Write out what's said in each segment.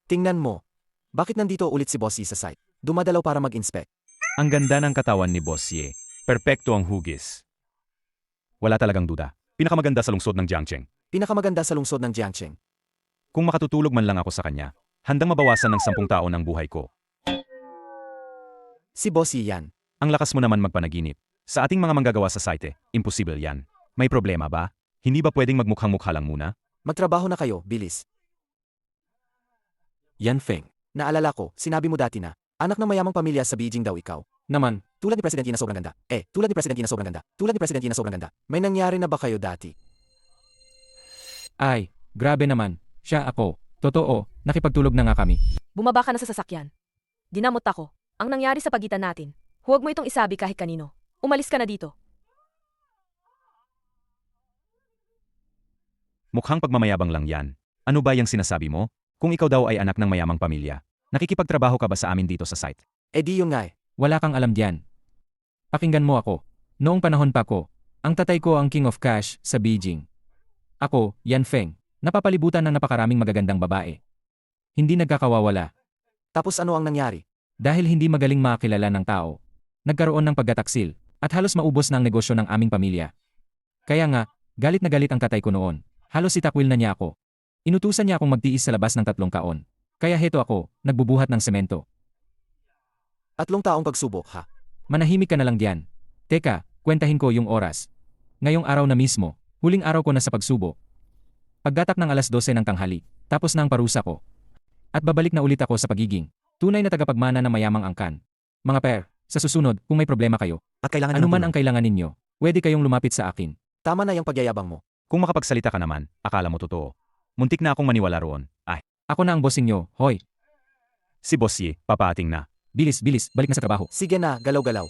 Tingnan mo. Bakit nandito ulit si Bossy sa site? Dumadalaw para mag-inspect. Ang ganda ng katawan ni Boss Ye. Perpekto ang hugis. Wala talagang duda. Pinakamaganda sa lungsod ng Jiangcheng. Pinakamaganda sa lungsod ng Jiangcheng. Kung makatutulog man lang ako sa kanya, handang mabawasan ng 10 taon ang buhay ko. Si Bossy yan. Ang lakas mo naman magpanaginip. Sa ating mga manggagawa sa site, imposible yan. May problema ba? Hindi ba pwedeng magmukhang-mukha lang muna? Magtrabaho na kayo, bilis. Yan Feng. Naalala ko, sinabi mo dati na, anak ng mayamang pamilya sa Beijing daw ikaw. Naman, tulad ni Presidente na sobrang ganda. Tulad ni Presidente na sobrang ganda. Tulad ni Presidente na sobrang ganda. May nangyari na ba kayo dati? Ay, grabe naman. Siya ako. Totoo, nakipagtulog na nga kami. Bumaba ka na sa sasakyan. Dinamot ako. Ang nangyari sa pagitan natin. Huwag mo itong isabi kahit kanino. Umalis ka na dito. Mukhang pagmamayabang lang yan. Ano ba yung sinasabi mo? Kung ikaw daw ay anak ng mayamang pamilya, nakikipagtrabaho ka ba sa amin dito sa site? Di yun nga eh. Wala kang alam diyan. Pakinggan mo ako. Noong panahon pa ko, ang tatay ko ang King of Cash sa Beijing. Ako, Yan Feng, napapalibutan ng napakaraming magagandang babae. Hindi nagkakawawala. Tapos ano ang nangyari? Dahil hindi magaling makilala ng tao, nagkaroon ng pagtataksil at halos maubos na ang negosyo ng aming pamilya. Kaya nga, galit na galit ang tatay ko noon. Halos itakwil na niya ako. Inutusan niya akong magtiis sa labas ng 3 taon. Kaya heto ako, nagbubuhat ng semento. 3 taong pagsubok ha. Manahimik ka na lang diyan. Teka, kwentahin ko yung oras. Ngayong araw na mismo, huling araw ko na sa pagsubo. Pagdatak ng alas 12 ng tanghali, tapos na ang parusa ko. At babalik na ulit ako sa pagiging tunay na tagapagmana ng mayamang angkan. Mga per, sa susunod, kung may problema kayo, At kailangan ano man ang kailangan ninyo, pwede kayong lumapit sa akin. Tama na yung pagyayabang mo. Kung makapagsalita ka naman, akala mo totoo. Muntik na akong maniwala roon. Ay, Ako na ang bossing nyo, hoy. si Boss Ye, papaating na. Bilis, bilis, balik na sa trabaho. Sige na, galaw-galaw.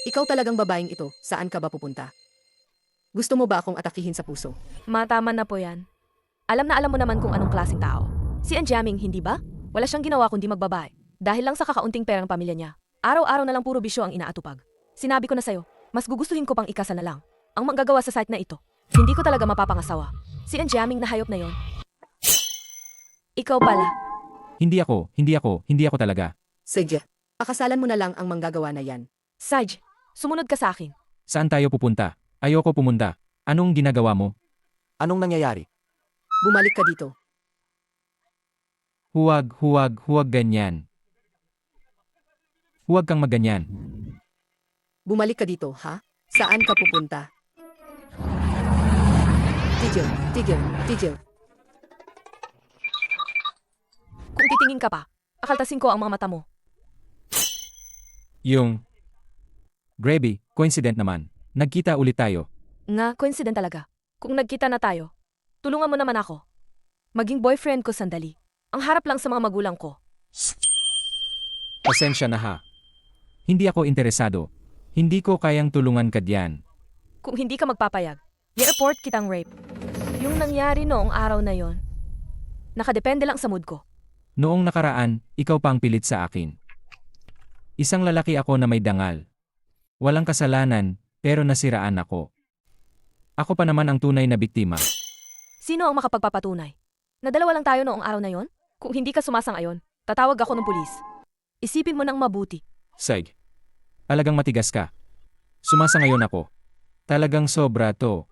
Ikaw talagang babaeng ito, saan ka ba pupunta? Gusto mo ba akong atakihin sa puso? Matama na po yan. Alam na alam mo naman kung anong klaseng tao. Si Anjaming, hindi ba? Wala siyang ginawa kundi magbabae. Dahil lang sa kakaunting perang pamilya niya. Araw-araw na lang puro bisyo ang inaatupag. Sinabi ko na sa'yo, mas gugustuhin ko pang ikasa na lang. Ang manggagawa sa site na ito. Hindi ko talaga mapapangasawa. Si Anjaming na hayop na yon. Ikaw pala. Hindi ako talaga. Sige, pakasalan mo na lang ang manggagawa na yan. Saj, sumunod ka sa akin. Saan tayo pupunta? Ayoko pumunta. Anong ginagawa mo? Anong nangyayari? Bumalik ka dito. Huwag ganyan. Huwag kang magganyan. Bumalik ka dito, ha? Saan ka pupunta? Tigil. Kung titingin ka pa, akaltasin ko ang mga mata mo. Grabe, coincident naman. Nagkita ulit tayo. Nga, coincident talaga. Kung nagkita na tayo, tulungan mo naman ako. Maging boyfriend ko sandali. Ang harap lang sa mga magulang ko. Pasensya na ha. Hindi ako interesado. Hindi ko kayang tulungan ka diyan. Kung hindi ka magpapayag, i-report kitang rape. Yung nangyari noong araw na yon, nakadepende lang sa mood ko. Noong nakaraan, ikaw pa ang pilit sa akin. Isang lalaki ako na may dangal. Walang kasalanan, pero nasiraan ako. Ako pa naman ang tunay na biktima. Sino ang makapagpapatunay? Nadalawa lang tayo noong araw na yon? Kung hindi ka sumasang-ayon, tatawag ako ng pulis. Isipin mo nang mabuti. Sig, talagang matigas ka. Sumasangayon ako. Talagang sobra to.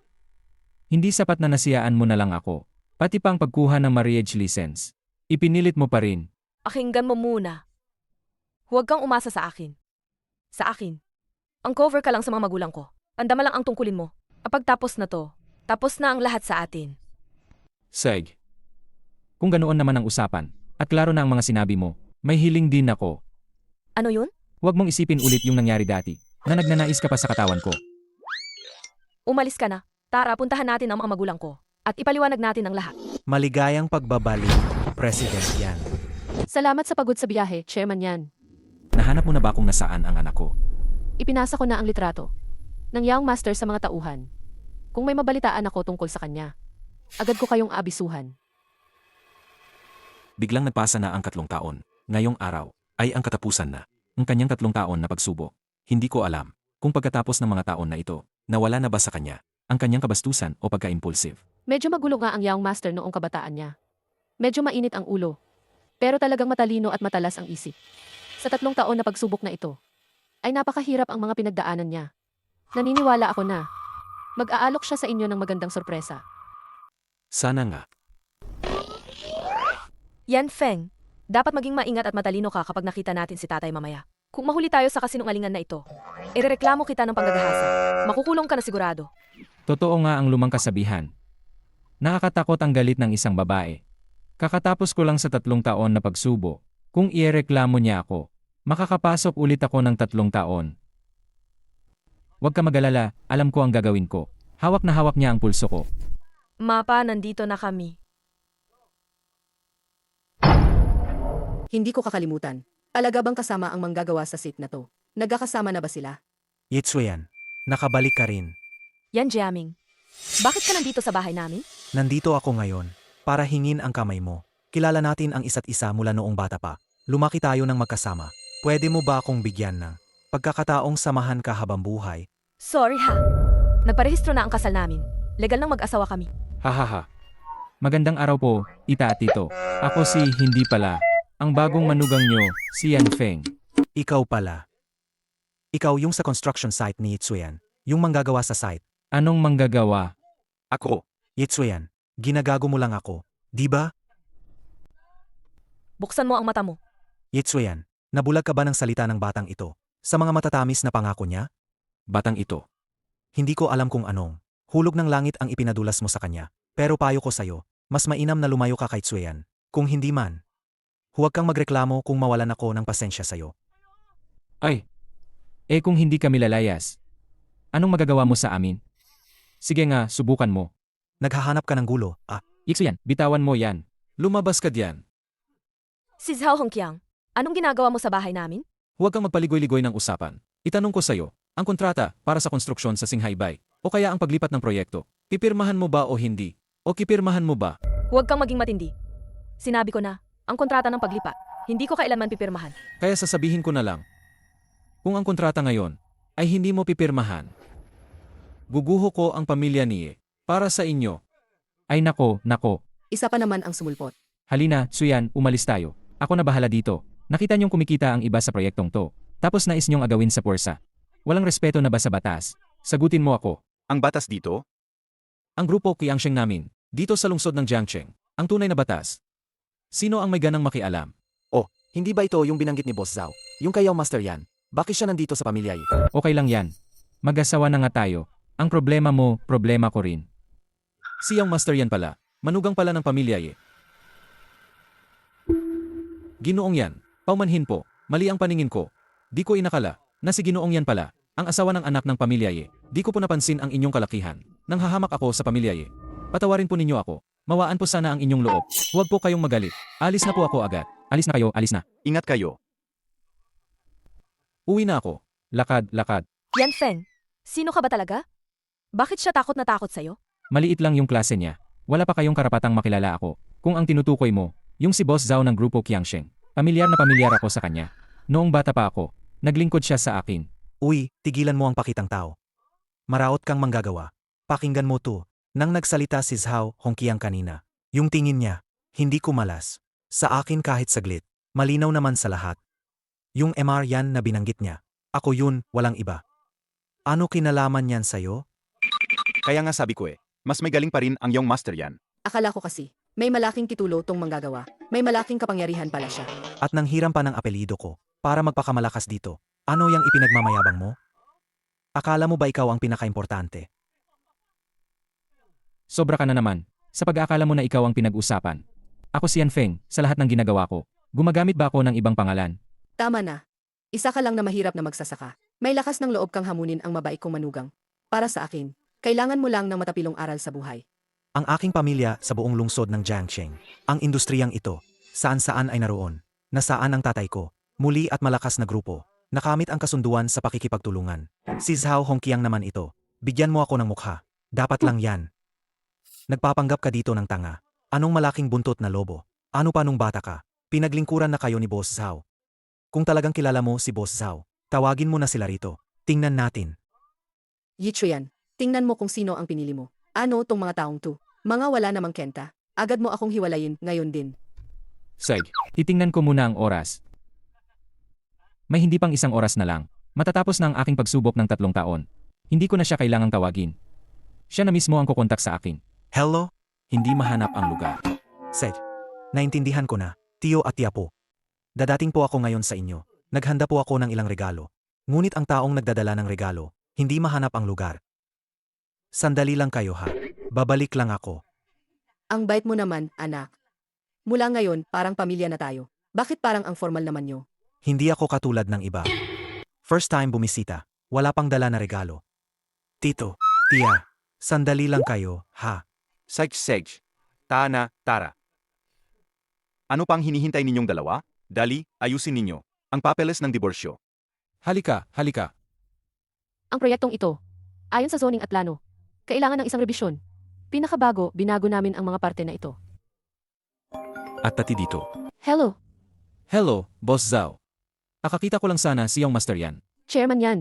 Hindi sapat na nasiyaan mo na lang ako. Pati pang pagkuha ng marriage license. Ipinilit mo pa rin. Pakinggan mo muna. Huwag kang umasa sa akin. Sa akin. Ang cover ka lang sa mga magulang ko. Andama lang ang tungkulin mo. Kapag tapos na to, tapos na ang lahat sa atin. Sig, kung ganoon naman ang usapan, at klaro na ang mga sinabi mo, may hiling din ako. Ano yun? Huwag mong isipin ulit yung nangyari dati, na nagnanais ka pa sa katawan ko. Umalis ka na. Tara, puntahan natin ang mga magulang ko. At ipaliwanag natin ang lahat. Maligayang pagbabalik, President yan. Salamat sa pagod sa biyahe, Chairman Yan. Nahanap mo na ba kung nasaan ang anak ko? Ipinasa ko na ang litrato ng Young Master sa mga tauhan. Kung may mabalitaan ako tungkol sa kanya, agad ko kayong abisuhan. Biglang nagpasa na ang 3 taon. Ngayong araw ay ang katapusan na. Ang kanyang 3 taon na pagsubok. Hindi ko alam kung pagkatapos ng mga taon na ito, nawala na ba sa kanya ang kanyang kabastusan o pagka-impulsive. Medyo magulo nga ang Young Master noong kabataan niya. Medyo mainit ang ulo. Pero talagang matalino at matalas ang isip. Sa 3 taon na pagsubok na ito, ay napakahirap ang mga pinagdaanan niya. Naniniwala ako na mag-aalok siya sa inyo ng magandang sorpresa. Sana nga. Yan Feng, dapat maging maingat at matalino ka kapag nakita natin si tatay mamaya. Kung mahuli tayo sa kasinungalingan na ito, irereklamo kita ng panggagahasa. Makukulong ka na sigurado. Totoo nga ang lumang kasabihan. Nakakatakot ang galit ng isang babae. Kakatapos ko lang sa 3 taon na pagsubo. Kung ireklamo niya ako, makakapasok ulit ako ng 3 taon. Huwag ka mag-alala, alam ko ang gagawin ko. Hawak na hawak niya ang pulso ko. Mapa, nandito na kami. Hindi ko kakalimutan. Talaga bang kasama ang manggagawa sa seat na to? Nagkakasama na ba sila? Yitsuyan, nakabalik ka rin. Yan Jiaming. Bakit ka nandito sa bahay namin? Nandito ako ngayon para hingin ang kamay mo. Kilala natin ang isa't isa mula noong bata pa. Lumaki tayo ng magkasama. Pwede mo ba akong bigyan ng pagkakataong samahan ka habang buhay? Sorry ha. Nagparehistro na ang kasal namin. Legal nang mag-asawa kami. Hahaha. Magandang araw po, ita at tito. Ako si hindi pala. Ang bagong manugang nyo, si Yan Feng. Ikaw pala. Ikaw yung sa construction site ni Yitsuyan. Yung manggagawa sa site. Anong manggagawa? Ako. Yitsuyan, ginagago mo lang ako. Di ba? Buksan mo ang mata mo. Yitsuyan, nabulag ka ba ng salita ng batang ito? Sa mga matatamis na pangako niya? Batang ito. Hindi ko alam kung anong. Hulog ng langit ang ipinadulas mo sa kanya. Pero payo ko sa'yo, mas mainam na lumayo ka kay Tsuyan. Kung hindi man, huwag kang magreklamo kung mawalan ako ng pasensya sa'yo. Ay! Kung hindi kami lalayas, anong magagawa mo sa amin? Sige nga, subukan mo. Naghahanap ka ng gulo, Yitsuyan, bitawan mo yan. Lumabas ka diyan. Si Zhao Hongqiang, anong ginagawa mo sa bahay namin? Huwag kang magpaligoy-ligoy ng usapan. Itanong ko sa'yo, ang kontrata para sa konstruksyon sa Singhaibay, o kaya ang paglipat ng proyekto, pipirmahan mo ba o hindi? O kipirmahan mo ba? Huwag kang maging matindi. Sinabi ko na, ang kontrata ng paglipat, hindi ko kailanman pipirmahan. Kaya sasabihin ko na lang, kung ang kontrata ngayon ay hindi mo pipirmahan, guguho ko ang pamilya ni para sa inyo. Ay nako. Isa pa naman ang sumulpot. Halina, Suyan, umalis tayo. Ako na bahala dito. Nakita niyong kumikita ang iba sa proyektong to. Tapos nais niyong agawin sa puwersa. Walang respeto na ba sa batas? Sagutin mo ako. Ang batas dito? Ang grupo Qiangsheng namin, dito sa lungsod ng Jiangcheng, ang tunay na batas. Sino ang may ganang makialam? Hindi ba ito yung binanggit ni Boss Zhao? Yung kayaw Master Yan? Bakit siya nandito sa pamilya eh? Okay lang yan. Mag-asawa na nga tayo. Ang problema mo, problema ko rin. Siyang Master Yan pala. Manugang pala ng pamilya eh. Ginoong yan. Paumanhin po. Mali ang paningin ko. Di ko inakala na si Ginoong yan pala. Ang asawa ng anak ng pamilya eh. Di ko po napansin ang inyong kalakihan. Nang hahamak ako sa pamilya eh. Patawarin po ninyo ako. Mawaan po sana ang inyong loob. Huwag po kayong magalit. Alis na po ako agad. Alis na kayo, alis na. Ingat kayo. Uwi na ako. Lakad. Yan Feng, sino ka ba talaga? Bakit siya takot na takot sa'yo? Maliit lang yung klase niya. Wala pa kayong karapatang makilala ako. Kung ang tinutukoy mo, yung si Boss Zhao ng grupo Qiangsheng. Pamilyar na pamilyar ako sa kanya. Noong bata pa ako, naglingkod siya sa akin. Uy, tigilan mo ang pakitang tao. Maraot kang manggagawa. Pakinggan mo to. Nang nagsalita si Zhao Hongqiang kanina, yung tingin niya, hindi kumalas. Sa akin kahit saglit, malinaw naman sa lahat. Yung MR yan na binanggit niya, ako yun, walang iba. Ano kinalaman niyan sa'yo? Kaya nga sabi ko mas may galing pa rin ang iyong master yan. Akala ko kasi, may malaking titulo tong manggagawa. May malaking kapangyarihan pala siya. At nanghiram pa ng apelido ko, para magpakamalakas dito. Ano yung ipinagmamayabang mo? Akala mo ba ikaw ang pinakaimportante? Sobra ka na naman. Sa pag-aakala mo na ikaw ang pinag-usapan. Ako si Yan Feng, sa lahat ng ginagawa ko. Gumagamit ba ako ng ibang pangalan? Tama na. Isa ka lang na mahirap na magsasaka. May lakas ng loob kang hamunin ang mabait kong manugang. Para sa akin, kailangan mo lang ng matapilong aral sa buhay. Ang aking pamilya sa buong lungsod ng Jiangcheng. Ang industriyang ito, saan-saan ay naroon. Nasaan ang tatay ko. Muli at malakas na grupo. Nakamit ang kasunduan sa pakikipagtulungan. Si Zhao Hongqiang naman ito. Bigyan mo ako ng mukha. Dapat lang yan. Nagpapanggap ka dito ng tanga. Anong malaking buntot na lobo? Ano pa nung bata ka? Pinaglingkuran na kayo ni Boss Zhao. Kung talagang kilala mo si Boss Zhao, tawagin mo na sila rito. Tingnan natin. Yichuyan, tingnan mo kung sino ang pinili mo. Ano tong mga taong to? Mga wala namang kenta. Agad mo akong hiwalayin ngayon din. Sige, titingnan ko muna ang oras. May hindi pang 1 oras na lang. Matatapos na ang aking pagsubok ng 3 taon. Hindi ko na siya kailangang tawagin. Siya na mismo ang kukontak sa akin. Hello? Hindi mahanap ang lugar. Sed. Naintindihan ko na, tiyo at tiya po. Dadating po ako ngayon sa inyo. Naghanda po ako ng ilang regalo. Ngunit ang taong nagdadala ng regalo, hindi mahanap ang lugar. Sandali lang kayo ha. Babalik lang ako. Ang bait mo naman, anak. Mula ngayon, parang pamilya na tayo. Bakit parang ang formal naman nyo? Hindi ako katulad ng iba. First time bumisita, wala pang dala na regalo. Tito, tiya, sandali lang kayo, ha? Seg. Tara. Ano pang hinihintay ninyong dalawa? Dali, ayusin ninyo. Ang papeles ng diborsyo. Halika. Ang proyektong ito, ayon sa zoning at plano, kailangan ng isang rebisyon. Pinakabago, binago namin ang mga parte na ito. At pati dito. Hello, Hello, Boss Zhao. Nakakita ko lang sana si Young Master yan. Chairman yan.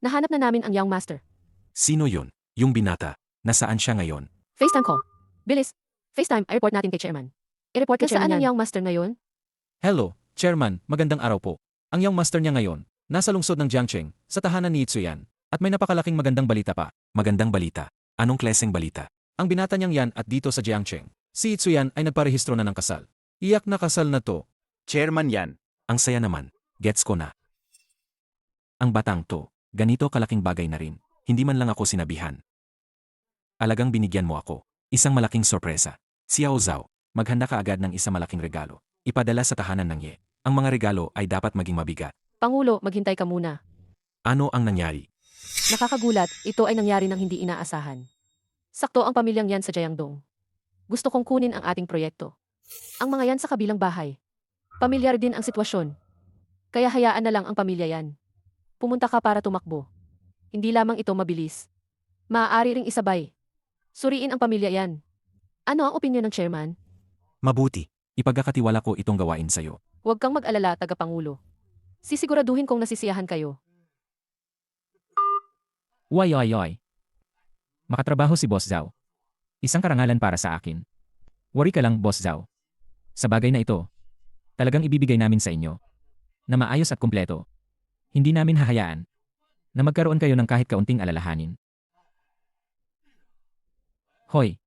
Nahanap na namin ang Young Master. Sino yun? Yung binata. Nasaan siya ngayon? FaceTime call. Bilis. FaceTime, i-report natin kay Chairman. I-report kay Chairman. Saan ang Young Master ngayon? Hello, Chairman, magandang araw po. Ang Young Master niya ngayon, nasa lungsod ng Jiangcheng, sa tahanan ni Itsuyan. At may napakalaking magandang balita pa. Magandang balita? Anong kleseng balita? Ang binata niyang yan at dito sa Jiangcheng. Si Itsuyan ay nagparehistro na ng kasal. Iyak na kasal na to. Chairman yan. Ang saya naman. Gets ko na. Ang batang to, ganito kalaking bagay na rin. Hindi man lang ako sinabihan. Alagang binigyan mo ako. Isang malaking sorpresa. Si Yao Zhao, maghanda ka agad ng isang malaking regalo. Ipadala sa tahanan ng Ye. Ang mga regalo ay dapat maging mabigat. Pangulo, maghintay ka muna. Ano ang nangyari? Nakakagulat, ito ay nangyari ng hindi inaasahan. Sakto ang pamilyang yan sa Jiangdong. Gusto kong kunin ang ating proyekto. Ang mga yan sa kabilang bahay. Pamilyar din ang sitwasyon. Kaya hayaan na lang ang pamilya yan. Pumunta ka para tumakbo. Hindi lamang ito mabilis. Maaari ring isabay. Suriin ang pamilya yan. Ano ang opinyon ng chairman? Mabuti. Ipagkakatiwala ko itong gawain sa'yo. Huwag kang mag-alala, tagapangulo. Sisiguraduhin kong nasisiyahan kayo. Way. Makatrabaho si Boss Zhao. Isang karangalan para sa akin. Worry ka lang, Boss Zhao. Sa bagay na ito, talagang ibibigay namin sa inyo na maayos at kumpleto. Hindi namin hahayaan na magkaroon kayo ng kahit kaunting alalahanin. Hoy!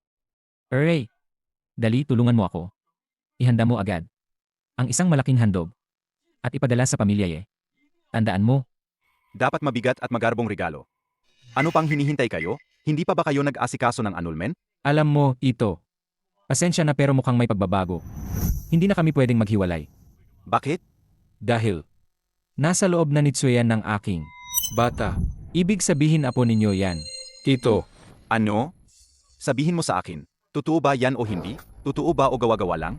Ray! Dali, tulungan mo ako. Ihanda mo agad ang isang malaking handog at ipadala sa pamilya Ye. Tandaan mo, Dapat mabigat at magarbong regalo. Ano pang hinihintay kayo? Hindi pa ba kayo nag-asikaso ng annulment? alam mo ito. Pasensya na pero mukhang may pagbabago. Hindi na kami pwedeng maghiwalay. Bakit? Dahil nasa loob na ni Tsuyan ng aking bata. Ibig sabihin apo ninyo yan. Tito. Ano? Sabihin mo sa akin, totoo ba yan o hindi? Totoo ba o gawa-gawa lang?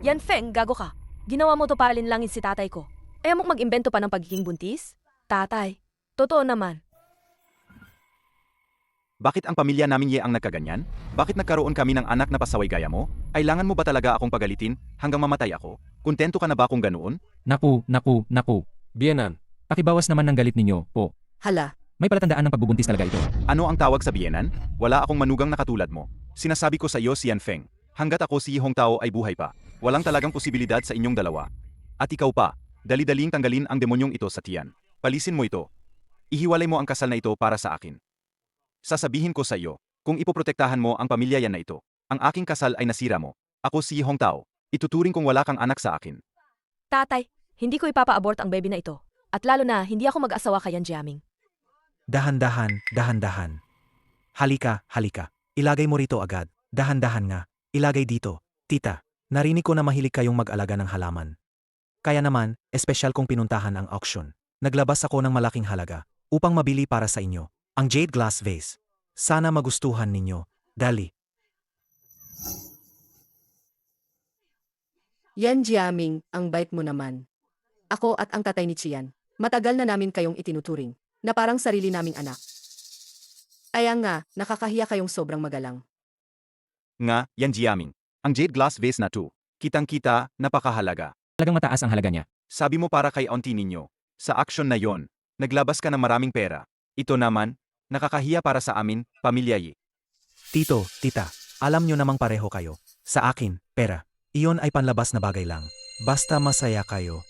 Yan Feng, gago ka. Ginawa mo to para linlangin si tatay ko. Ayaw mong mag-imbento pa ng pagiging buntis? Tatay, totoo naman. Bakit ang pamilya namin Ye ang nagkaganyan? Bakit nagkaroon kami ng anak na pasaway gaya mo? Kailangan mo ba talaga akong pagalitin hanggang mamatay ako? Kontento ka na ba kung ganoon? Naku. Bienan. Pakibawas naman ng galit ninyo, po. Hala, May palatandaan ng pagbubuntis talaga ito. Ano ang tawag sa biyenan? Wala akong manugang na katulad mo. Sinasabi ko sa iyo si Yan Feng. Hanggat ako si Hong Tao ay buhay pa. Walang talagang posibilidad sa inyong dalawa. At ikaw pa, dali-daling tanggalin ang demonyong ito sa tiyan. Palisin mo ito. Ihiwalay mo ang kasal na ito para sa akin. Sasabihin ko sa iyo, kung ipoprotektahan mo ang pamilya yan na ito, ang aking kasal ay nasira mo. Ako si Hong Tao. Ituturing kong wala kang anak sa akin. Tatay, hindi ko ipapa-abort ang baby na ito. At lalo na, hindi ako mag-asawa kay Yan Jiaming. Dahan-dahan. Halika. Ilagay mo rito agad. Dahan-dahan nga. Ilagay dito. Tita, narinig ko na mahilig kayong mag-alaga ng halaman. Kaya naman, espesyal kong pinuntahan ang auction. Naglabas ako ng malaking halaga upang mabili para sa inyo ang jade glass vase. Sana magustuhan ninyo. Dali. Yan Jiaming, ang bait mo naman. Ako at ang tatay ni Chian, matagal na namin kayong itinuturing, na parang sarili naming anak. Kaya nga, nakakahiya kayong sobrang magalang. Nga, Yan Jiaming. Ang jade glass vase na to. Kitang-kita, napakahalaga. Talagang mataas ang halaga niya. Sabi mo para kay auntie ninyo. Sa action na yon, naglabas ka ng maraming pera. Ito naman, nakakahiya para sa amin, pamilya Ye. Tito, tita, alam nyo namang pareho kayo. Sa akin, pera. Iyon ay panlabas na bagay lang. Basta masaya kayo.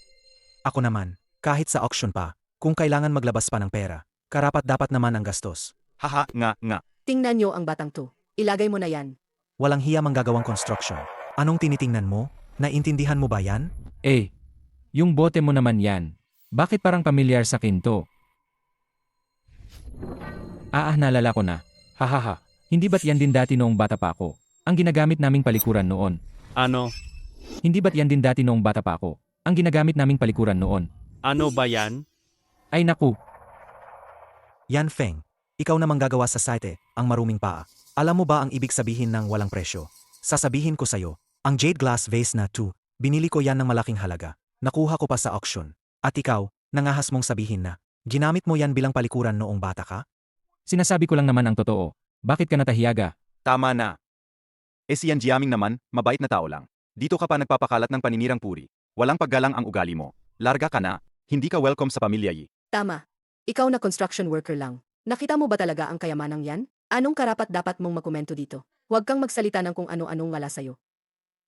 Ako naman, kahit sa auction pa, kung kailangan maglabas pa ng pera, karapat-dapat naman ang gastos. Haha, nga. Tingnan nyo ang batang to. Ilagay mo na yan. Walang hiya manggagawang construction. Anong tinitingnan mo? Naintindihan mo ba yan? Eh, yung bote mo naman yan. Bakit parang pamilyar sa akin to? Naalala ko na. Hahaha, hindi ba't yan din dati noong bata pa ako? Ang ginagamit naming palikuran noon. Ano? Hindi ba't yan din dati noong bata pa ako? Ang ginagamit naming palikuran noon. Ano ba yan? Ay naku, Yan Feng. Ikaw na manggagawa sa site, ang maruming paa. Alam mo ba ang ibig sabihin ng walang presyo? Sasabihin ko sa'yo, ang jade glass vase na 2, binili ko yan ng malaking halaga. Nakuha ko pa sa auction. At ikaw, nangahas mong sabihin na, ginamit mo yan bilang palikuran noong bata ka? sinasabi ko lang naman ang totoo. Bakit ka natahiyaga? Tama na. Si Yan Jiaming naman, mabait na tao lang. Dito ka pa nagpapakalat ng paninirang puri. Walang paggalang ang ugali mo. Larga ka na. Hindi ka welcome sa pamilya yi. Tama. Ikaw na construction worker lang. Nakita mo ba talaga ang kayamanang yan? Anong karapat dapat mong makomento dito? Huwag kang magsalita ng kung ano-anong wala sa'yo.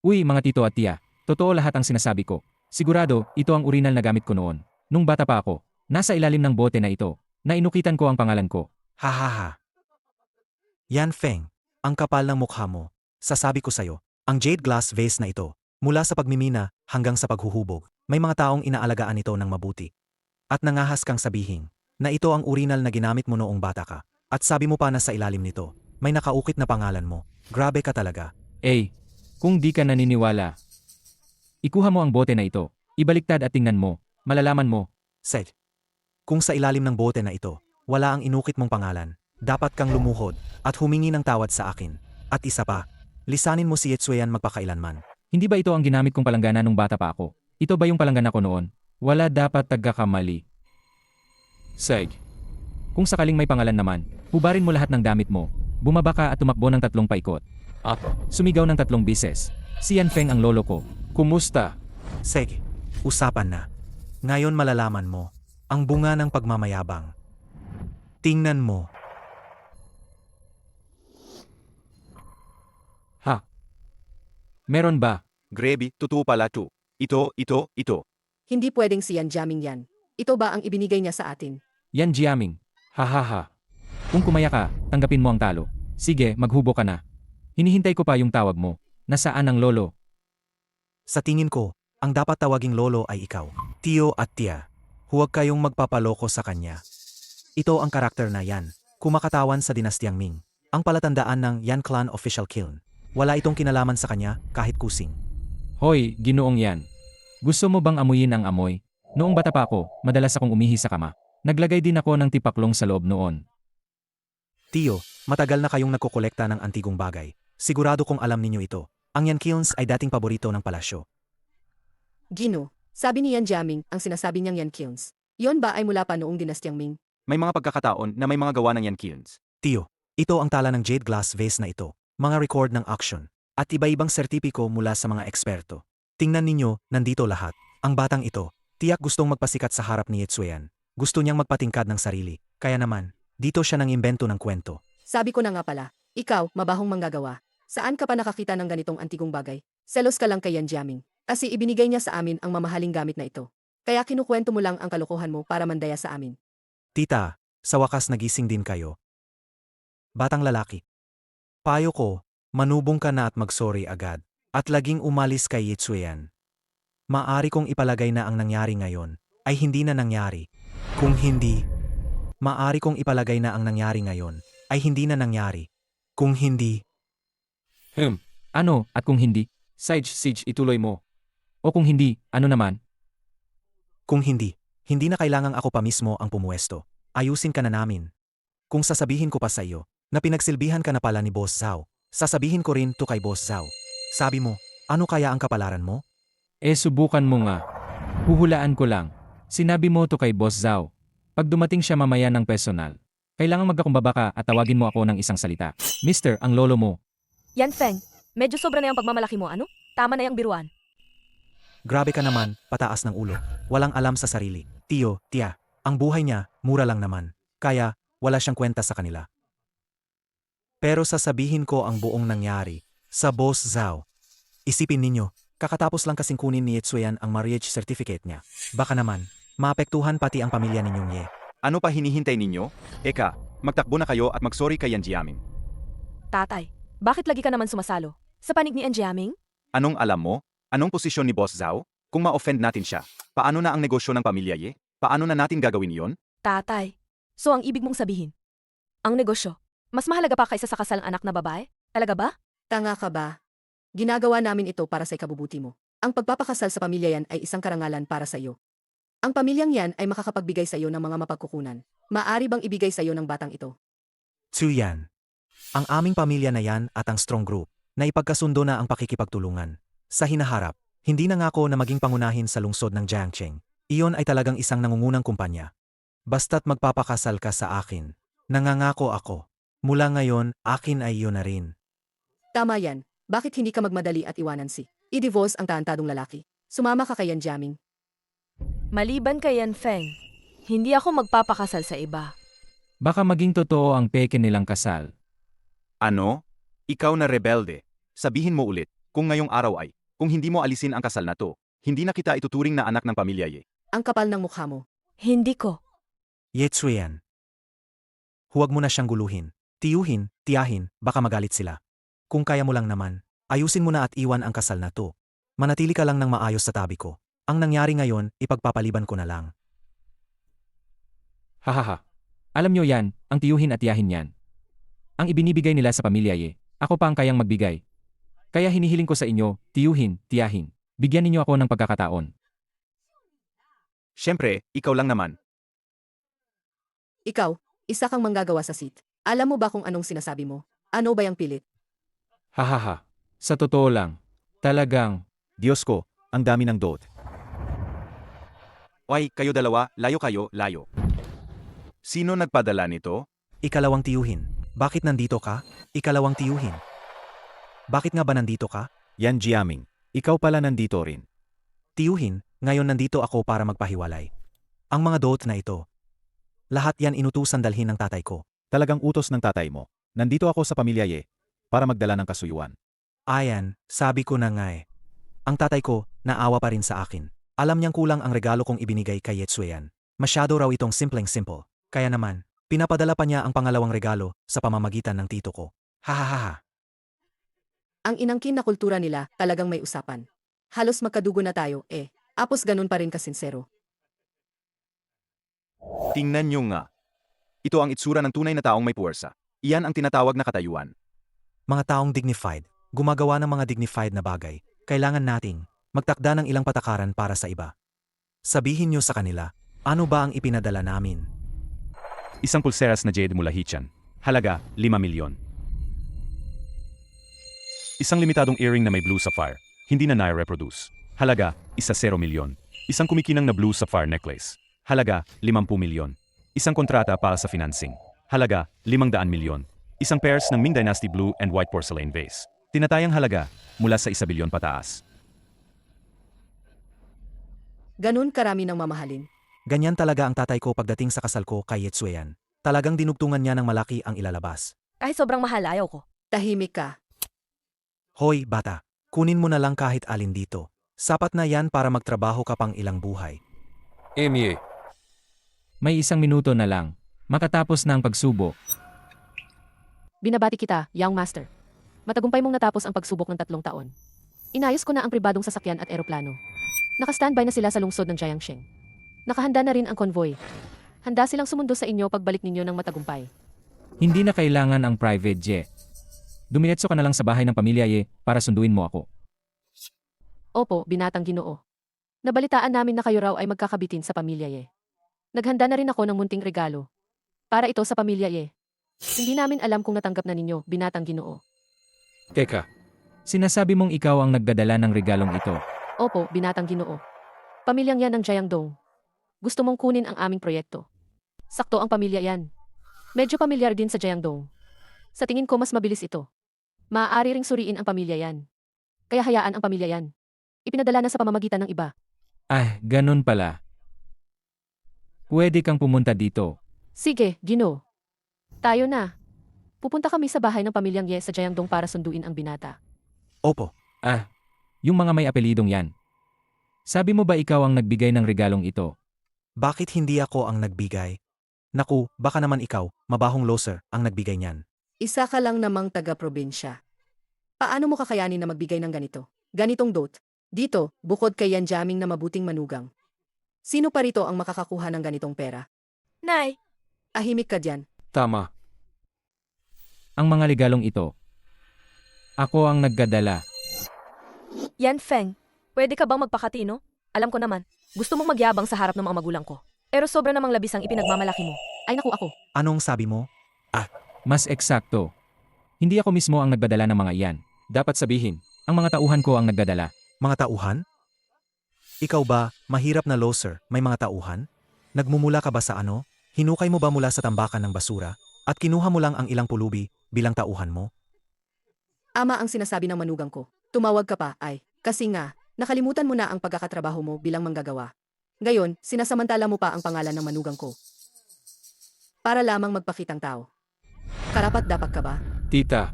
Uy mga tito at tiya, totoo lahat ang sinasabi ko. Sigurado, ito ang urinal na gamit ko noon. Nung bata pa ako, nasa ilalim ng bote na ito, na inukitan ko ang pangalan ko. Hahaha. Yan Feng, ang kapal ng mukha mo. Sasabi ko sa'yo, ang jade glass vase na ito, mula sa pagmimina hanggang sa paghuhubog, may mga taong inaalagaan ito ng mabuti. At nangahas kang sabihin, na ito ang urinal na ginamit mo noong bata ka. At sabi mo pa na sa ilalim nito, may nakaukit na pangalan mo. Grabe ka talaga. Eh, kung di ka naniniwala, ikuha mo ang bote na ito, ibaliktad at tingnan mo, malalaman mo. Seth, kung sa ilalim ng bote na ito, wala ang inukit mong pangalan, dapat kang lumuhod at humingi ng tawad sa akin. At isa pa, lisanin mo si Yetsuyan magpakailanman. Hindi ba ito ang ginamit kong palanggana nung bata pa ako? Ito ba yung palanggana ko noon? Wala dapat tagakamali. Seg. Kung sakaling may pangalan naman, hubarin mo lahat ng damit mo. Bumaba ka at tumakbo ng 3 paikot. At sumigaw ng 3 bises. Si Yan Feng ang lolo ko. Kumusta? Sige, usapan na. Ngayon malalaman mo, ang bunga ng pagmamayabang. Tingnan mo. Ha? Meron ba? Grebe, totoo pala to. Ito. Hindi pwedeng si Yan Jiaming yan. Ito ba ang ibinigay niya sa atin? Yan Jiaming. Hahaha. Kung kumaya ka, tanggapin mo ang talo. Sige, maghubo ka na. Hinihintay ko pa yung tawag mo. Nasaan ang lolo? Sa tingin ko, ang dapat tawaging lolo ay ikaw. Tio at tia. Huwag kayong magpapaloko sa kanya. Ito ang karakter na Yan, kumakatawan sa dinastyang Ming. Ang palatandaan ng Yan Clan Official Kiln. Wala itong kinalaman sa kanya kahit kusing. Hoy, ginoong yan. Gusto mo bang amuyin ang amoy? Noong bata pa ako, madalas akong umihi sa kama. Naglagay din ako ng tipaklong sa loob noon. Tio, matagal na kayong nagkokolekta ng antigong bagay. Sigurado kong alam ninyo ito. Ang Yan Kilns ay dating paborito ng palasyo. Gino, sabi ni Yan Jiaming ang sinasabi niyang Yan Kilns. Yon ba ay mula pa noong dinastyang Ming? May mga pagkakataon na may mga gawa ng Yan Kilns. Tio, ito ang tala ng jade glass vase na ito, mga record ng auction, at iba-ibang sertipiko mula sa mga eksperto. Tingnan ninyo, nandito lahat. Ang batang ito, tiyak gustong magpasikat sa harap ni Yetsuyan. Gusto niyang magpatingkad ng sarili. Kaya naman, dito siya nang imbento ng kwento. Sabi ko na nga pala, ikaw, mabahong manggagawa. Saan ka pa nakakita ng ganitong antigong bagay? Selos ka lang kay Yan Jiaming. Kasi ibinigay niya sa amin ang mamahaling gamit na ito. Kaya kinukwento mo lang ang kalokohan mo para mandaya sa amin. Tita, sa wakas nagising din kayo. Batang lalaki. Payo ko, manubong ka na at magsorry agad. At laging umalis kay Yetsuyan. Maari kong ipalagay na ang nangyari ngayon ay hindi na nangyari. Kung hindi, maari kong ipalagay na ang nangyari ngayon ay hindi na nangyari. Kung hindi, Ano, at kung hindi? Sige, ituloy mo. O kung hindi, ano naman? kung hindi, hindi na kailangang ako pa mismo ang pumuesto. Ayusin ka na namin. Kung sasabihin ko pa sa iyo na pinagsilbihan ka na pala ni Boss Zhao, sasabihin ko rin to kay Boss Zhao. Sabi mo, ano kaya ang kapalaran mo? Eh subukan mo nga. Huhulaan ko lang. Sinabi mo to kay Boss Zhao. Pag dumating siya mamaya ng personal, kailangan magkakumbaba ka at tawagin mo ako ng isang salita. Mister, ang lolo mo. Yan Feng, medyo sobra na yung pagmamalaki mo, ano? Tama na yung biruan. Grabe ka naman, pataas ng ulo. Walang alam sa sarili. Tio, tia, ang buhay niya, mura lang naman. Kaya, wala siyang kwenta sa kanila. Pero sasabihin ko ang buong nangyari sa Boss Zhao. Isipin ninyo, Kakatapos lang kasing kunin ni Yetsuyan ang marriage certificate niya. Baka naman, maapektuhan pati ang pamilya ninyong Ye. Ano pa hinihintay ninyo? Eka, magtakbo na kayo at magsorry kay Yan Jiaming. Tatay, bakit lagi ka naman sumasalo? Sa panig ni Anjiaming? Anong alam mo? Anong posisyon ni Boss Zhao? Kung ma-offend natin siya, paano na ang negosyo ng pamilya Ye? Paano na natin gagawin yon? Tatay, so ang ibig mong sabihin? Ang negosyo, mas mahalaga pa kaysa sa kasal ng anak na babae? Talaga ba? Tanga ka ba? Ginagawa namin ito para sa ikabubuti mo. Ang pagpapakasal sa pamilya yan ay isang karangalan para sa iyo. Ang pamilyang yan ay makakapagbigay sa iyo ng mga mapagkukunan. Maaari bang ibigay sa iyo ng batang ito? Tsuyan. Ang aming pamilya na yan at ang strong group, na ipagkasundo na ang pakikipagtulungan. Sa hinaharap, hindi nangako na maging pangunahin sa lungsod ng Jiangcheng. Iyon ay talagang isang nangungunang kumpanya. Basta't magpapakasal ka sa akin. Nangangako ako. Mula ngayon, akin ay iyon na rin. Tama yan. Bakit hindi ka magmadali at iwanan i-divorce ang taantadong lalaki? Sumama ka kay Yan Jiaming. Maliban kay Yan Feng, hindi ako magpapakasal sa iba. Baka maging totoo ang peke nilang kasal. Ano? Ikaw na rebelde. Sabihin mo ulit, kung ngayong araw ay, kung hindi mo alisin ang kasal na to, hindi na kita ituturing na anak ng pamilya Ye. Ang kapal ng mukha mo. Hindi ko. Yetsuyan. Huwag mo na siyang guluhin. Tiyuhin, tiyahin, baka magalit sila. Kung kaya mo lang naman, ayusin mo na at iwan ang kasal na to. Manatili ka lang ng maayos sa tabi ko. Ang nangyari ngayon, ipagpapaliban ko na lang. Hahaha. Alam nyo yan, ang tiyuhin at tiyahin yan. Ang ibinibigay nila sa pamilya Ye, ako pa ang kayang magbigay. Kaya hinihiling ko sa inyo, tiyuhin, tiyahin, bigyan ninyo ako ng pagkakataon. Siyempre, ikaw lang naman. Ikaw, isa kang manggagawa sa seat. Alam mo ba kung anong sinasabi mo? Ano ba yung pilit? Hahaha. Sa totoo lang, talagang, Diyos ko, ang dami ng dot. Ay, kayo dalawa, layo kayo, layo. Sino nagpadala nito? Ikalawang tiyuhin. Bakit nandito ka? Ikalawang tiyuhin. Bakit nga ba nandito ka? Yan Jiaming. Ikaw pala nandito rin. Tiyuhin, ngayon nandito ako para magpahiwalay. Ang mga dot na ito. Lahat yan inutusan dalhin ng tatay ko. Talagang utos ng tatay mo. Nandito ako sa pamilya Ye, para magdala ng kasuyuan. Ayan, sabi ko na nga eh. Ang tatay ko, naawa pa rin sa akin. Alam niyang kulang ang regalo kong ibinigay kay Yetsuyan. Masyado raw itong simpleng-simple. Kaya naman, pinapadala pa niya ang pangalawang regalo sa pamamagitan ng tito ko. Hahaha. Ang inangkin na kultura nila talagang may usapan. Halos magkadugo na tayo Apos ganun pa rin kasinsero. Tingnan nyo nga. Ito ang itsura ng tunay na taong may puwersa. Iyan ang tinatawag na katayuan. Mga taong dignified, gumagawa ng mga dignified na bagay, kailangan nating magtakda ng ilang patakaran para sa iba. Sabihin niyo sa kanila, ano ba ang ipinadala namin? Isang pulseras na jade mula Hichan. Halaga, 5 milyon. Isang limitadong earring na may blue sapphire. Hindi na nai-reproduce. Halaga, 0 milyon. Isang kumikinang na blue sapphire necklace. Halaga, 50 milyon. Isang kontrata para sa financing. Halaga, 500 milyon. Isang pairs ng Ming Dynasty blue and white porcelain vase. Tinatayang halaga, mula sa 1 bilyon pataas. Ganun karami ng mamahalin. Ganyan talaga ang tatay ko pagdating sa kasal ko kay Yetsuyan. Talagang dinugtungan niya ng malaki ang ilalabas. Kahit sobrang mahal, ayaw ko. Tahimik ka. Hoy, bata, kunin mo na lang kahit alin dito. Sapat na yan para magtrabaho ka pang ilang buhay. Emie, may 1 minuto na lang. Makatapos na ang pagsubo. Binabati kita, young master. Matagumpay mong natapos ang pagsubok ng 3 taon. Inayos ko na ang pribadong sasakyan at eroplano. Naka-standby na sila sa lungsod ng Jiangcheng. Nakahanda na rin ang convoy. Handa silang sumundo sa inyo pagbalik ninyo ng matagumpay. Hindi na kailangan ang private jet. Dumiretso ka na lang sa bahay ng pamilya Ye para sunduin mo ako. Opo, binatang Ginoo. Nabalitaan namin na kayo raw ay magkakabitin sa pamilya Ye. Naghanda na rin ako ng munting regalo. Para ito sa pamilya Ye. Hindi namin alam kung natanggap na ninyo, binatang Ginoo. teka, Sinasabi mong ikaw ang nagdadala ng regalong ito. Opo, binatang Ginoo. Pamilyang yan ng Jiangdong. Gusto mong kunin ang aming proyekto. Sakto ang pamilya yan. Medyo pamilyar din sa Jiangdong. Sa tingin ko mas mabilis ito. Maaari ring suriin ang pamilya yan. Kaya hayaan ang pamilya yan. Ipinadala na sa pamamagitan ng iba. Ah, ganun pala. Pwede kang pumunta dito. Sige, Gino. Tayo na. Pupunta kami sa bahay ng pamilyang Ye sa Jiangdong para sunduin ang binata. Opo, Ah, Yung mga may apelidong yan. Sabi mo ba ikaw ang nagbigay ng regalong ito? Bakit hindi ako ang nagbigay? Naku, baka naman ikaw, mabahong loser, ang nagbigay niyan. Isa ka lang namang taga-probinsya. Paano mo kakayanin na magbigay ng ganito? Ganitong dot. Dito, bukod kay Yan Jaming na mabuting manugang. Sino pa rito ang makakakuha ng ganitong pera? Nay, Ahimik ka dyan. Tama. Ang mga regalong ito. Ako ang nagdadala. Yan Feng, pwede ka bang magpakatino? Alam ko naman, gusto mong magyabang sa harap ng mga magulang ko. Pero sobra namang labis ang ipinagmamalaki mo. Ay naku ako. Anong sabi mo? Mas eksakto. Hindi ako mismo ang nagdadala ng mga iyan. Dapat sabihin. Ang mga tauhan ko ang nagdadala. Mga tauhan? Ikaw ba, mahirap na loser, may mga tauhan? Nagmumula ka ba sa ano? Hinukay mo ba mula sa tambakan ng basura? At kinuha mo lang ang ilang pulubi bilang tauhan mo? Ama ang sinasabi ng manugang ko. Tumawag ka pa, ay. Kasi nga, nakalimutan mo na ang pagkakatrabaho mo bilang manggagawa. Ngayon, sinasamantala mo pa ang pangalan ng manugang ko. Para lamang magpakitang tao. Karapat dapat ka ba? Tita.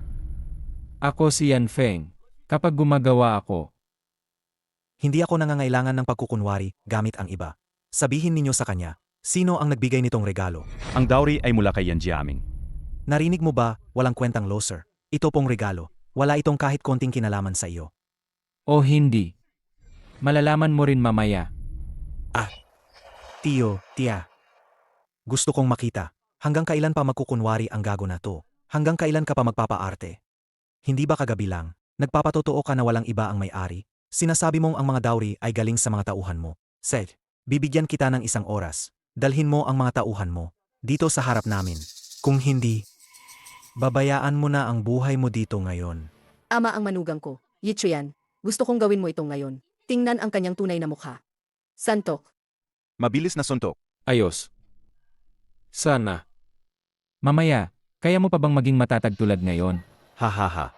Ako si Yan Feng. Kapag gumagawa ako, Hindi ako nangangailangan ng pagkukunwari gamit ang iba. Sabihin ninyo sa kanya, sino ang nagbigay nitong regalo? Ang dowry ay mula kay Yan Jiaming. Narinig mo ba, walang kwentang loser? Ito pong regalo. Wala itong kahit konting kinalaman sa iyo. o hindi. Malalaman mo rin mamaya. Tiyo, tia. Gusto kong makita. Hanggang kailan pa magkukunwari ang gago na to? Hanggang kailan ka pa magpapaarte? Hindi ba kagabi lang, nagpapatotoo ka na walang iba ang may-ari? Sinasabi mong ang mga dowry ay galing sa mga tauhan mo. Seth, bibigyan kita ng isang oras. Dalhin mo ang mga tauhan mo dito sa harap namin. Kung hindi, babayaan mo na ang buhay mo dito ngayon. Ama ang manugang ko. Yitso yan. Gusto kong gawin mo ito ngayon. Tingnan ang kanyang tunay na mukha. Santok. Mabilis na suntok. Ayos. Sana. Mamaya, kaya mo pa bang maging matatag tulad ngayon? Hahaha.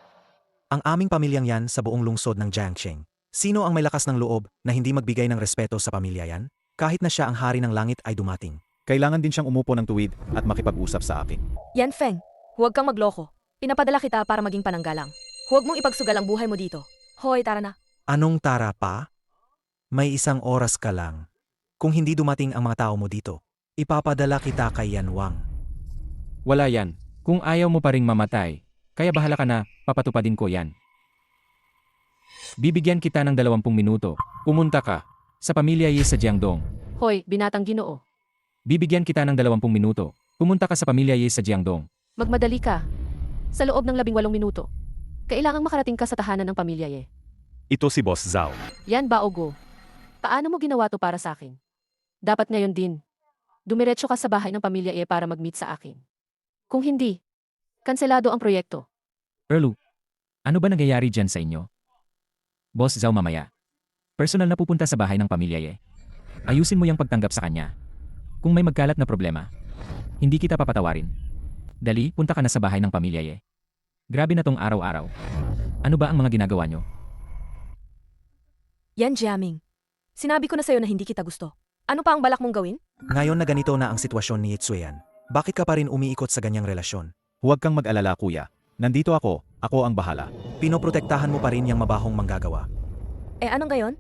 Ang aming pamilyang yan sa buong lungsod ng Jiangxing. Sino ang may lakas ng loob na hindi magbigay ng respeto sa pamilya yan? Kahit na siya ang hari ng langit ay dumating. Kailangan din siyang umupo ng tuwid at makipag-usap sa akin. Yan Feng, huwag kang magloko. Pinapadala kita para maging pananggalang. Huwag mong ipagsugal ang buhay mo dito. Hoy, tara na. Anong tara pa? May isang oras ka lang. Kung hindi dumating ang mga tao mo dito, ipapadala kita kay Yan Wang. Wala yan. Kung ayaw mo pa ring mamatay, kaya bahala ka na, papatupadin ko yan. Bibigyan kita ng 20 minuto. Pumunta ka sa pamilya Ye sa Jiangdong. Hoy, binatang Ginoo. Bibigyan kita ng 20 minuto. Pumunta ka sa pamilya Ye sa Jiangdong. Magmadali ka. Sa loob ng 18 minuto. Kailangang makarating ka sa tahanan ng pamilya Ye. Ito si Boss Zhao. Yan ba, Ogo? Paano mo ginawa to para sa akin? Dapat ngayon din. Dumiretso ka sa bahay ng pamilya Ye para mag-meet sa akin. Kung hindi, kanselado ang proyekto. Erlu, ano ba nangyayari dyan sa inyo? Boss Zhao mamaya. Personal na pupunta sa bahay ng pamilya Ye. Ayusin mo yung pagtanggap sa kanya. Kung may magkalat na problema, hindi kita papatawarin. Dali, punta ka na sa bahay ng pamilya Ye. Grabe na tong araw-araw. Ano ba ang mga ginagawa nyo? Yan Jiaming. Sinabi ko na sa'yo na hindi kita gusto. Ano pa ang balak mong gawin? Ngayon na ganito na ang sitwasyon ni Itsuyan, bakit ka pa rin umiikot sa ganyang relasyon? Huwag kang mag-alala kuya. Nandito ako ang bahala. Pinoprotektahan mo pa rin yung mabahong manggagawa. Eh anong gayon?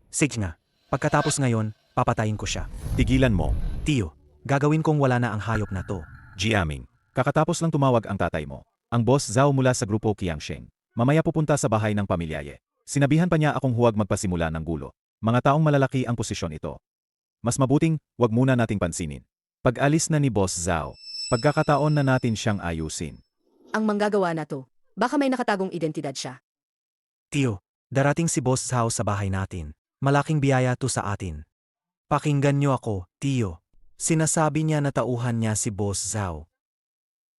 Sige nga, pagkatapos ngayon, papatayin ko siya. Tigilan mo. Tiyo, gagawin kong wala na ang hayop na to. Jiaming. Kakatapos lang tumawag ang tatay mo. Ang Boss Zhao mula sa grupo Qiangsheng. Mamaya pupunta sa bahay ng pamilya Ye. Sinabihan pa niya akong huwag magpasimula ng gulo. Mga taong malalaki ang posisyon ito. Mas mabuting, wag muna nating pansinin. Pag-alis na ni Boss Zhao, pagkakataon na natin siyang ayusin. Ang manggagawa na to. Baka may nakatagong identidad siya. Tiyo, darating si Boss Zhao sa bahay natin. Malaking biyaya to sa atin. Pakinggan niyo ako, Tiyo. Sinasabi niya na tauhan niya si Boss Zhao.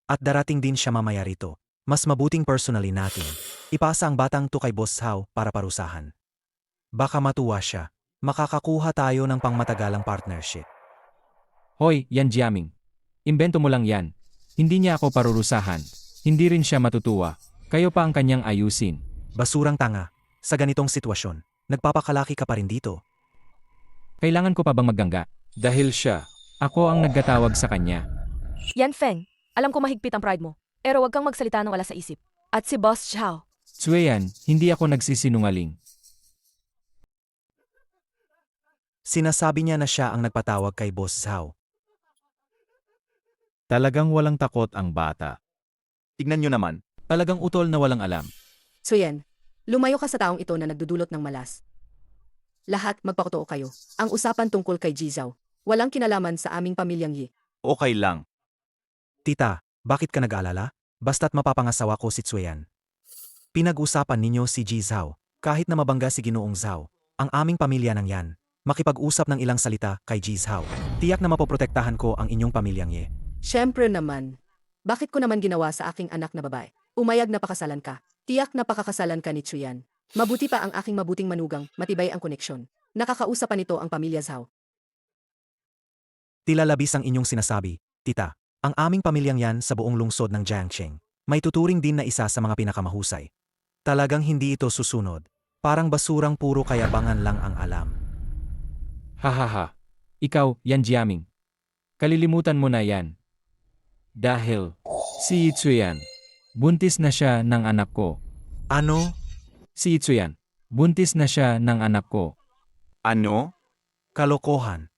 At darating din siya mamaya rito. Mas mabuting personally natin. Ipasa ang batang to kay Boss Zhao para parusahan. Baka matuwa siya. Makakakuha tayo ng pangmatagalang partnership. Hoy, Yan Jiaming. Imbento mo lang yan. Hindi niya ako parurusahan. Hindi rin siya matutuwa. Kayo pa ang kanyang ayusin. Basurang tanga. Sa ganitong sitwasyon, nagpapakalaki ka pa rin dito. Kailangan ko pa bang maggangga? Dahil siya. Ako ang nagkatawag sa kanya. Yan Feng, alam ko mahigpit ang pride mo. Pero huwag kang magsalita ng wala sa isip. At si Boss Zhao. Tsueyan, hindi ako nagsisinungaling. Sinasabi niya na siya ang nagpatawag kay Boss Zhao. Talagang walang takot ang bata. Tignan nyo naman. Talagang utol na walang alam. Tsuyan, lumayo ka sa taong ito na nagdudulot ng malas. Lahat magpakotoo kayo. Ang usapan tungkol kay Jizao, walang kinalaman sa aming pamilyang Yi. Okay lang. Tita, bakit ka nag-aalala? Basta't mapapangasawa ko si Tsuyan. Pinag-usapan ninyo si Ji Zhao, kahit na mabangga si Ginoong Zhao. Ang aming pamilya nang yan. Makipag-usap ng ilang salita kay Ji Zhao. Tiyak na mapoprotektahan ko ang inyong pamilyang Ye. Siyempre naman. Bakit ko naman ginawa sa aking anak na babae? Umayag na pakasalan ka. Tiyak na pakakasalan ka ni Tsuyan. Mabuti pa ang aking mabuting manugang, matibay ang koneksyon. Nakakausap pa nito ang pamilya Zhao. Tila labis ang inyong sinasabi, tita. Ang aming pamilyang yan sa buong lungsod ng Jiangcheng. May tuturing din na isa sa mga pinakamahusay. Talagang hindi ito susunod. Parang basurang puro kayabangan lang ang alam. Hahaha. Ikaw, Yan Jiaming. Kalilimutan mo na yan. Dahil, si Tsuyan, buntis na siya ng anak ko. Ano? Si Tsuyan, buntis na siya ng anak ko. Ano? Kalokohan.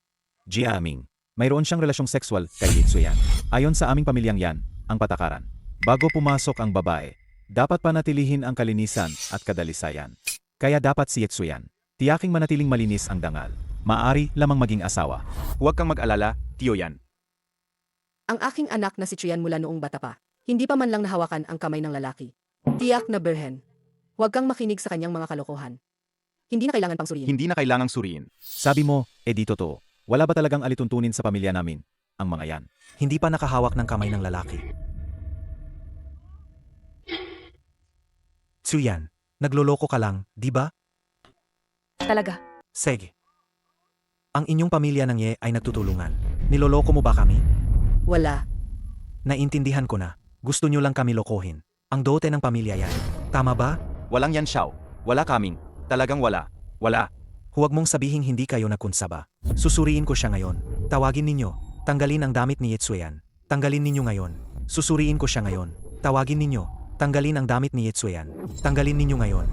Jiaming. Mayroon siyang relasyong sexual kay Yi Tsuyan. Ayon sa aming pamilyang yan, ang patakaran. Bago pumasok ang babae, dapat panatilihin ang kalinisan at kadalisayan. Kaya dapat si Yi Tsuyan, tiyaking manatiling malinis ang dangal. Maari lamang maging asawa. Huwag kang mag-alala, tiyo yan. Ang aking anak na si Tsuyan mula noong bata pa, hindi pa man lang nahawakan ang kamay ng lalaki. Tiyak na berhen. Huwag kang makinig sa kanyang mga kalokohan. Hindi na kailangan pang suriin. Hindi na kailangang suriin. Sabi mo, di totoo. Wala ba talagang alituntunin sa pamilya namin, ang mga yan? Hindi pa nakahawak ng kamay ng lalaki. Tsuyan, nagloloko ka lang, di ba? Talaga. Sige. Ang inyong pamilya ng Ye ay nagtutulungan. Niloloko mo ba kami? Wala. Naintindihan ko na. Gusto nyo lang kami lokohin. Ang dote ng pamilya yan. Tama ba? Walang yan, Xiao. Wala kaming. Talagang wala. Wala. Huwag mong sabihing hindi kayo nagkunsaba. Susuriin ko siya ngayon. Tawagin ninyo. Tanggalin ang damit ni Yetsuyan. Tanggalin ninyo ngayon. Susuriin ko siya ngayon. Tawagin ninyo. Tanggalin ang damit ni Yetsuyan. Tanggalin ninyo ngayon.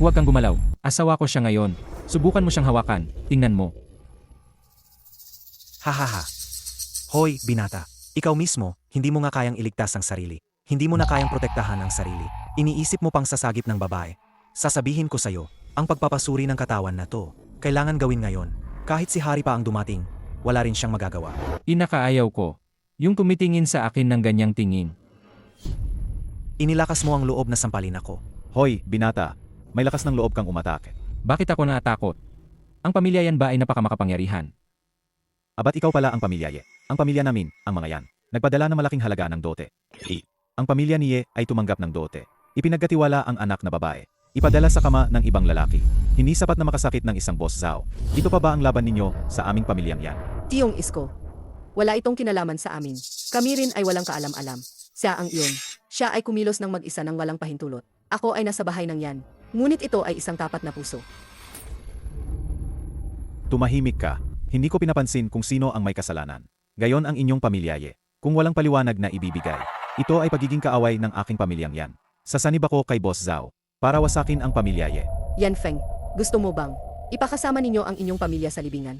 Huwag kang gumalaw. Asawa ko siya ngayon. Subukan mo siyang hawakan. Tingnan mo. Hahaha. Hoy, binata. Ikaw mismo, hindi mo nga kayang iligtas ang sarili. Hindi mo na kayang protektahan ang sarili. Iniisip mo pang sasagip ng babae. Sasabihin ko sa'yo, ang pagpapasuri ng katawan na to, kailangan gawin ngayon. Kahit si Hari pa ang dumating, wala rin siyang magagawa. Inakaayaw ko. Yung tumitingin sa akin ng ganyang tingin. Inilakas mo ang loob na sampalin ako. Hoy, binata. May lakas ng loob kang umatake. Bakit ako naatakot? Ang pamilya yan ba ay napakamakapangyarihan? Abat ikaw pala ang pamilya Ye. Ang pamilya namin, ang mga yan, nagpadala ng malaking halaga ng dote. Ang pamilya ni Ye ay tumanggap ng dote. Ipinagkatiwala ang anak na babae. Ipadala sa kama ng ibang lalaki. Hindi sapat na makasakit ng isang Boss Zhao. Ito pa ba ang laban ninyo sa aming pamilyang yan? Tiyong Isko. Wala itong kinalaman sa amin. Kami rin ay walang kaalam-alam. Siya ang iyon. Siya ay kumilos ng mag-isa ng walang pahintulot. Ako ay nasa bahay ng yan. Ngunit ito ay isang tapat na puso. Tumahimik ka. Hindi ko pinapansin kung sino ang may kasalanan. Gayon ang inyong pamilya Ye. Kung walang paliwanag na ibibigay, ito ay pagiging kaaway ng aking pamilyang yan. Sasanib ako kay Boss Zhao para wasakin ang pamilya Ye. Yan Feng, gusto mo bang ipakasama ninyo ang inyong pamilya sa libingan?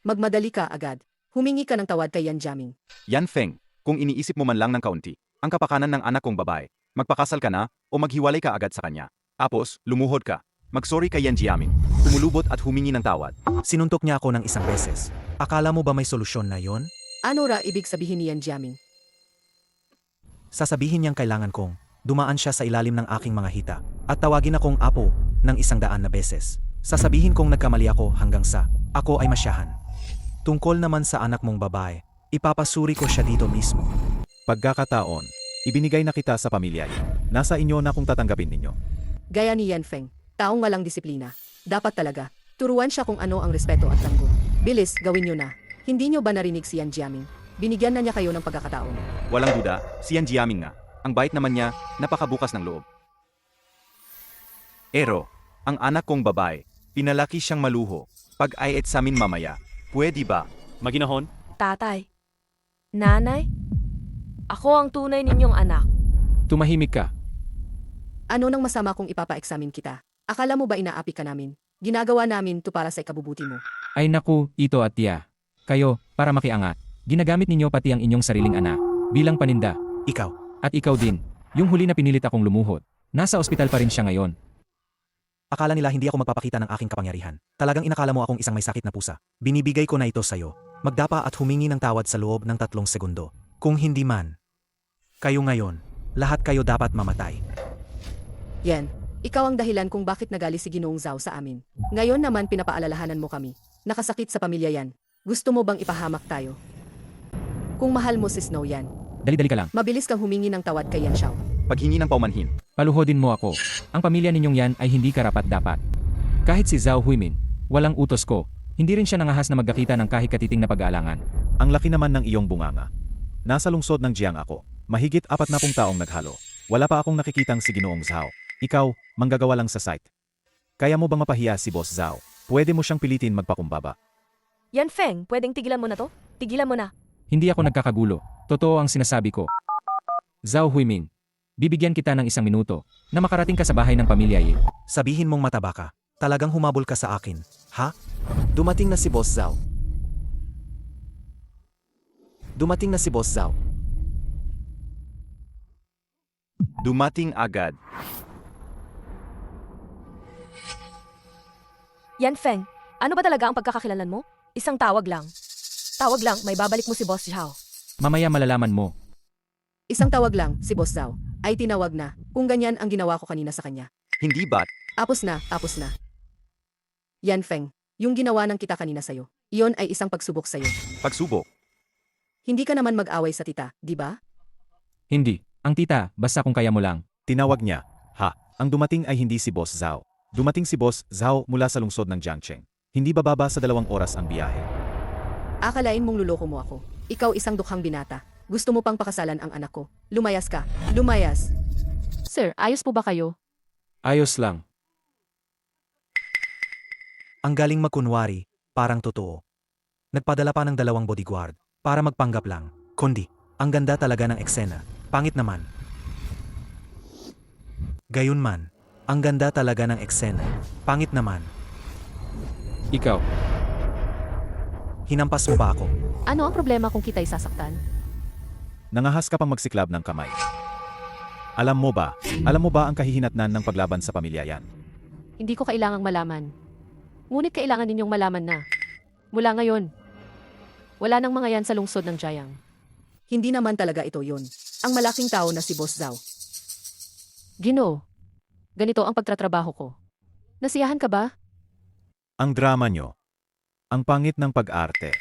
Magmadali ka agad. Humingi ka ng tawad kay Yan Jiaming. Yan Feng, kung iniisip mo man lang ng kaunti, ang kapakanan ng anak kong babae, magpakasal ka na o maghiwalay ka agad sa kanya. Tapos, lumuhod ka. Magsorry kay Yan Jiaming. Tumulubot at humingi ng tawad. Sinuntok niya ako ng isang beses. Akala mo ba may solusyon na yon? Ano ra ibig sabihin ni Yan Jiaming? Sasabihin niyang kailangan kong dumaan siya sa ilalim ng aking mga hita at tawagin akong apo ng 100 na beses. Sasabihin kong nagkamali ako hanggang sa ako ay masyahan. Tungkol naman sa anak mong babae, ipapasuri ko siya dito mismo. Pagkakataon, ibinigay na kita sa pamilya Ye. Nasa inyo na kung tatanggapin ninyo. Gaya ni Yan Feng, taong walang disiplina. Dapat talaga, turuan siya kung ano ang respeto at tanggol. Bilis, gawin niyo na. Hindi niyo ba narinig si Yan Jiaming? Binigyan na niya kayo ng pagkakataon. Walang duda, si Yan Jiaming nga. Ang bait naman niya, napakabukas ng loob. Ero, ang anak kong babae, pinalaki siyang maluho. Pag-ayet sa amin mamaya, pwede ba? Maginahon? Tatay. Nanay. Ako ang tunay ninyong anak. Tumahimik ka. Ano nang masama kung ipapa-examine kita? Akala mo ba inaapi ka namin? Ginagawa namin to para sa ikabubuti mo. Ay naku, ito at tiya. Kayo, para makiangat. Ginagamit ninyo pati ang inyong sariling anak. Bilang paninda. Ikaw, At ikaw din. Yung huli na pinilit akong lumuhod. Nasa ospital pa rin siya ngayon. akala nila hindi ako magpapakita ng aking kapangyarihan. Talagang inakala mo akong isang may sakit na pusa. Binibigay ko na ito sa'yo. Magdapa at humingi ng tawad sa loob ng 3 segundo. Kung hindi man, kayo ngayon, lahat kayo dapat mamatay. Yan, ikaw ang dahilan kung bakit nagali si Ginoong Zhao sa amin. Ngayon naman pinapaalalahanan mo kami. Nakasakit sa pamilya yan. Gusto mo bang ipahamak tayo? Kung mahal mo si Snow yan, Dali-dali ka lang. mabilis kang humingi ng tawad kay Yan Xiao. Paghingi ng paumanhin. Paluhodin mo ako. Ang pamilya ninyong yan ay hindi karapat-dapat. Kahit si Zhao Huimin, walang utos ko. Hindi rin siya nangahas na magkakita ng kahit katiting na pag-aalangan. Ang laki naman ng iyong bunganga. Nasa lungsod ng Jiang ako. Mahigit 40 taong naghalo. Wala pa akong nakikitang si Ginoong Zhao. Ikaw, manggagawa lang sa site. Kaya mo bang mapahiya si Boss Zhao? Pwede mo siyang pilitin magpakumbaba. Yan Feng, pwedeng tigilan mo na to? Tigilan mo na. Hindi ako nagkakagulo. Totoo ang sinasabi ko. Zhao Huimin, bibigyan kita ng 1 minuto na makarating ka sa bahay ng pamilya Yi. Sabihin mong mataba ka. Talagang humabol ka sa akin. Ha? Dumating na si Boss Zhao. Dumating na si Boss Zhao. Dumating agad. Yan Feng, ano ba talaga ang pagkakakilanlan mo? Isang tawag lang. Tawag lang, may babalik mo si Boss Zhao. Mamaya malalaman mo. Isang tawag lang, si Boss Zhao, ay tinawag na, kung ganyan ang ginawa ko kanina sa kanya. Hindi ba't? Tapos na, tapos na. Yan Feng, yung ginawa ng kita kanina sa'yo, iyon ay isang pagsubok sa'yo. Pagsubok. Hindi ka naman mag-away sa tita, di ba? Hindi. Ang tita, basta kung kaya mo lang. Tinawag niya. Ha, ang dumating ay hindi si Boss Zhao. Dumating si Boss Zhao mula sa lungsod ng Jiangcheng. Hindi bababa sa 2 oras ang biyahe. Akalain mong luloko mo ako. Ikaw isang dukhang binata. Gusto mo pang pakasalan ang anak ko. Lumayas ka. Lumayas. Sir, ayos po ba kayo? Ayos lang. Ang galing magkunwari, parang totoo. Nagpadala pa ng 2 bodyguard para magpanggap lang. Kundi, ang ganda talaga ng eksena. Pangit naman. Gayunman, ang ganda talaga ng eksena. Pangit naman. Ikaw. Hinampas mo ba ako? Ano ang problema kung kita'y sasaktan? Nangahas ka pang magsiklab ng kamay. Alam mo ba ang kahihinatnan ng paglaban sa pamilya yan? Hindi ko kailangang malaman. Ngunit kailangan ninyong malaman na. Mula ngayon, wala nang mga yan sa lungsod ng Jiang. Hindi naman talaga ito yun. Ang malaking tao na si Boss Zhao. Gino, ganito ang pagtatrabaho ko. Nasiyahan ka ba? Ang drama nyo. Ang pangit ng pag-arte.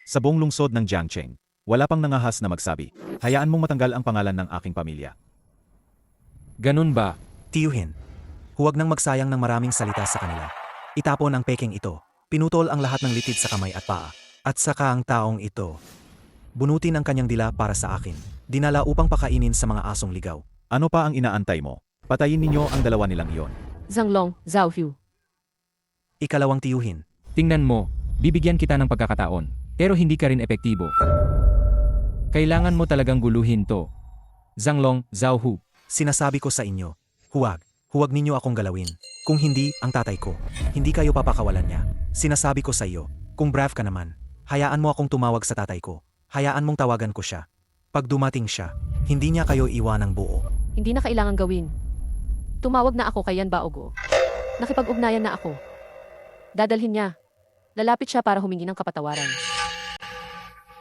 Sa buong lungsod ng Jiangcheng, wala pang nangahas na magsabi, hayaan mong matanggal ang pangalan ng aking pamilya. Ganun ba? Tiyuhin. Huwag nang magsayang ng maraming salita sa kanila. Itapon ang peking ito. Pinutol ang lahat ng litid sa kamay at paa. At saka ang taong ito. Bunutin ang kanyang dila para sa akin. Dinala upang pakainin sa mga asong ligaw. Ano pa ang inaantay mo? Patayin ninyo ang 2 nilang iyon. Zhanglong, Zhao Hu. Ikalawang tiyuhin. Tingnan mo, bibigyan kita ng pagkakataon. Pero hindi ka rin epektibo. Kailangan mo talagang guluhin to. Zhanglong, Zhao Hu. Sinasabi ko sa inyo, huwag ninyo akong galawin. Kung hindi, ang tatay ko. Hindi kayo papakawalan niya. Sinasabi ko sa iyo, kung brave ka naman, hayaan mo akong tumawag sa tatay ko. Hayaan mong tawagan ko siya. Pag dumating siya, hindi niya kayo iwanang buo. Hindi na kailangan gawin. Tumawag na ako kay Yan Baogo. Nakipag-ugnayan na ako. Dadalhin niya. Lalapit siya para humingi ng kapatawaran.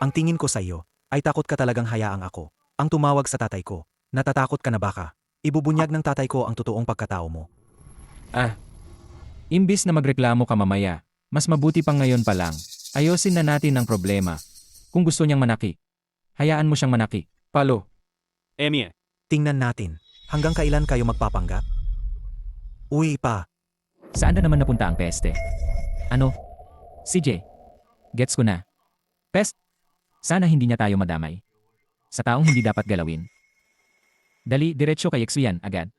Ang tingin ko sa iyo, ay takot ka talagang hayaang ako. Ang tumawag sa tatay ko. Natatakot ka na baka? Ibubunyag ng tatay ko ang totoong pagkatao mo. Imbis na magreklamo ka mamaya, mas mabuti pang ngayon pa lang. Ayosin na natin ang problema. Kung gusto niyang manaki, hayaan mo siyang manaki. Palo. Emie. Tingnan natin, hanggang kailan kayo magpapanggap? Uy pa, Saan na naman napunta ang peste? Ano? CJ? Gets ko na. Pest? Sana hindi niya tayo madamay. Sa taong hindi dapat galawin. Dali, diretsyo kay Xuyan agad.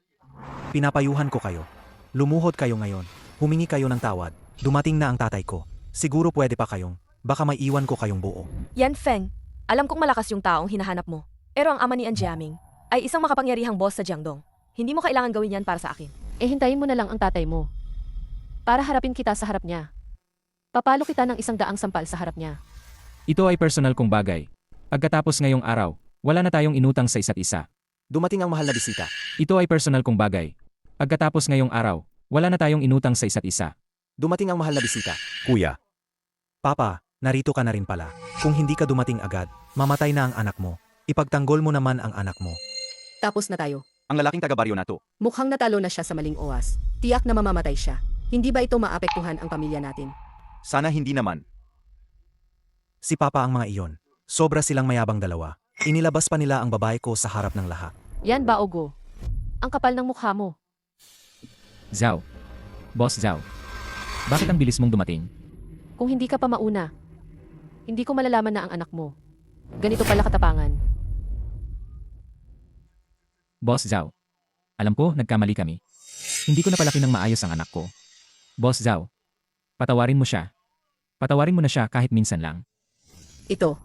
pinapayuhan ko kayo. Lumuhod kayo ngayon. Humingi kayo ng tawad. Dumating na ang tatay ko. Siguro pwede pa kayong, baka may iwan ko kayong buo. Yan Feng, alam kong malakas yung taong hinahanap mo. Pero ang ama ni Anjiaming ay isang makapangyarihang boss sa Jiangdong. Hindi mo kailangan gawin yan para sa akin. Eh hintayin mo na lang ang tatay mo. Para harapin kita sa harap niya. Papalo kita ng 100 sampal sa harap niya. Ito ay personal kong bagay. Pagkatapos ngayong araw, wala na tayong inutang sa isa't isa. Dumating ang mahal na bisita. Ito ay personal kong bagay. Pagkatapos ngayong araw, wala na tayong inutang sa isa't isa. Dumating ang mahal na bisita. Kuya, Papa, narito ka na rin pala. Kung hindi ka dumating agad, mamatay na ang anak mo. Ipagtanggol mo naman ang anak mo. Tapos na tayo. ang lalaking taga-baryo na to. Mukhang natalo na siya sa maling owas. Tiyak na mamamatay siya. Hindi ba ito maapektuhan ang pamilya natin? Sana hindi naman. Si Papa ang mga iyon. Sobra silang mayabang dalawa. Inilabas pa nila ang babae ko sa harap ng lahat. Yan ba, Ogo? Ang kapal ng mukha mo. Zhao. Boss Zhao. Bakit ang bilis mong dumating? Kung hindi ka pa mauna, hindi ko malalaman na ang anak mo. Ganito pala katapangan. Boss Zhao. Alam ko, nagkamali kami. Hindi ko napalaki ng maayos ang anak ko. Boss Zhao. Patawarin mo siya. Patawarin mo na siya kahit minsan lang. Ito.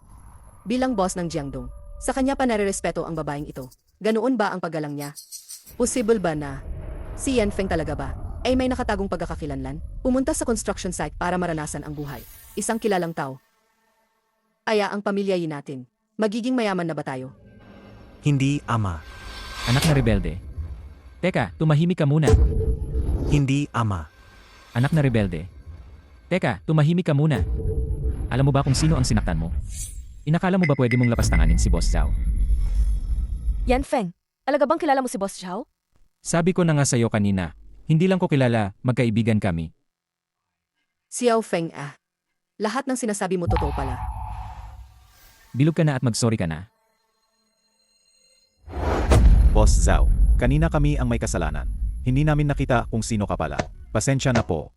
Bilang boss ng Jiangdong, sa kanya pa nare-respeto ang babaeng ito. Ganoon ba ang paggalang niya? Possible ba na si Yanfeng talaga ba ay may nakatagong pagkakakilanlan? Pumunta sa construction site para maranasan ang buhay. Isang kilalang tao. Aya ang pamilyayin natin. Magiging mayaman na ba tayo? Hindi, Ama. Anak na rebelde. Teka, tumahimik ka muna. Hindi, Ama. Anak na rebelde. Teka, tumahimik ka muna. Alam mo ba kung sino ang sinaktan mo? Inakala mo ba pwede mong lapastanganin si Boss Zhao? Yan Feng, alaga bang kilala mo si Boss Zhao? Sabi ko na nga sa'yo kanina, hindi lang ko kilala, magkaibigan kami. Xiao Feng ah. Lahat ng sinasabi mo totoo pala. Bilog ka na at magsorry ka na. Boss Zhao, kanina kami ang may kasalanan. Hindi namin nakita kung sino ka pala. Pasensya na po.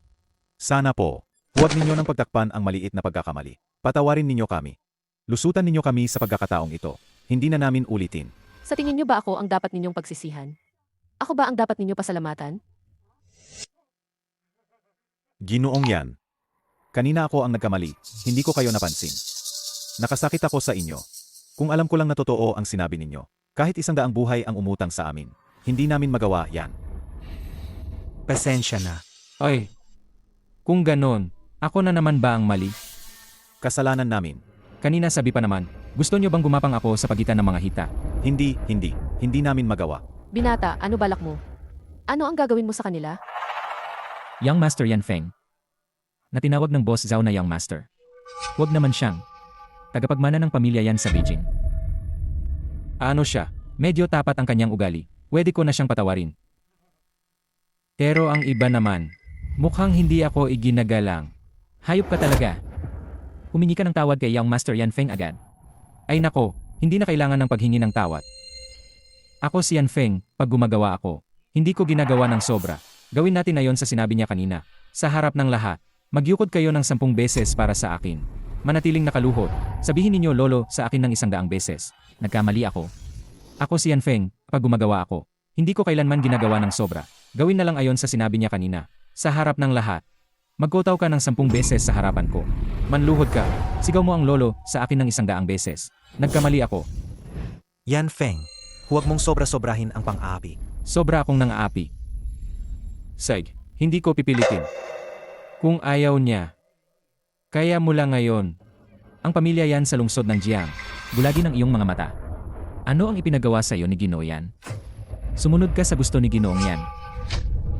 Sana po, huwag ninyo nang pagtakpan ang maliit na pagkakamali. Patawarin ninyo kami. Lusutan ninyo kami sa pagkakataong ito. Hindi na namin ulitin. Sa tingin niyo ba ako ang dapat ninyong pagsisihan? Ako ba ang dapat ninyo pasalamatan? Ginoong yan. Kanina ako ang nagkamali. Hindi ko kayo napansin. Nakasakit ako sa inyo. Kung alam ko lang na totoo ang sinabi ninyo. Kahit 100 buhay ang umutang sa amin. Hindi namin magawa yan. Pasensya na. Oy, kung ganon, ako na naman ba ang mali? Kasalanan namin. Kanina sabi pa naman, gusto nyo bang gumapang ako sa pagitan ng mga hita? Hindi namin magawa. Binata, ano balak mo? Ano ang gagawin mo sa kanila? Young Master Yan Feng. Na tinawag ng Boss Zhao na Young Master. Huwag naman siyang. Tagapagmana ng pamilya yan sa Beijing. Ano siya? Medyo tapat ang kanyang ugali. Pwede ko na siyang patawarin. Pero ang iba naman, mukhang hindi ako iginagalang. Hayop ka talaga. Humingi ka ng tawad kay Young Master Yan Feng agad. Ay nako, hindi na kailangan ng paghingi ng tawad. Ako si Yan Feng, pag gumagawa ako, hindi ko ginagawa ng sobra. Gawin natin na yon sa sinabi niya kanina. Sa harap ng lahat, magyukod kayo ng 10 beses para sa akin. Manatiling nakaluhod. Sabihin ninyo lolo sa akin ng 100 beses. Nagkamali ako. Ako si Yan Feng, pag gumagawa ako, hindi ko kailanman ginagawa ng sobra. Gawin na lang ayon sa sinabi niya kanina. Sa harap ng lahat. Magkotaw ka ng 10 beses sa harapan ko. Manluhod ka. Sigaw mo ang lolo sa akin ng 100 beses. Nagkamali ako. Yan Feng, huwag mong sobra-sobrahin ang pang-aapi. Sobra akong nang-aapi. Sag, hindi ko pipilitin. Kung ayaw niya. Kaya mula ngayon. Ang pamilya yan sa lungsod ng Jiang. Bulagi ng iyong mga mata. Ano ang ipinagawa sa iyo ni Ginoo yan? Sumunod ka sa gusto ni Ginoong yan.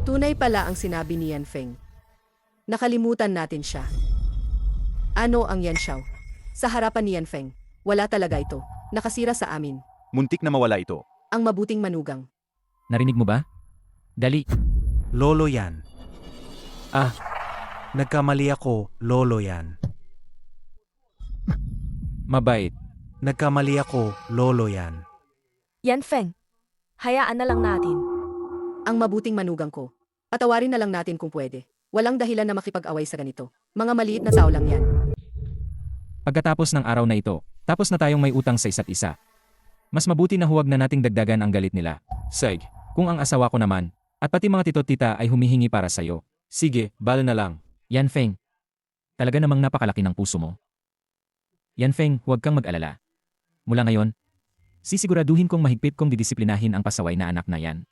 Tunay pala ang sinabi ni Yan Feng. Nakalimutan natin siya. Ano ang Yan Xiao? Sa harapan ni Yan Feng, wala talaga ito. Nakasira sa amin. Muntik na mawala ito. Ang mabuting manugang. Narinig mo ba? Dali. Lolo yan. Ah. Nagkamali ako, Lolo yan. Mabait. Nagkamali ako, Lolo yan. Yan Feng, hayaan na lang natin. Ang mabuting manugang ko. Patawarin na lang natin kung pwede. Walang dahilan na makipag-away sa ganito. Mga maliit na tao lang yan. Pagkatapos ng araw na ito, tapos na tayong may utang sa isa't isa. Mas mabuti na huwag na nating dagdagan ang galit nila. Sag, kung ang asawa ko naman, at pati mga tito-tita ay humihingi para sa'yo. Sige, bala na lang. Yan Feng. Talaga namang napakalaki ng puso mo. Yan Feng, huwag kang mag-alala. Mula ngayon, sisiguraduhin kong mahigpit kong didisiplinahin ang pasaway na anak na yan.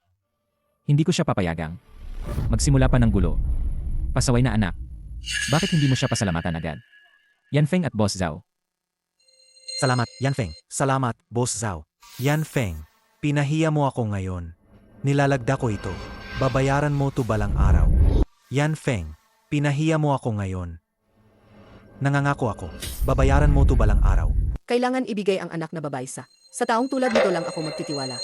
Hindi ko siya papayagang. Magsimula pa ng gulo. Pasaway na anak. Bakit hindi mo siya pasalamatan agad? Yan Feng at Boss Zhao. Salamat, Yanfeng. Salamat, Boss Zhao. Yanfeng, pinahiya mo ako ngayon. Nilalagda ko ito. Babayaran mo to balang araw. Yanfeng, pinahiya mo ako ngayon. Nangangako ako. Babayaran mo to balang araw. Kailangan ibigay ang anak na babae sa taong tulad nito lang ako magtitiwala.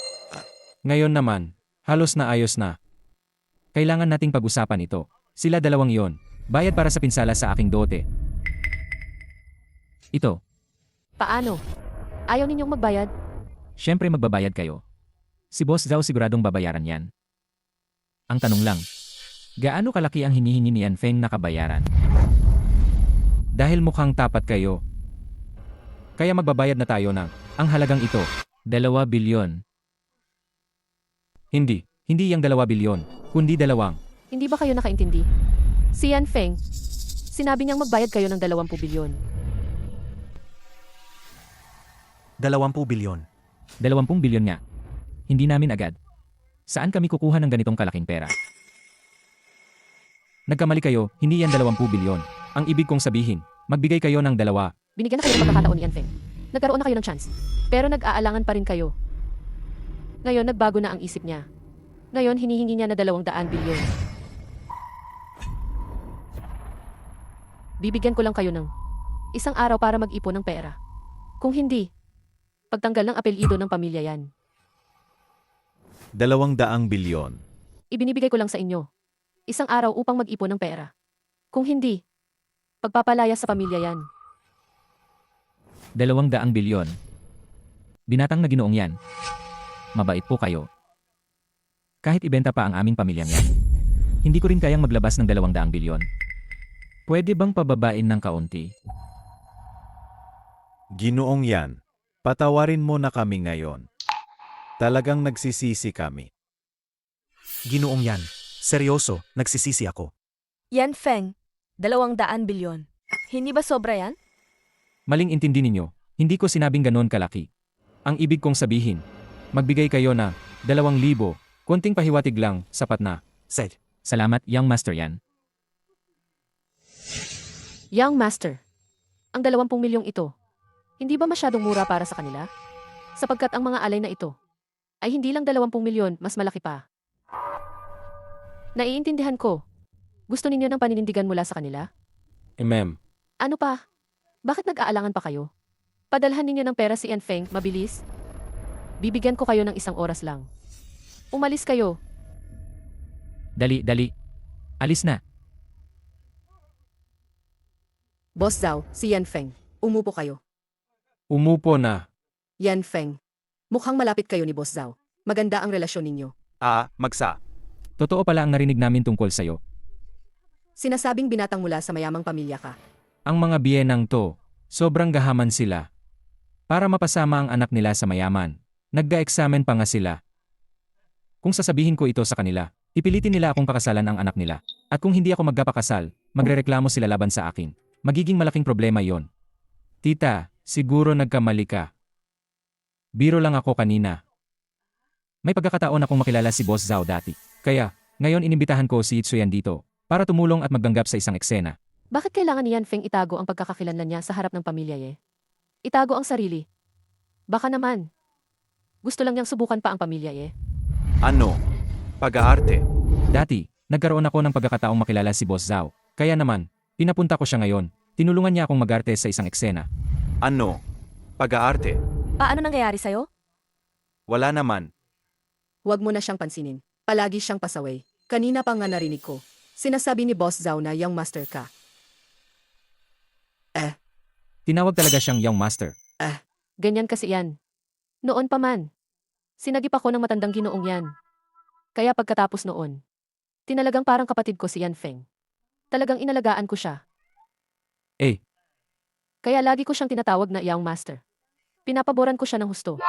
Ngayon naman, halos na ayos na. Kailangan nating pag-usapan ito. Sila dalawang yon. Bayad para sa pinsala sa aking dote. Ito, Paano? Ayaw ninyong magbayad? syempre magbabayad kayo. Si Boss Zhao siguradong babayaran yan. Ang tanong lang, gaano kalaki ang hinihingi ni Yanfeng na kabayaran? Dahil mukhang tapat kayo. Kaya magbabayad na tayo ng, ang halagang ito, 2 bilyon. Hindi yung 2 bilyon, kundi 2. Hindi ba kayo nakaintindi? Si Yan Feng, sinabi niyang magbayad kayo ng 20 bilyon. 20 bilyon. 20 bilyon nga. Hindi namin agad. Saan kami kukuha ng ganitong kalaking pera? Nagkamali kayo, hindi yan 20 bilyon. Ang ibig kong sabihin, magbigay kayo ng 2. Binigyan na kayo ng pagkakataon ni Yan Feng. Nagkaroon na kayo ng chance. Pero nag-aalangan pa rin kayo. Ngayon nagbago na ang isip niya. Ngayon hinihingi niya na 200 bilyon. Bibigyan ko lang kayo ng 1 araw para mag-ipon ng pera. Kung hindi, pagtanggal ng apelyido ng pamilya yan. 200 bilyon. Ibinibigay ko lang sa inyo. 1 araw upang mag-ipon ng pera. Kung hindi, pagpapalaya sa pamilya yan. 200 bilyon. Binatang na Ginoong yan. Mabait po kayo. Kahit ibenta pa ang aming pamilyang yan. Hindi ko rin kayang maglabas ng 200 bilyon. Pwede bang pababain ng kaunti? Ginoong yan, patawarin mo na kami ngayon. Talagang nagsisisi kami. Ginoong yan. Seryoso, nagsisisi ako. Yanfeng, 200 bilyon. Hindi ba sobra yan? Maling intindi ninyo, hindi ko sinabing ganon kalaki. Ang ibig kong sabihin, magbigay kayo na 2,000, konting pahiwatig lang, sapat na. Said, Salamat, young master yan. Young Master, ang 20 milyong ito, hindi ba masyadong mura para sa kanila? Sapagkat ang mga alay na ito, ay hindi lang 20 milyon, mas malaki pa. Naiintindihan ko. Gusto ninyo ng paninindigan mula sa kanila? Ma'am. Ano pa? Bakit nag-aalangan pa kayo? Padalhan ninyo ng pera si Enfeng, mabilis. Bibigyan ko kayo ng 1 oras lang. Umalis kayo. Dali. Alis na. Boss Zhao, si Yan Feng. Umupo kayo. Umupo na. Yan Feng. Mukhang malapit kayo ni Boss Zhao. Maganda ang relasyon ninyo. Magsa. Totoo pala ang narinig namin tungkol sa'yo. Sinasabing binatang mula sa mayamang pamilya ka. Ang mga biyenang to, sobrang gahaman sila. Para mapasama ang anak nila sa mayaman, nagga-examen pa nga sila. Kung sasabihin ko ito sa kanila, ipilitin nila akong pakasalan ang anak nila. At kung hindi ako magpapakasal, magrereklamo sila laban sa akin. Magiging malaking problema yon. Tita, siguro nagkamali ka. Biro lang ako kanina. May pagkakataon akong makilala si Boss Zhao dati. Kaya, ngayon inimbitahan ko si Itsuyan dito para tumulong at magganggap sa isang eksena. Bakit kailangan ni Yan Feng itago ang pagkakakilanlan niya sa harap ng pamilya Itago ang sarili. Baka naman. Gusto lang niyang subukan pa ang pamilya Ano? Pag-aarte. Dati, nagkaroon ako ng pagkakataong makilala si Boss Zhao. Kaya naman, pinapunta ko siya ngayon. Tinulungan niya akong magarte sa isang eksena. Ano? Pag-aarte. Paano nangyayari sa'yo? Wala naman. Huwag mo na siyang pansinin. Palagi siyang pasaway. Kanina pa nga narinig ko. Sinasabi ni Boss Zhao na young master ka. Tinawag talaga siyang young master. Ganyan kasi yan. Noon pa man. Sinagip ako ng matandang Ginoong yan. Kaya pagkatapos noon, tinalagang parang kapatid ko si Yan Feng. Talagang inalagaan ko siya. Eh. Kaya lagi ko siyang tinatawag na young master. Pinapaboran ko siya ng husto.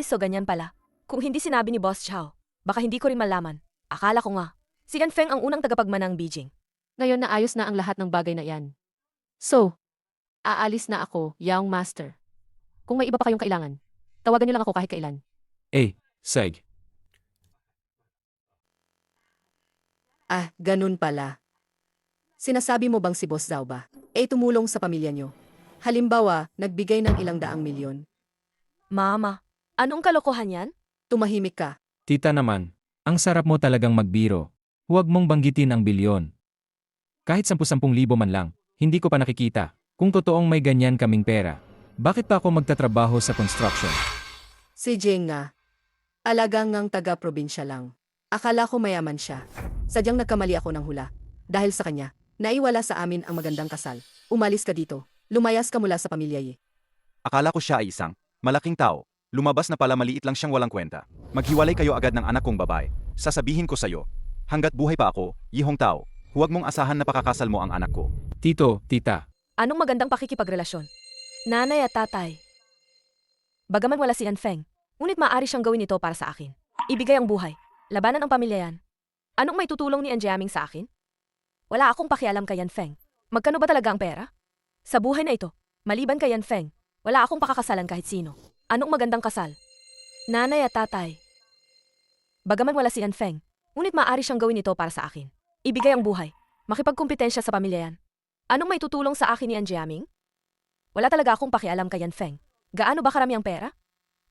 So ganyan pala. Kung hindi sinabi ni Boss Chow, baka hindi ko rin malaman. Akala ko nga, si Yanfeng ang unang tagapagmanang Beijing. Ngayon naayos na ang lahat ng bagay na yan. So, aalis na ako, young master. Kung may iba pa kayong kailangan, tawagan niyo lang ako kahit kailan. Seg. Ganun pala. Sinasabi mo bang si Boss Zhao ba? Tumulong sa pamilya nyo. Halimbawa, nagbigay ng ilang daang milyon. Mama, anong kalokohan yan? Tumahimik ka. Tita naman, ang sarap mo talagang magbiro. Huwag mong banggitin ang bilyon. Kahit 10,000 man lang, hindi ko pa nakikita. Kung totoong may ganyan kaming pera, bakit pa ako magtatrabaho sa construction? Si Jeng nga. Alagang ngang taga-probinsya lang. Akala ko mayaman siya. Sadyang nagkamali ako ng hula. Dahil sa kanya, naiwala sa amin ang magandang kasal. Umalis ka dito. Lumayas ka mula sa pamilya ye. Akala ko siya ay isang malaking tao. Lumabas na pala maliit lang siyang walang kwenta. Maghiwalay kayo agad ng anak kong babae. Sasabihin ko sa'yo, hanggat buhay pa ako, Yihong Tao, huwag mong asahan na pakakasal mo ang anak ko. Tito, tita, Anong magandang pakikipagrelasyon? Nanay at tatay. Bagaman wala si Feng, ngunit maaari siyang gawin ito para sa akin. Ibigay ang buhay. Labanan ang pamilya yan. Anong may tutulong ni Jiaming sa akin? Wala akong pakialam kay Feng. Magkano ba talaga ang pera? Sa buhay na ito, maliban kay Feng, wala akong pakakasalan kahit sino. Anong magandang kasal? Nanay at tatay. Bagaman wala si Feng, ngunit maaari siyang gawin ito para sa akin. Ibigay ang buhay. Makipagkumpetensya sa pamilya yan. Anong may tutulong sa akin ni Jiaming? Wala talaga akong pakialam kay Feng. Gaano ba karami ang pera?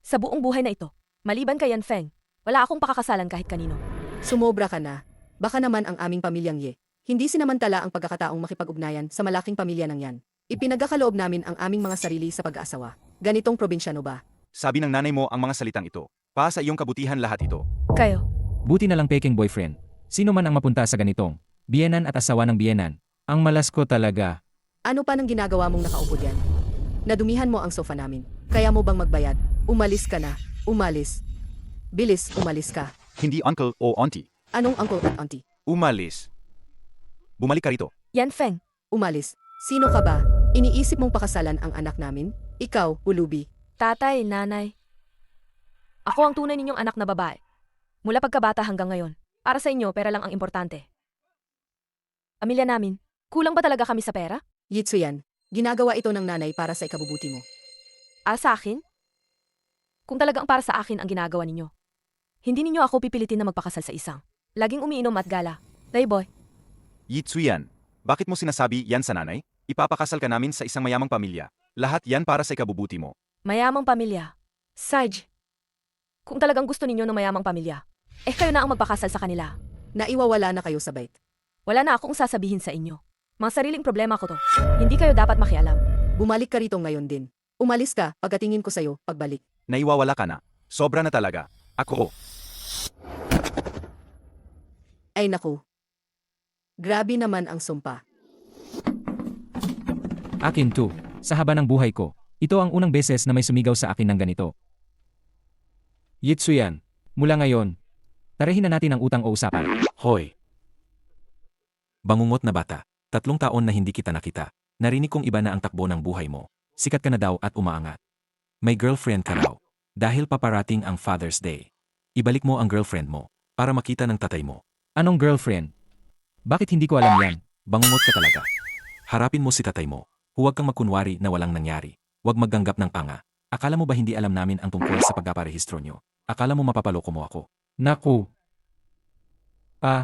Sa buong buhay na ito, maliban kay Feng, wala akong pakakasalan kahit kanino. Sumobra ka na. Baka naman ang aming pamilyang ye. Hindi sinamantala ang pagkakataong makipag-ugnayan sa malaking pamilya ng yan. Ipinagkakaloob namin ang aming mga sarili sa pag-aasawa. Ganitong probinsyano ba? Sabi ng nanay mo ang mga salitang ito. Para sa iyong kabutihan lahat ito. Kayo, buti na lang peking boyfriend. Sino man ang mapunta sa ganitong biyenan at asawa ng biyenan, ang malas ko talaga. Ano pa nang ginagawa mong nakaupo diyan? Nadumihan mo ang sofa namin. Kaya mo bang magbayad? Umalis ka na. Umalis. Bilis, umalis ka. Hindi uncle o auntie. Anong uncle at auntie? Umalis. Bumalik ka rito. Feng, Umalis. Sino ka ba? Iniisip mong pakasalan ang anak namin? Ikaw, ulubi. tatay, nanay. Ako ang tunay ninyong anak na babae. Mula pagkabata hanggang ngayon. Para sa inyo, pera lang ang importante. Pamilya namin, kulang ba talaga kami sa pera? Yitsu yan. Ginagawa ito ng nanay para sa ikabubuti mo. Sa akin? Kung talagang para sa akin ang ginagawa ninyo, hindi ninyo ako pipilitin na magpakasal sa isang laging umiinom at gala. Playboy, Yitsu yan. Bakit mo sinasabi yan sa nanay? Ipapakasal ka namin sa isang mayamang pamilya. Lahat yan para sa ikabubuti mo. mayamang pamilya. Sarge, kung talagang gusto ninyo ng mayamang pamilya, kayo na ang magpakasal sa kanila. Naiwawala na kayo sa bait. Wala na akong sasabihin sa inyo. Mga sariling problema ko to. Hindi kayo dapat makialam. Bumalik ka rito ngayon din. Umalis ka, pagkatingin ko sa'yo, pagbalik. Naiwawala ka na. Sobra na talaga. Ako. Ay naku. Grabe naman ang sumpa. Akin too, sa haba ng buhay ko, ito ang unang beses na may sumigaw sa akin ng ganito. Yitsu yan, mula ngayon, tarahin na natin ang utang o usapan. Hoy! Bangungot na bata, 3 taon na hindi kita nakita. Narinig kong iba na ang takbo ng buhay mo. Sikat ka na daw at umaangat. May girlfriend ka raw. Dahil paparating ang Father's Day. Ibalik mo ang girlfriend mo, para makita ng tatay mo. Anong girlfriend? Bakit hindi ko alam yan? Bangungot ka talaga. Harapin mo si tatay mo. Huwag kang magkunwari na walang nangyari. Huwag magganggap ng panga. Akala mo ba hindi alam namin ang tungkol sa pagpaparehistro nyo? Akala mo mapapaloko mo ako? Naku.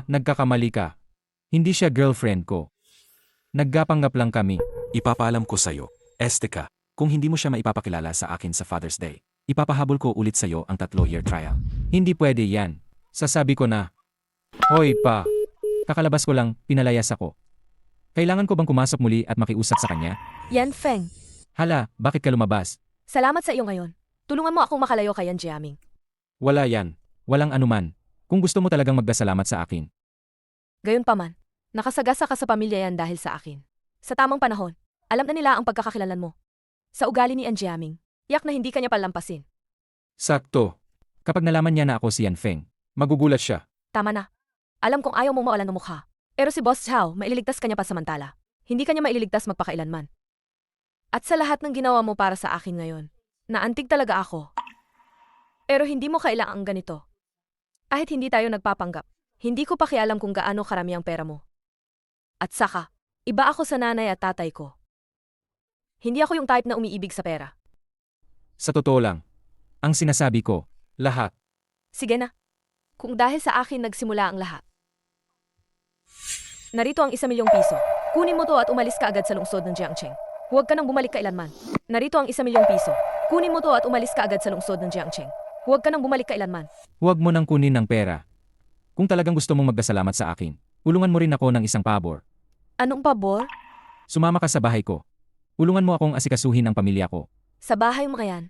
Nagkakamali ka. Hindi siya girlfriend ko. Nagkapanggap lang kami. Ipapaalam ko sa'yo, Estika, kung hindi mo siya maipapakilala sa akin sa Father's Day, ipapahabol ko ulit sa'yo ang 3-year trial. Hindi pwede yan. Sasabi ko na. Hoy pa. Kakalabas ko lang, pinalayas ako. Kailangan ko bang kumasok muli at makiusap sa kanya? Feng, Hala, bakit ka lumabas? salamat sa iyo ngayon. Tulungan mo akong makalayo kay Jiaming. Wala yan. Walang anuman. Kung gusto mo talagang magdasalamat sa akin. Gayunpaman, nakasagasa ka sa pamilya yan dahil sa akin. Sa tamang panahon, alam na nila ang pagkakakilanlan mo. Sa ugali ni Jiaming, yak na hindi kanya palampasin. Sakto. Kapag nalaman niya na ako si Feng, magugulat siya. Tama na. Alam kong ayaw mong mawalan ng mukha. Pero si Boss Zhao, maililigtas kanya pasamantala. Hindi kanya maililigtas magpakailanman. At sa lahat ng ginawa mo para sa akin ngayon, naantig talaga ako. Pero hindi mo kailangang ganito. Kahit hindi tayo nagpapanggap, hindi ko pakialam kung gaano karami ang pera mo. At saka, iba ako sa nanay at tatay ko. Hindi ako yung type na umiibig sa pera. Sa totoo lang, ang sinasabi ko, lahat. Sige na. Kung dahil sa akin nagsimula ang lahat. Narito ang 1 milyong piso. Kunin mo to at umalis ka agad sa lungsod ng Jiangcheng. Huwag ka nang bumalik kailanman. Narito ang 1,000,000 piso. Kunin mo to at umalis ka agad sa lungsod ng Jiangcheng. Huwag ka nang bumalik kailanman. Huwag mo nang kunin ng pera. Kung talagang gusto mong magpasalamat sa akin, ulungan mo rin ako ng isang pabor. Anong pabor? Sumama ka sa bahay ko. Ulungan mo akong asikasuhin ang pamilya ko. Sa bahay mo kayan.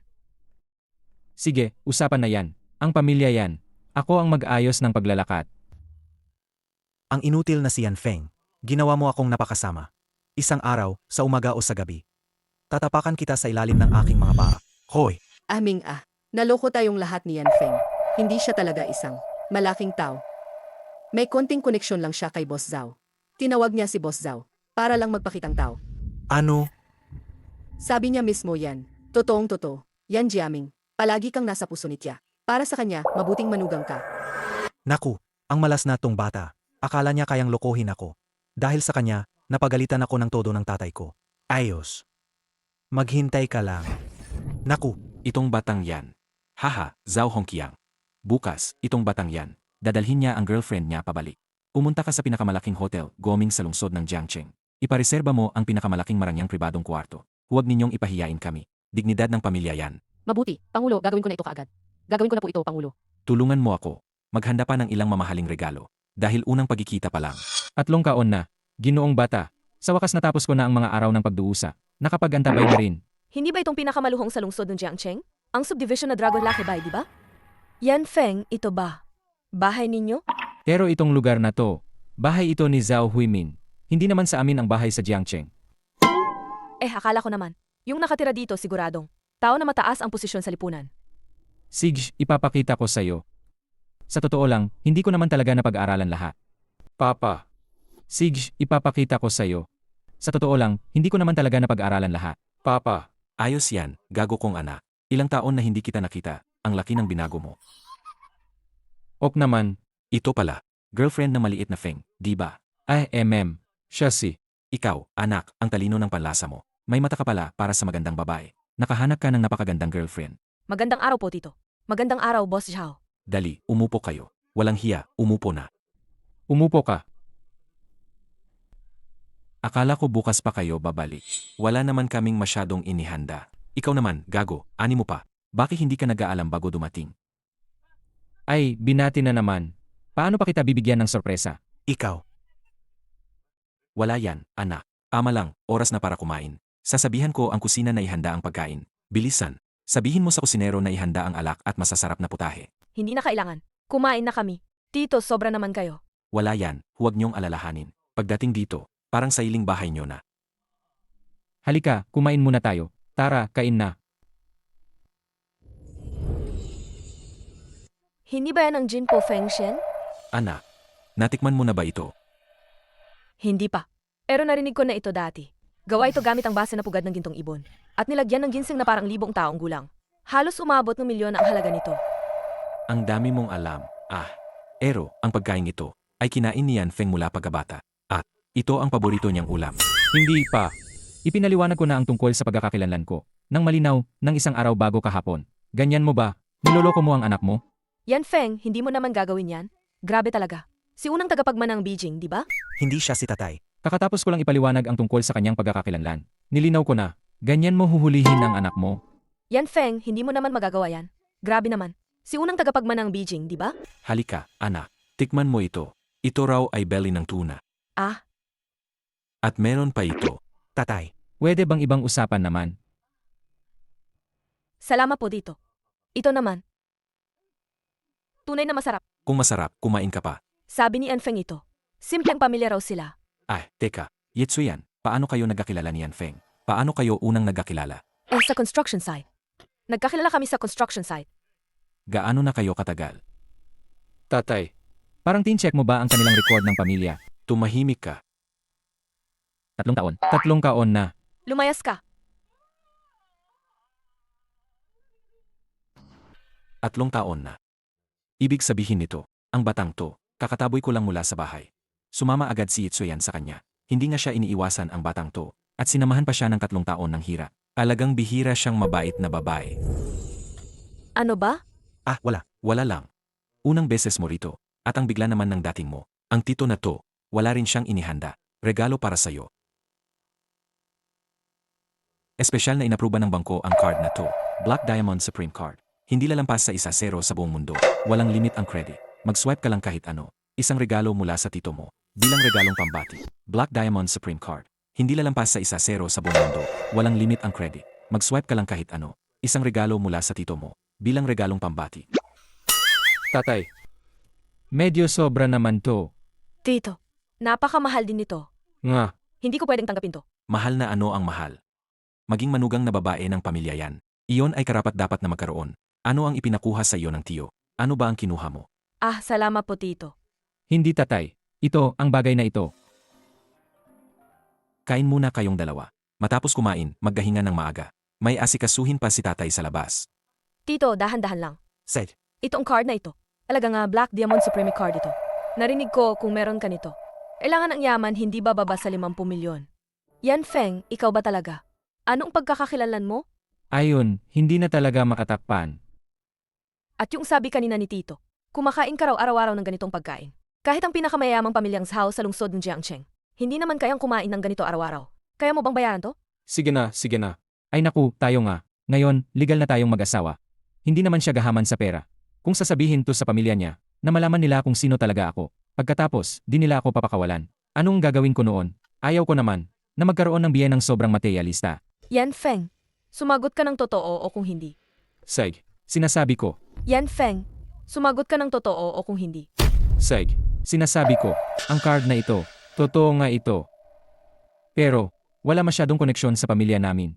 Sige, usapan na yan. Ang pamilya yan. Ako ang mag-ayos ng paglalakad. Ang inutil na si Yan Feng. Ginawa mo akong napakasama. Isang araw, sa umaga o sa gabi. Tatapakan kita sa ilalim ng aking mga paa. Hoy, Aming naloko tayong lahat ni Yan Feng. Hindi siya talaga isang malaking tao. May konting koneksyon lang siya kay Boss Zhao. Tinawag niya si Boss Zhao para lang magpakitang tao. ano? Sabi niya mismo yan. Totoong totoo. Yan Jiaming. Palagi kang nasa puso ni Tia. Para sa kanya, mabuting manugang ka. Naku, ang malas na tong bata. Akala niya kayang lokohin ako. Dahil sa kanya, napagalitan ako ng todo ng tatay ko. Ayos. Maghintay ka lang. Naku, Itong batang yan. Haha, Zhao Hongqiang. Bukas, itong batang yan. Dadalhin niya ang girlfriend niya pabalik. Pumunta ka sa pinakamalaking hotel, Goming sa lungsod ng Jiangcheng. Ipareserba mo ang pinakamalaking marangyang pribadong kwarto. Huwag ninyong ipahiyain kami. Dignidad ng pamilya yan. Mabuti, Pangulo, gagawin ko na ito kaagad. Gagawin ko na po ito, Pangulo. Tulungan mo ako. Maghanda pa ng ilang mamahaling regalo. Dahil unang pagkikita pa lang. 3 kaon na. Ginoong bata. Sa wakas natapos ko na ang mga araw ng pagduusa. Nakapag-antabay na rin. Hindi ba itong pinakamaluhong sa lungsod ng Jiangcheng? Ang subdivision na Dragon Lake Bay, di ba? Yan Feng, ito ba? Bahay ninyo? Pero itong lugar na to, bahay ito ni Zhao Huimin. Hindi naman sa amin ang bahay sa Jiangcheng. Akala ko naman. Yung nakatira dito siguradong. Tao na mataas ang posisyon sa lipunan. Sige, ipapakita ko sa'yo. Sa totoo lang, hindi ko naman talaga napag-aralan lahat. Papa. Sige, ipapakita ko sa'yo. Sa totoo lang, hindi ko naman talaga napag-aralan lahat. Papa. Ayos yan, gago kong anak. Ilang taon na hindi kita nakita, ang laki ng binago mo. Ok naman, ito pala, girlfriend na maliit na Feng, di ba? Ay, siya si. Ikaw, anak, ang talino ng panlasa mo. May mata ka pala para sa magandang babae. Nakahanap ka ng napakagandang girlfriend. Magandang araw po, Tito. Magandang araw, Boss Zhao. Dali, umupo kayo. Walang hiya, umupo na. Umupo ka. Akala ko bukas pa kayo babalik. Wala naman kaming masyadong inihanda. Ikaw naman, gago, ani mo pa. Bakit hindi ka nag-aalam bago dumating? Ay, binati na naman. Paano pa kita bibigyan ng sorpresa? ikaw. Wala yan, anak. Ama lang, oras na para kumain. Sasabihan ko ang kusina na ihanda ang pagkain. Bilisan. Sabihin mo sa kusinero na ihanda ang alak at masasarap na putahe. Hindi na kailangan. Kumain na kami. Tito, sobra naman kayo. Wala yan, huwag niyong alalahanin. Pagdating dito, parang sailing bahay niyo na. Halika, kumain muna tayo. Tara, kain na. Hindi ba yan ang Jinpo Fengshen? Anak, natikman mo na ba ito? Hindi pa. Pero narinig ko na ito dati. Gawa ito gamit ang base na pugad ng gintong ibon. At nilagyan ng ginseng na parang 1,000 taong gulang. Halos umabot ng milyon ang halaga nito. Ang dami mong alam. Ero, ang pagkain ito ay kinain ni Yan Feng mula pagkabata. At ito ang paborito niyang ulam. Hindi pa. Ipinaliwanag ko na ang tungkol sa pagkakakilanlan ko. Nang malinaw, ng isang araw bago kahapon. Ganyan mo ba? Niloloko mo ang anak mo? Yan Feng, hindi mo naman gagawin yan. Grabe talaga. Si unang tagapagman ng Beijing, di ba? Hindi siya si tatay. Kakatapos ko lang ipaliwanag ang tungkol sa kanyang pagkakakilanlan. Nilinaw ko na, ganyan mo huhulihin ang anak mo. Yan Feng, hindi mo naman magagawa yan. Grabe naman. Si unang tagapagman ng Beijing, di ba? Halika, anak. Tikman mo ito. Ito raw ay belly ng tuna. Ah, At meron pa ito. Tatay. Pwede bang ibang usapan naman? salamat po dito. Ito naman. Tunay na masarap. Kung masarap, kumain ka pa. Sabi ni Yan Feng ito. Simpleng pamilya raw sila. Teka. Yetsu yan. Paano kayo nagkakilala ni Yan Feng? Paano kayo unang nagkakilala? Sa construction site. Nagkakilala kami sa construction site. Gaano na kayo katagal? Tatay. Parang tin-check mo ba ang kanilang record ng pamilya? Tumahimik ka. 3 taon. 3 kaon na. Lumayas ka. 3 taon na. Ibig sabihin nito, ang batang to, kakataboy ko lang mula sa bahay. Sumama agad si Yitsuyan sa kanya. Hindi nga siya iniiwasan ang batang to, at sinamahan pa siya ng 3 taon ng hira. Talagang bihira siyang mabait na babae. Ano ba? Wala. Wala lang. Unang beses mo rito, at ang bigla naman ng dating mo. Ang tito na to, wala rin siyang inihanda. Regalo para sa'yo. Espesyal na inapruba ng bangko ang card na to. Black Diamond Supreme Card. Hindi lalampas sa 1-0 sa buong mundo. Walang limit ang credit. Mag-swipe ka lang kahit ano. Isang regalo mula sa tito mo. Bilang regalong pambati. Black Diamond Supreme Card. Hindi lalampas sa 1-0 sa buong mundo. Walang limit ang credit. Mag-swipe ka lang kahit ano. Isang regalo mula sa tito mo. Bilang regalong pambati. Tatay. Medyo sobra naman to. Tito, napakamahal din nito. Nga. Hindi ko pwedeng tanggapin to. Mahal na ano ang mahal? Maging manugang na babae ng pamilya yan. Iyon ay karapat-dapat na magkaroon. Ano ang ipinakuha sa iyo ng tiyo? Ano ba ang kinuha mo? Ah, salamat po, Tito. Hindi tatay. Ito, ang bagay na ito. Kain muna kayong dalawa. Matapos kumain, maggahinga ng maaga. May asikasuhin pa si tatay sa labas. Tito, dahan-dahan lang. Said, Itong card na ito. Talaga nga Black Diamond Supreme Card ito. Narinig ko kung meron ka nito. Kailangan ng yaman hindi bababa sa 50 milyon. Yan Feng, ikaw ba talaga? Anong pagkakakilanlan mo? Ayun, hindi na talaga makatakpan. At yung sabi kanina ni Tito, kumakain ka raw araw-araw ng ganitong pagkain. Kahit ang pinakamayamang pamilyang Zhao sa lungsod ng Jiangcheng, hindi naman kayang kumain ng ganito araw-araw. Kaya mo bang bayaran to? Sige na, sige na. Ay naku, tayo nga. Ngayon, legal na tayong mag-asawa. Hindi naman siya gahaman sa pera. Kung sasabihin to sa pamilya niya, na malaman nila kung sino talaga ako. Pagkatapos, di nila ako papakawalan. Anong gagawin ko noon? Ayaw ko naman, na magkaroon ng biyen ng sobrang materialista. Yan Feng, sumagot ka ng totoo o kung hindi. Seg, sinasabi ko. Yan Feng, sumagot ka ng totoo o kung hindi. Seg, sinasabi ko, ang card na ito, totoo nga ito. Pero, wala masyadong koneksyon sa pamilya namin.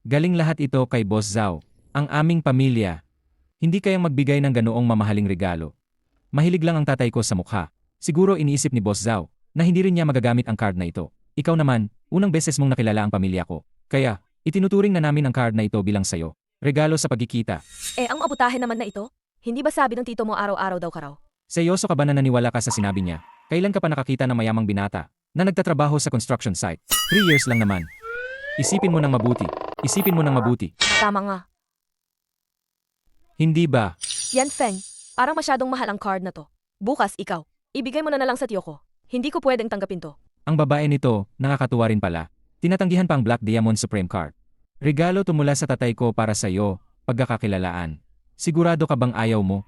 Galing lahat ito kay Boss Zhao, ang aming pamilya. Hindi kayang magbigay ng ganoong mamahaling regalo. Mahilig lang ang tatay ko sa mukha. Siguro iniisip ni Boss Zhao na hindi rin niya magagamit ang card na ito. Ikaw naman, unang beses mong nakilala ang pamilya ko. Kaya, itinuturing na namin ang card na ito bilang sayo. Regalo sa pagkikita. Ang abutahe naman na ito? Hindi ba sabi ng tito mo araw-araw daw ka raw? Seryoso ka ba na naniwala ka sa sinabi niya? Kailan ka pa nakakita ng mayamang binata na nagtatrabaho sa construction site? 3 years lang naman. Isipin mo ng mabuti. Isipin mo ng mabuti. Tama nga. Hindi ba? Yan Feng, parang masyadong mahal ang card na to. Bukas ikaw, ibigay mo na lang sa tiyo ko. Hindi ko pwedeng tanggapin to. Ang babae nito, nakakatuwa rin pala. Tinatanggihan pa ang Black Diamond Supreme Card. Regalo to mula sa tatay ko para sa iyo, pagkakakilalaan. Sigurado ka bang ayaw mo?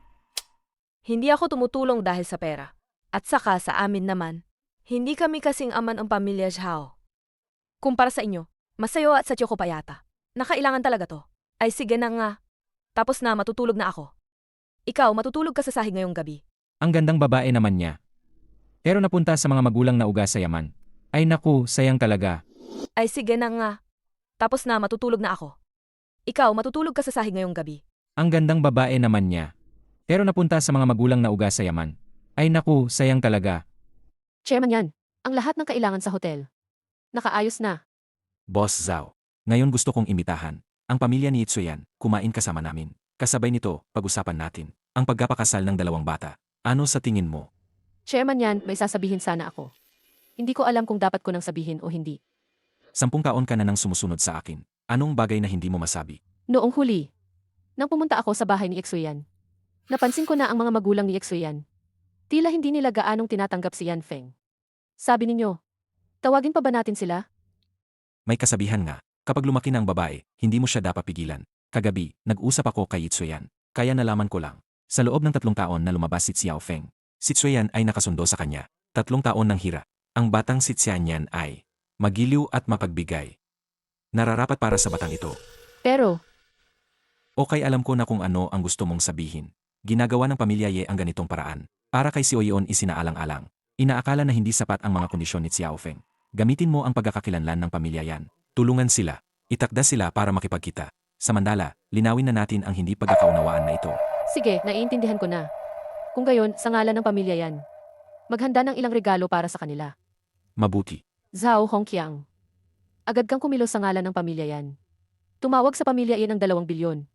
Hindi ako tumutulong dahil sa pera. At saka sa amin naman, hindi kami kasing aman ang pamilya Zhao. Kumpara sa inyo, masayo at sa tiyo ko pa yata. Nakailangan talaga to. Ay sige na nga. Tapos na matutulog na ako. Ikaw, matutulog ka sa sahig ngayong gabi. Ang gandang babae naman niya. Pero napunta sa mga magulang na uga sa yaman. Ay naku, sayang talaga. Ay sige na nga. Tapos na matutulog na ako. Ikaw, matutulog ka sa sahig ngayong gabi. Ang gandang babae naman niya. Pero napunta sa mga magulang na uga sa yaman. Ay naku, sayang talaga. Chairman yan. Ang lahat ng kailangan sa hotel. Nakaayos na. Boss Zhao. Ngayon gusto kong imitahan. Ang pamilya ni Itsuyan, kumain kasama namin. Kasabay nito, pag-usapan natin. Ang pagkapakasal ng 2 bata. Ano sa tingin mo? Chairman yan, may sasabihin sana ako. Hindi ko alam kung dapat ko nang sabihin o hindi. 10 taon ka na nang sumusunod sa akin. Anong bagay na hindi mo masabi? Noong huli, nang pumunta ako sa bahay ni Exuyan, napansin ko na ang mga magulang ni Exuyan. Tila hindi nila gaanong tinatanggap si Yan Feng. Sabi ninyo, tawagin pa ba natin sila? May kasabihan nga, kapag lumaki na ang babae, hindi mo siya dapat pigilan. Kagabi, nag-usap ako kay Itsuyan. Kaya nalaman ko lang. Sa loob ng 3 taon na lumabas si Xiao Feng, si Itsuyan ay nakasundo sa kanya. 3 taon ng hira. Ang batang si Xianyan ay magiliw at mapagbigay. Nararapat para sa batang ito. Pero, Okay, alam ko na kung ano ang gusto mong sabihin. Ginagawa ng pamilya Ye ang ganitong paraan. Para kay Sioyon isinaalang-alang. Inaakala na hindi sapat ang mga kondisyon ni Xiao Feng. Gamitin mo ang pagkakakilanlan ng pamilya yan. Tulungan sila. Itakda sila para makipagkita. Samantala, linawin na natin ang hindi pagkakaunawaan na ito. sige, naiintindihan ko na. Kung gayon, sa ngalan ng pamilya yan. Maghanda ng ilang regalo para sa kanila. Mabuti. Zhao Hongqiang. Agad kang kumilos sa ngalan ng pamilya yan. Tumawag sa pamilya iyan ng 2 bilyon.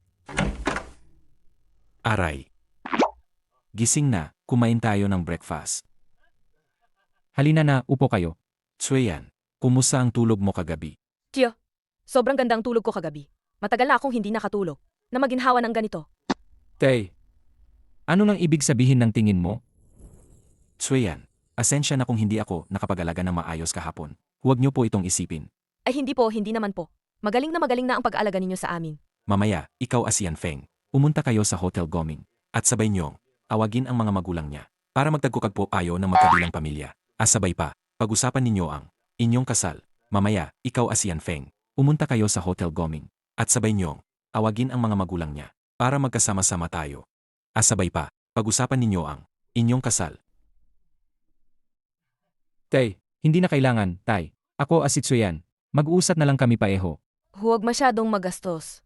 Aray. Gising na, kumain tayo ng breakfast. Halina na, upo kayo. Tsuyan, kumusta ang tulog mo kagabi? Tiyo, sobrang ganda ang tulog ko kagabi. Matagal na akong hindi nakatulog. Na maginhawa ng ganito. Tay, ano nang ibig sabihin ng tingin mo? Tsuyan, Asensya na kung hindi ako nakapag-alaga ng maayos kahapon. Huwag niyo po itong isipin. Ay hindi po, hindi naman po. Magaling na ang pag-aalaga ninyo sa amin. Mamaya, ikaw as Yan Feng. Umunta kayo sa Hotel Goming. At sabay niyong, awagin ang mga magulang niya. Para magtagkukagpo ayo ng magkabilang pamilya. Asabay pa, pag-usapan ninyo ang inyong kasal. Mamaya, ikaw as Yan Feng. Umunta kayo sa Hotel Goming. At sabay niyong, awagin ang mga magulang niya. Para magkasama-sama tayo. Asabay pa, pag-usapan ninyo ang inyong kasal. Tay, hindi na kailangan, Tay. Ako as Itsuyan. Mag-uusap na lang kami paeho. Huwag masyadong magastos.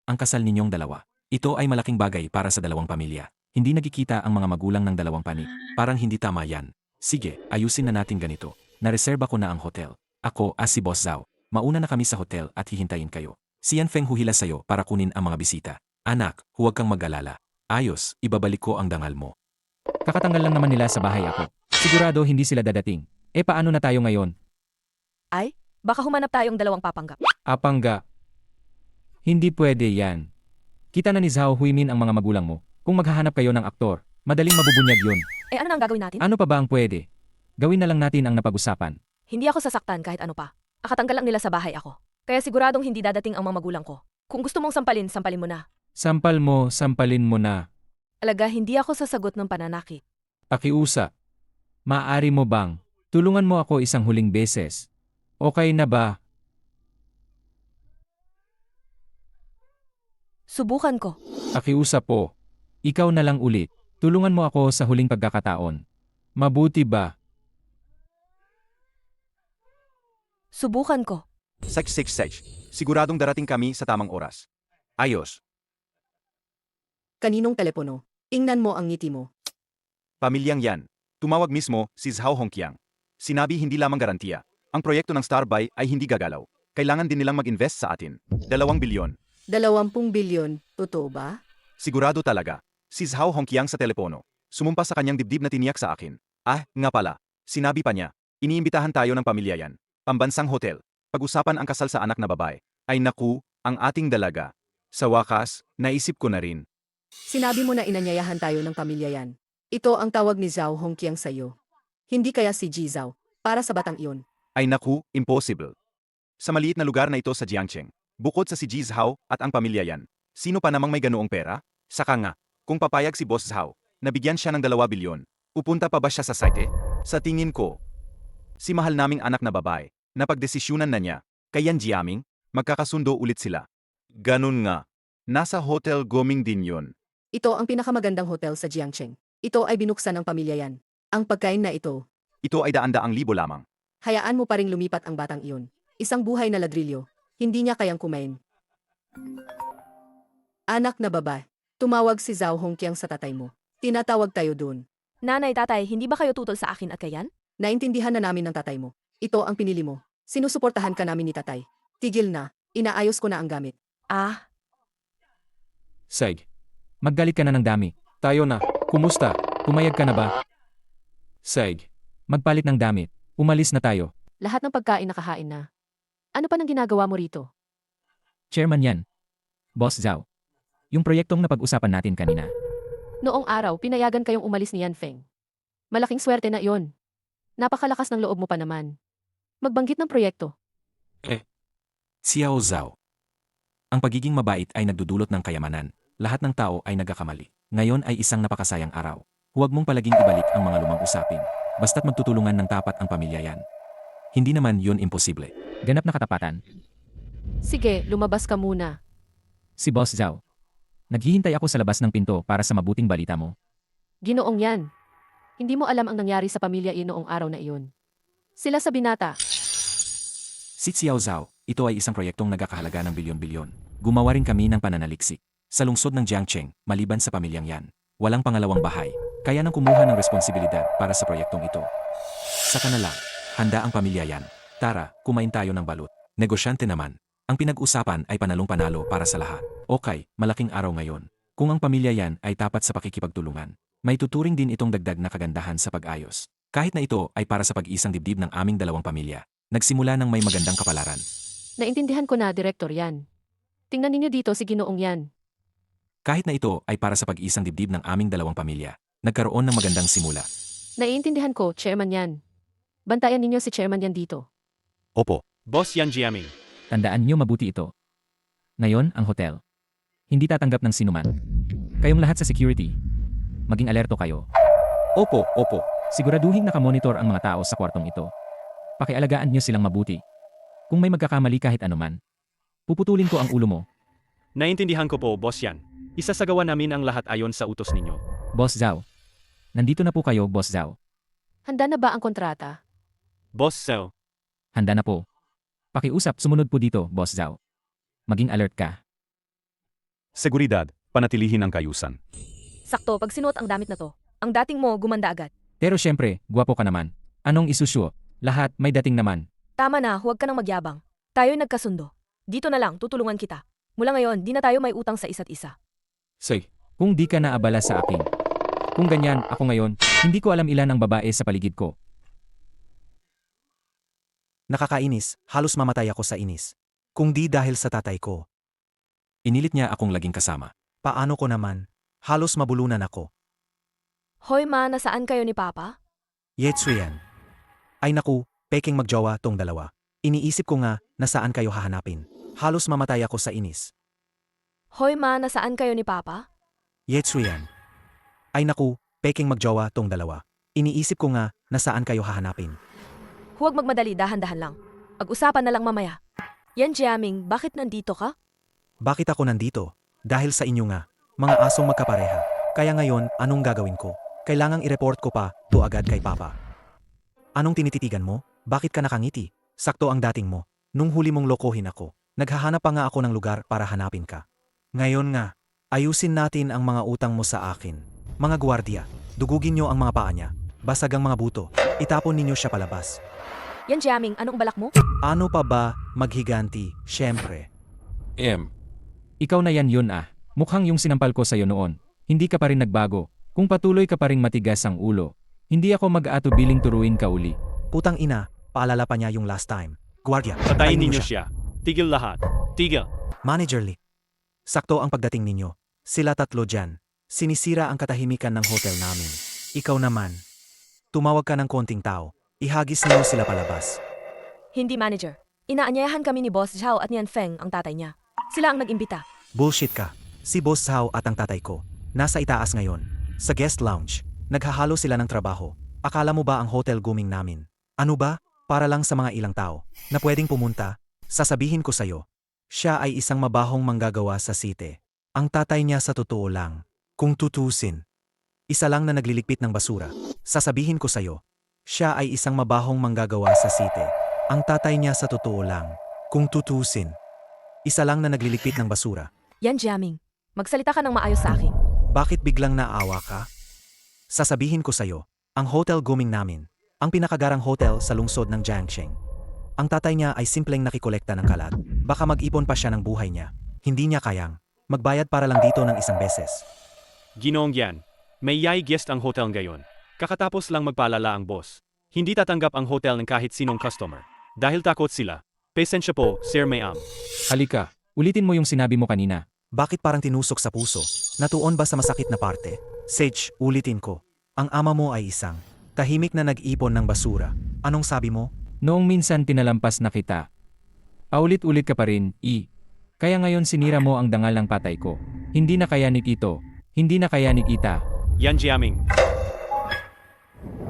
Ang kasal ninyong dalawa. Ito ay malaking bagay para sa dalawang pamilya. Hindi nagkikita ang mga magulang ng dalawang panig. Parang hindi tama yan. Sige, ayusin na natin ganito. Nareserba ko na ang hotel. Ako as si Boss Zhao. Mauna na kami sa hotel at hihintayin kayo. Si Yan Feng huhila sa'yo para kunin ang mga bisita. Anak, huwag kang mag-alala. Ayos, ibabalik ko ang dangal mo. Kakatanggal lang naman nila sa bahay ako. Sigurado hindi sila dadating. Paano na tayo ngayon? Ay, baka humanap tayong dalawang papanggap. Apangga. Hindi pwede yan. Kita na ni Zhao Huimin ang mga magulang mo. Kung maghahanap kayo ng aktor, madaling mabubunyag yun. Ano nang gagawin natin? Ano pa ba ang pwede? Gawin na lang natin ang napag-usapan. Hindi ako sasaktan kahit ano pa. Akatanggal lang nila sa bahay ako. Kaya siguradong hindi dadating ang mga magulang ko. Kung gusto mong sampalin, sampalin mo na. Sampalin mo na. Alaga, hindi ako sasagot ng pananakit. Pakiusap. Maaari mo bang, tulungan mo ako isang huling beses? Okay na ba? Subukan ko. Pakiusap po. Ikaw na lang ulit. Tulungan mo ako sa huling pagkakataon. Mabuti ba? Subukan ko. Sex. Siguradong darating kami sa tamang oras. Ayos. Kaninong telepono? Ingnan mo ang ngiti mo. Pamilyang yan. Tumawag mismo si Zhao Hongqiang. Sinabi hindi lamang garantiya. Ang proyekto ng Starbuy ay hindi gagalaw. Kailangan din nilang mag-invest sa atin. 2 bilyon. 20 bilyon, totoo ba? Sigurado talaga. Si Zhao Hongqiang sa telepono. Sumumpa sa kanyang dibdib na tiniyak sa akin. Nga pala. Sinabi pa niya. Iniimbitahan tayo ng pamilya yan. Pambansang hotel. Pag-usapan ang kasal sa anak na babae. Ay naku, ang ating dalaga. Sa wakas, naisip ko na rin. Sinabi mo na inanyayahan tayo ng pamilya yan. Ito ang tawag ni Zhao Hongqiang sa'yo. Hindi kaya si Ji Zhao, para sa batang iyon. Ay naku, impossible. Sa maliit na lugar na ito sa Jiangcheng, bukod sa si Ji Zhao at ang pamilya yan, sino pa namang may ganoong pera? Saka nga, kung papayag si Boss Zhao, nabigyan siya ng 2 bilyon, upunta pa ba siya sa site? Sa tingin ko, si mahal naming anak na babae, napagdesisyunan na niya, kay Yan Jiaming, magkakasundo ulit sila. Ganun nga. Nasa Hotel Goming din yon. Ito ang pinakamagandang hotel sa Jiangcheng. Ito ay binuksan ng pamilya yan. Ang pagkain na ito, Ito ay daan-daang libo lamang. hayaan mo pa ring lumipat ang batang iyon. Isang buhay na ladrilyo. Hindi niya kayang kumain. Anak na babae. Tumawag si Zhao Hongqiang sa tatay mo. Tinatawag tayo doon. Nanay, tatay, hindi ba kayo tutol sa akin at kayan? Naintindihan na namin ng tatay mo. Ito ang pinili mo. Sinusuportahan ka namin ni tatay. Tigil na. Inaayos ko na ang gamit. Saig. Maggalit ka na ng dami. Tayo na. Kumusta? Pumayag ka na ba? Saig. Magpalit ng damit. Umalis na tayo. Lahat ng pagkain nakahain na. Ano pa nang ginagawa mo rito? Chairman yan. Boss Zhao. Yung proyektong napag-usapan natin kanina. Noong araw, pinayagan kayong umalis ni Yan Feng. Malaking swerte na iyon. Napakalakas ng loob mo pa naman. Magbanggit ng proyekto. Xiao Zhao. Ang pagiging mabait ay nagdudulot ng kayamanan. Lahat ng tao ay nagkakamali. Ngayon ay isang napakasayang araw. Huwag mong palaging ibalik ang mga lumang usapin. Basta't magtutulungan ng tapat ang pamilya yan. Hindi naman yun imposible. Ganap na katapatan. Sige, lumabas ka muna. Si Boss Zhao. Naghihintay ako sa labas ng pinto para sa mabuting balita mo. Ginoong yan. Hindi mo alam ang nangyari sa pamilya noong araw na iyon. Sila sa binata. Si Xiao Zhao, ito ay isang proyektong nagkakahalaga ng bilyon-bilyon. Gumawa rin kami ng pananaliksik. Sa lungsod ng Jiangcheng, maliban sa pamilyang yan, walang pangalawang bahay, kaya nang kumuha ng responsibilidad para sa proyektong ito. Saka na lang, handa ang pamilya yan. Tara, kumain tayo ng balut. Negosyante naman. Ang pinag-usapan ay panalong-panalo para sa lahat. Okay, malaking araw ngayon. Kung ang pamilya yan ay tapat sa pakikipagtulungan, may tuturing din itong dagdag na kagandahan sa pag-ayos. Kahit na ito ay para sa pag-isang dibdib ng aming dalawang pamilya. Nagsimula ng may magandang kapalaran. Naintindihan ko na, Direktor yan. Tingnan ninyo dito si Ginoong yan. Kahit na ito ay para sa pag-isang dibdib ng aming dalawang pamilya, nagkaroon ng magandang simula. Naiintindihan ko, Chairman yan. Bantayan ninyo si Chairman yan dito. Opo. Boss Yan Jiaming. Tandaan niyo mabuti ito. Ngayon, ang hotel. Hindi tatanggap ng sinuman. Kayong lahat sa security. Maging alerto kayo. Opo, opo. Siguraduhin nakamonitor ang mga tao sa kwartong ito. Pakialagaan niyo silang mabuti. Kung may magkakamali kahit anuman, puputulin ko ang ulo mo. Naintindihan ko po, Boss Yan. Isasagawa namin ang lahat ayon sa utos ninyo. Boss Zhao. Nandito na po kayo, Boss Zhao. Handa na ba ang kontrata? Boss Zhao. Handa na po. Pakiusap, sumunod po dito, Boss Zhao. Maging alert ka. Seguridad, panatilihin ang kayusan. Sakto, pag sinuot ang damit na to, ang dating mo gumanda agad. Pero syempre, gwapo ka naman. Anong isusyo? Lahat may dating naman. Tama na, huwag ka nang magyabang. Tayo'y nagkasundo. Dito na lang, tutulungan kita. Mula ngayon, di na tayo may utang sa isa't isa. Say, Kung di ka naabala sa akin. Kung ganyan, ako ngayon, hindi ko alam ilan ang babae sa paligid ko. Nakakainis, halos mamatay ako sa inis. Kung di dahil sa tatay ko. inilit niya akong laging kasama. Paano ko naman? Halos mabulunan ako. Hoy ma, nasaan kayo ni Papa? Yetsuyan. Ay naku, peking magjowa tong dalawa. Iniisip ko nga, nasaan kayo hahanapin. Halos mamatay ako sa inis. Hoy ma, nasaan kayo ni Papa? Yetsuyan. Ay naku, peking magjowa tong dalawa. Iniisip ko nga, nasaan kayo hahanapin. Huwag magmadali, dahan-dahan lang. Pag-usapan na lang mamaya. Yan Jiaming, bakit nandito ka? Bakit ako nandito? Dahil sa inyo nga, mga asong magkapareha. Kaya ngayon, anong gagawin ko? Kailangang i-report ko pa, to agad kay Papa. Anong tinititigan mo? Bakit ka nakangiti? Sakto ang dating mo. Nung huli mong lokohin ako, naghahanap pa nga ako ng lugar para hanapin ka. Ngayon nga, ayusin natin ang mga utang mo sa akin. Mga gwardiya, dugugin nyo ang mga paa niya. Basag ang mga buto. Itapon ninyo siya palabas. Yan Jiaming, anong balak mo? Ano pa ba, maghiganti? Syempre. Ikaw na yan yun ah. Mukhang yung sinampal ko sa'yo noon. Hindi ka pa rin nagbago. Kung patuloy ka pa ring matigas ang ulo, hindi ako mag-aatubiling turuin ka uli. Putang ina, paalala pa niya yung last time. Gwardiya, Patayin mo ninyo siya. Tigil lahat. Tigil. Manager Lee. Sakto ang pagdating ninyo. Sila tatlo dyan. Sinisira ang katahimikan ng hotel namin. Ikaw naman. Tumawag ka ng konting tao. Ihagis niyo sila palabas. Hindi manager. Inaanyayahan kami ni Boss Zhao at ni Yan Feng, ang tatay niya. Sila ang nag-imbita. Bullshit ka. Si Boss Zhao at ang tatay ko. Nasa itaas ngayon. Sa guest lounge. Naghahalo sila ng trabaho. Akala mo ba ang hotel grooming namin? Ano ba? Para lang sa mga ilang tao na pwedeng pumunta. Sasabihin ko sa'yo. Siya ay isang mabahong manggagawa sa site. Ang tatay niya sa totoo lang. Kung tutusin. Isa lang na nagliligpit ng basura. Sasabihin ko sa'yo. Siya ay isang mabahong manggagawa sa site. Ang tatay niya sa totoo lang. Kung tutusin. Isa lang na nagliligpit ng basura. Yan Jiaming, magsalita ka ng maayos sa akin. Bakit biglang naawa ka? Sasabihin ko sa'yo, ang hotel grooming namin, ang pinakagarang hotel sa lungsod ng Jiangsheng. Ang tatay niya ay simpleng nakikolekta ng kalat. Baka mag-ipon pa siya ng buhay niya. Hindi niya kayang magbayad para lang dito ng isang beses. Ginoong Yan. May yay guest ang hotel ngayon. Kakatapos lang magpaalala ang boss. Hindi tatanggap ang hotel ng kahit sinong customer. Dahil takot sila. Pasensya po, Sir Mayam. Halika, ulitin mo yung sinabi mo kanina. Bakit parang tinusok sa puso? Natuon ba sa masakit na parte? Sage, ulitin ko. Ang ama mo ay isang tahimik na nag-ipon ng basura. Anong sabi mo? Noong minsan tinalampas na kita. Paulit-ulit ka pa rin, Kaya ngayon sinira mo ang dangal ng patay ko. Hindi na kayanig ito. Hindi na kayanig ita. Yan Jiaming.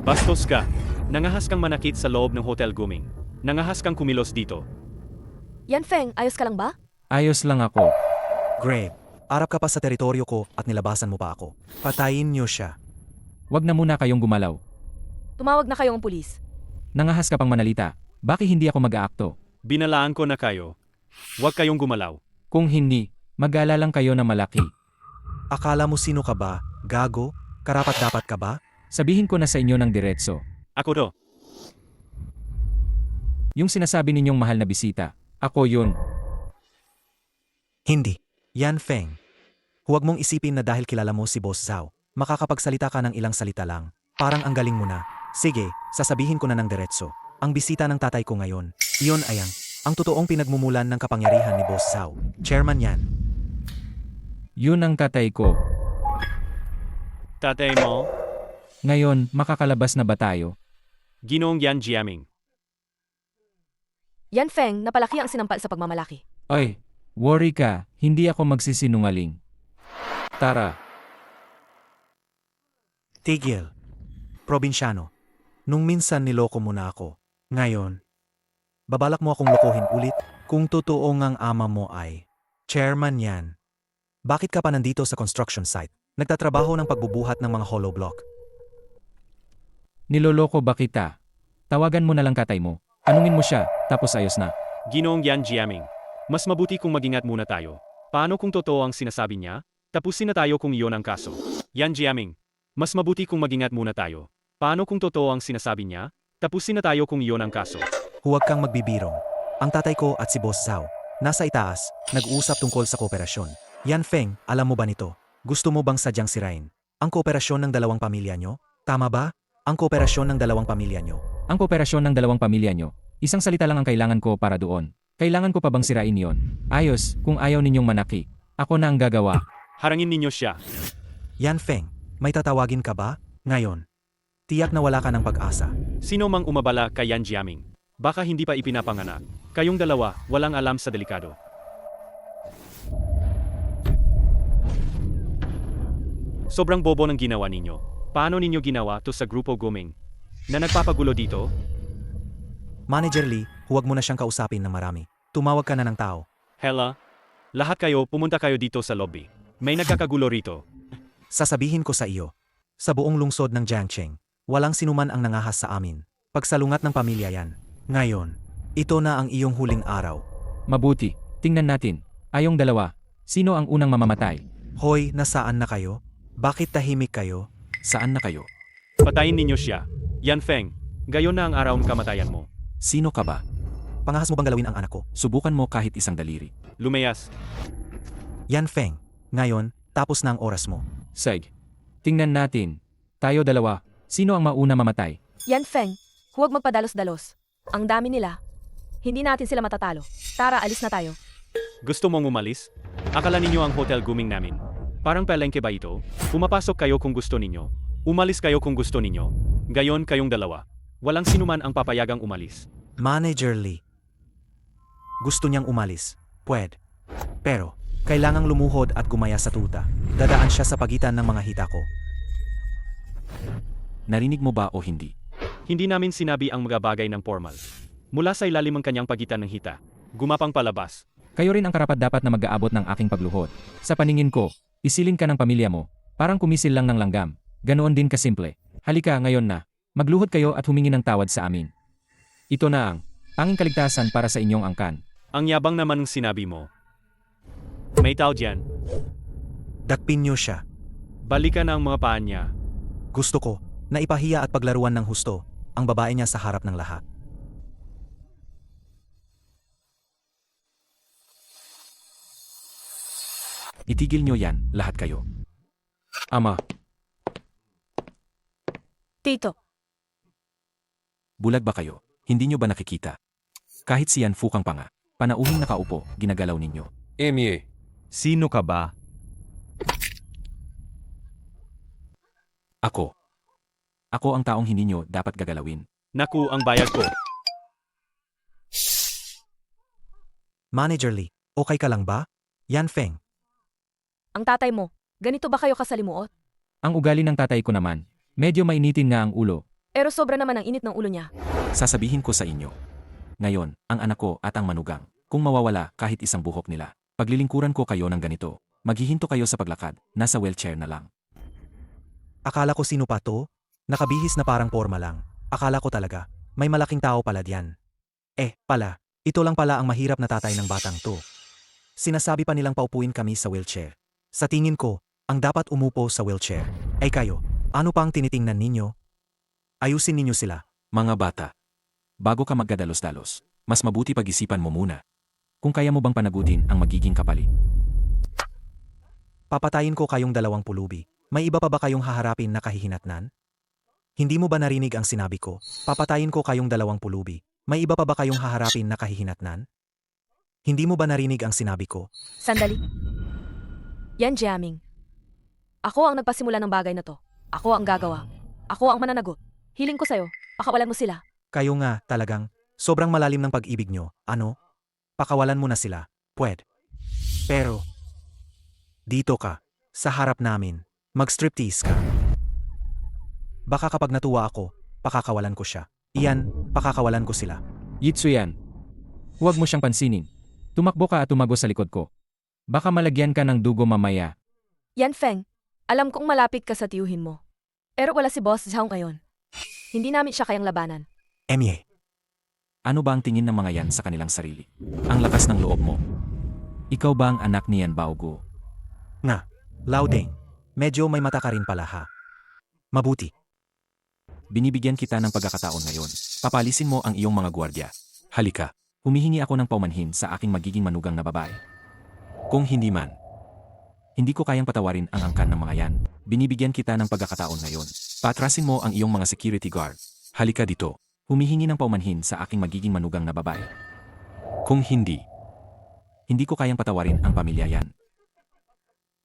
Bastos ka. Nangahas kang manakit sa loob ng hotel grooming. Nangahas kang kumilos dito. Yan Feng, ayos ka lang ba? Ayos lang ako. Grave, arap ka pa sa teritoryo ko at nilabasan mo pa ako. Patayin niyo siya. Wag na muna kayong gumalaw. Tumawag na kayong pulis. Nangahas ka pang manalita. Bakit hindi ako mag-aakto? Binalaan ko na kayo. Huwag kayong gumalaw. Kung hindi, mag-ala lang kayo na malaki. Akala mo sino ka ba? Gago? Karapat-dapat ka ba? Sabihin ko na sa inyo ng diretso. Ako to. Yung sinasabi ninyong mahal na bisita, ako yun. Hindi. Yan Feng. Huwag mong isipin na dahil kilala mo si Boss Zhao, makakapagsalita ka ng ilang salita lang. Parang ang galing mo na. Sige, sasabihin ko na ng diretso. Ang bisita ng tatay ko ngayon, iyon ay ang totoong pinagmumulan ng kapangyarihan ni Boss Zhao. Chairman yan. Yun ang tatay ko. Tatay mo? Ngayon, makakalabas na ba tayo? Ginoong Yan Jiaming. Yan Feng, napalaki ang sinampal sa pagmamalaki. Oy, worry ka, hindi ako magsisinungaling. Tara, Tigil. Probinsyano. Nung minsan niloko mo na ako. Ngayon, babalak mo akong lokohin ulit? Kung totoo ngang ama mo ay chairman yan. Bakit ka pa nandito sa construction site? Nagtatrabaho ng pagbubuhat ng mga hollow block. niloloko ba kita? Tawagan mo na lang katay mo. Anungin mo siya, tapos ayos na. Ginoong Yan Jiaming. Mas mabuti kung magingat muna tayo. Paano kung totoo ang sinasabi niya? Tapusin na tayo kung iyon ang kaso. Yan Jiaming. Mas mabuti kung magingat muna tayo. Paano kung totoo ang sinasabi niya? Tapusin na tayo kung iyon ang kaso. Huwag kang magbibirong. Ang tatay ko at si Boss Zhao, nasa itaas, nag-uusap tungkol sa kooperasyon. Yan Feng, alam mo ba nito? Gusto mo bang sadyang sirain ang kooperasyon ng dalawang pamilya nyo? Tama ba? Ang kooperasyon ng dalawang pamilya nyo. Ang kooperasyon ng dalawang pamilya nyo, isang salita lang ang kailangan ko para doon. Kailangan ko pa bang sirain yon? Ayos, kung ayaw ninyong manaki. Ako na ang gagawa. Harangin ninyo siya. Yan Feng, may tatawagin ka ba? Ngayon. Tiyak na wala ka ng pag-asa. Sino mang umabala kay Yan Jiaming? Baka hindi pa ipinapanganak. Kayong dalawa, walang alam sa delikado. Sobrang bobo ng ginawa ninyo. Paano ninyo ginawa to sa grupo Guming? Na nagpapagulo dito? Manager Lee, huwag mo na siyang kausapin ng marami. Tumawag ka na ng tao. Hela, lahat kayo pumunta kayo dito sa lobby. May nagkakagulo rito. Sasabihin ko sa iyo. Sa buong lungsod ng Jiangcheng, walang sinuman ang nangahas sa amin. Pagsalungat ng pamilya yan. Ngayon, ito na ang iyong huling araw. Mabuti, tingnan natin. Ayong dalawa, sino ang unang mamamatay? Hoy, nasaan na kayo? Bakit tahimik kayo? Saan na kayo? Patayin ninyo siya. Yan Feng, gayon na ang araw ng kamatayan mo. Sino ka ba? Pangahas mo bang galawin ang anak ko? Subukan mo kahit isang daliri. Lumayas. Yan Feng, ngayon, tapos na ang oras mo. Sige. Tingnan natin. Tayo dalawa, sino ang mauna mamatay? Yan Feng, huwag magpadalos-dalos. Ang dami nila. Hindi natin sila matatalo. Tara, alis na tayo. Gusto mong umalis? Akala ninyo ang hotel Guming namin. Parang palengke ba ito? Pumapasok kayo kung gusto ninyo. Umalis kayo kung gusto ninyo. Gayon kayong dalawa. Walang sinuman ang papayagang umalis. Manager Lee. Gusto niyang umalis. Pwede. Pero, kailangang lumuhod at gumaya sa tuta. Dadaan siya sa pagitan ng mga hita ko. Narinig mo ba o hindi? Hindi namin sinabi ang mga bagay ng formal. Mula sa ilalim ng kanyang pagitan ng hita. Gumapang palabas. Kayo rin ang karapat-dapat na mag-aabot ng aking pagluhod. Sa paningin ko, isilin ka ng pamilya mo. Parang kumisil lang ng langgam. Ganoon din kasimple. Halika ngayon na. Magluhod kayo at humingi ng tawad sa amin. Ito na ang tanging kaligtasan para sa inyong angkan. Ang yabang naman ng sinabi mo. May tao dyan. Dakpin niyo siya. Balikan ang mga paa niya. Gusto ko, na ipahiya at paglaruan ng husto, ang babae niya sa harap ng lahat. Itigil nyo yan, lahat kayo. Ama, Tito, Bulag ba kayo? Hindi nyo ba nakikita? Kahit si Yan Fukang pa nga, panauhing nakaupo, ginagalaw ninyo. Emie, sino ka ba? Ako. Ako ang taong hindi nyo dapat gagalawin. Naku ang bayad ko. Manager Lee, okay ka lang ba? Yan Feng, ang tatay mo, ganito ba kayo kasalimuot? ang ugali ng tatay ko naman, medyo mainitin nga ang ulo. Pero sobra naman ang init ng ulo niya. Sasabihin ko sa inyo. Ngayon, ang anak ko at ang manugang, kung mawawala kahit isang buhok nila, paglilingkuran ko kayo ng ganito, maghihinto kayo sa paglakad, nasa wheelchair na lang. akala ko sino pa to? Nakabihis na parang porma lang. Akala ko talaga, may malaking tao pala diyan. Pala, ito lang pala ang mahirap na tatay ng batang to. Sinasabi pa nilang paupuin kami sa wheelchair. Sa tingin ko, ang dapat umupo sa wheelchair. Kayo, ano pa ang tinitingnan ninyo? Ayusin ninyo sila. Mga bata. Bago ka magdadalos-dalos, mas mabuti pag-isipan mo muna. Kung kaya mo bang panagutin ang magiging kapalit. Papatayin ko kayong dalawang pulubi. May iba pa ba kayong haharapin na kahihinatnan? Hindi mo ba narinig ang sinabi ko? Papatayin ko kayong dalawang pulubi. May iba pa ba kayong haharapin na kahihinatnan? Hindi mo ba narinig ang sinabi ko? Sandali. Yan Jiaming. Ako ang nagpasimula ng bagay na to. Ako ang gagawa. Ako ang mananagot. Hiling ko sa'yo, pakawalan mo sila. Kayo nga, talagang, sobrang malalim ng pag-ibig nyo, ano? Pakawalan mo na sila, pwede. Pero, dito ka, sa harap namin, mag-striptease ka. Baka kapag natuwa ako, pakakawalan ko siya. Iyan, pakakawalan ko sila. Yitsuyan. Huwag mo siyang pansinin. Tumakbo ka at tumago sa likod ko. Baka malagyan ka ng dugo mamaya. Yan Feng, alam kong malapit ka sa tiyuhin mo. Pero wala si Boss Zhao ngayon. Hindi namin siya kayang labanan. Emye, Ano ba ang tingin ng mga yan sa kanilang sarili? Ang lakas ng loob mo. Ikaw ba ang anak ni Yan Baogo? nga, Laudeng, medyo may mata ka rin pala ha. Mabuti. Binibigyan kita ng pagkakataon ngayon. Papalisin mo ang iyong mga gwardiya. Halika, humihingi ako ng paumanhin sa aking magiging manugang na babae. Kung hindi man, hindi ko kayang patawarin ang angkan ng mga yan. Binibigyan kita ng pagkakataon ngayon. Patrasin mo ang iyong mga security guard. Halika dito. Humihingi ng paumanhin sa aking magiging manugang na babae. Kung hindi ko kayang patawarin ang pamilya yan.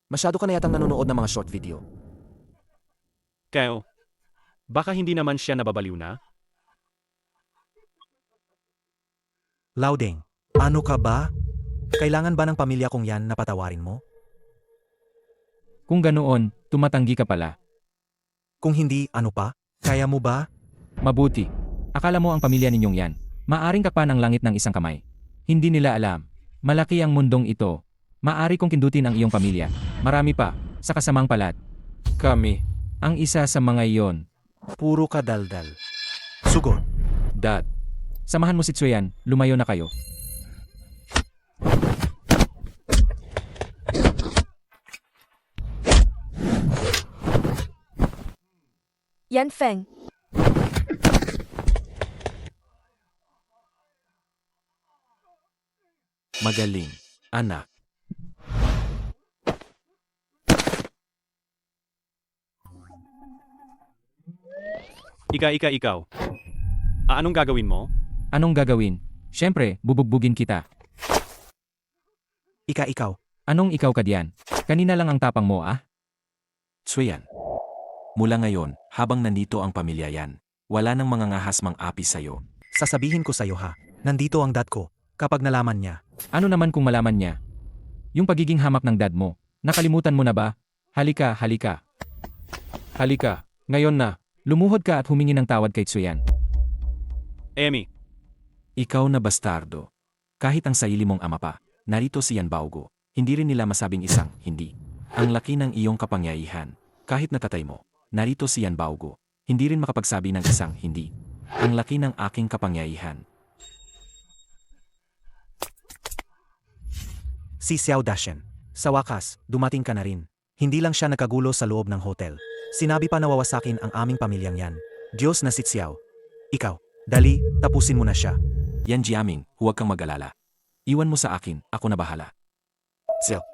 Masyado ka na yatang nanonood ng mga short video. Kaya, baka hindi naman siya nababaliw na? Laudeng, ano ka ba? Kailangan ba ng pamilya kong yan na patawarin mo? Kung ganoon, tumatanggi ka pala. Kung hindi, ano pa? Kaya mo ba? Mabuti. Akala mo ang pamilya ninyong yan. Maaring kakpa ng langit ng isang kamay. Hindi nila alam. Malaki ang mundong ito. Maari kong kindutin ang iyong pamilya. Marami pa, sa kasamang palad. Kami, ang isa sa mga iyon. Puro ka daldal. Sugod. Dad. Samahan mo si Tsuyan, lumayo na kayo. Yan Feng, Magaling, anak. Ikaw. Anong gagawin mo? Anong gagawin? Siyempre, bubugbugin kita. Ikaw. Anong ikaw ka diyan? Kanina lang ang tapang mo ah? Tsuyan. Mula ngayon, habang nandito ang pamilya yan, wala nang mga ngahas mang api sa'yo. Sasabihin ko sa'yo ha, nandito ang dad ko. Kapag nalaman niya, Ano naman kung malaman niya? Yung pagiging hamak ng dad mo, nakalimutan mo na ba? Halika. Halika, ngayon na. Lumuhod ka at humingi ng tawad kay Tsuyan. Emi, Ikaw na bastardo. Kahit ang sarili mong ama pa, narito si Yan Baogo. Hindi rin nila masabing isang hindi. Ang laki ng iyong kapangyarihan. Kahit natatay mo, narito si Yan Baogo. Hindi rin makapagsabi ng isang hindi. Ang laki ng aking kapangyarihan. si Xiao Dashen. Sa wakas, dumating ka na rin. Hindi lang siya nagkagulo sa loob ng hotel. Sinabi pa na wawasakin ang aming pamilyang yan. Diyos na si Xiao. Ikaw, dali, tapusin mo na siya. Yan Jiaming, huwag kang mag-alala. Iwan mo sa akin, ako na bahala. Xiao.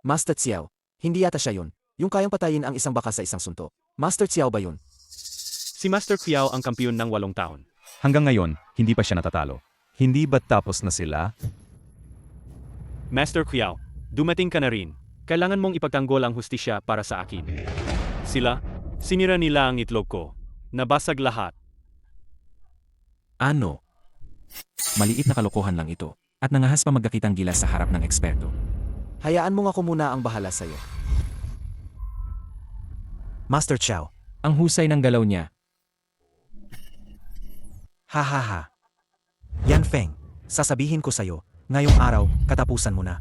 Master Xiao. Hindi yata siya yun. Yung kayang patayin ang isang baka sa isang suntok. Master Xiao ba yun? si Master Qiao ang kampiyon ng 8 taon. Hanggang ngayon, hindi pa siya natatalo. Hindi ba tapos na sila? Master Qiao, dumating ka na rin. Kailangan mong ipagtanggol ang hustisya para sa akin. Sinira nila ang itlog ko. Nabasag lahat. Ano? Maliit na kalokohan lang ito. At nangahas pa magkakitang gilas sa harap ng eksperto. Hayaan mo nga ako muna ang bahala sa'yo. Master Xiao. Ang husay ng galaw niya. Ha ha ha. Yan Feng, sasabihin ko sa'yo, ngayong araw, katapusan mo na.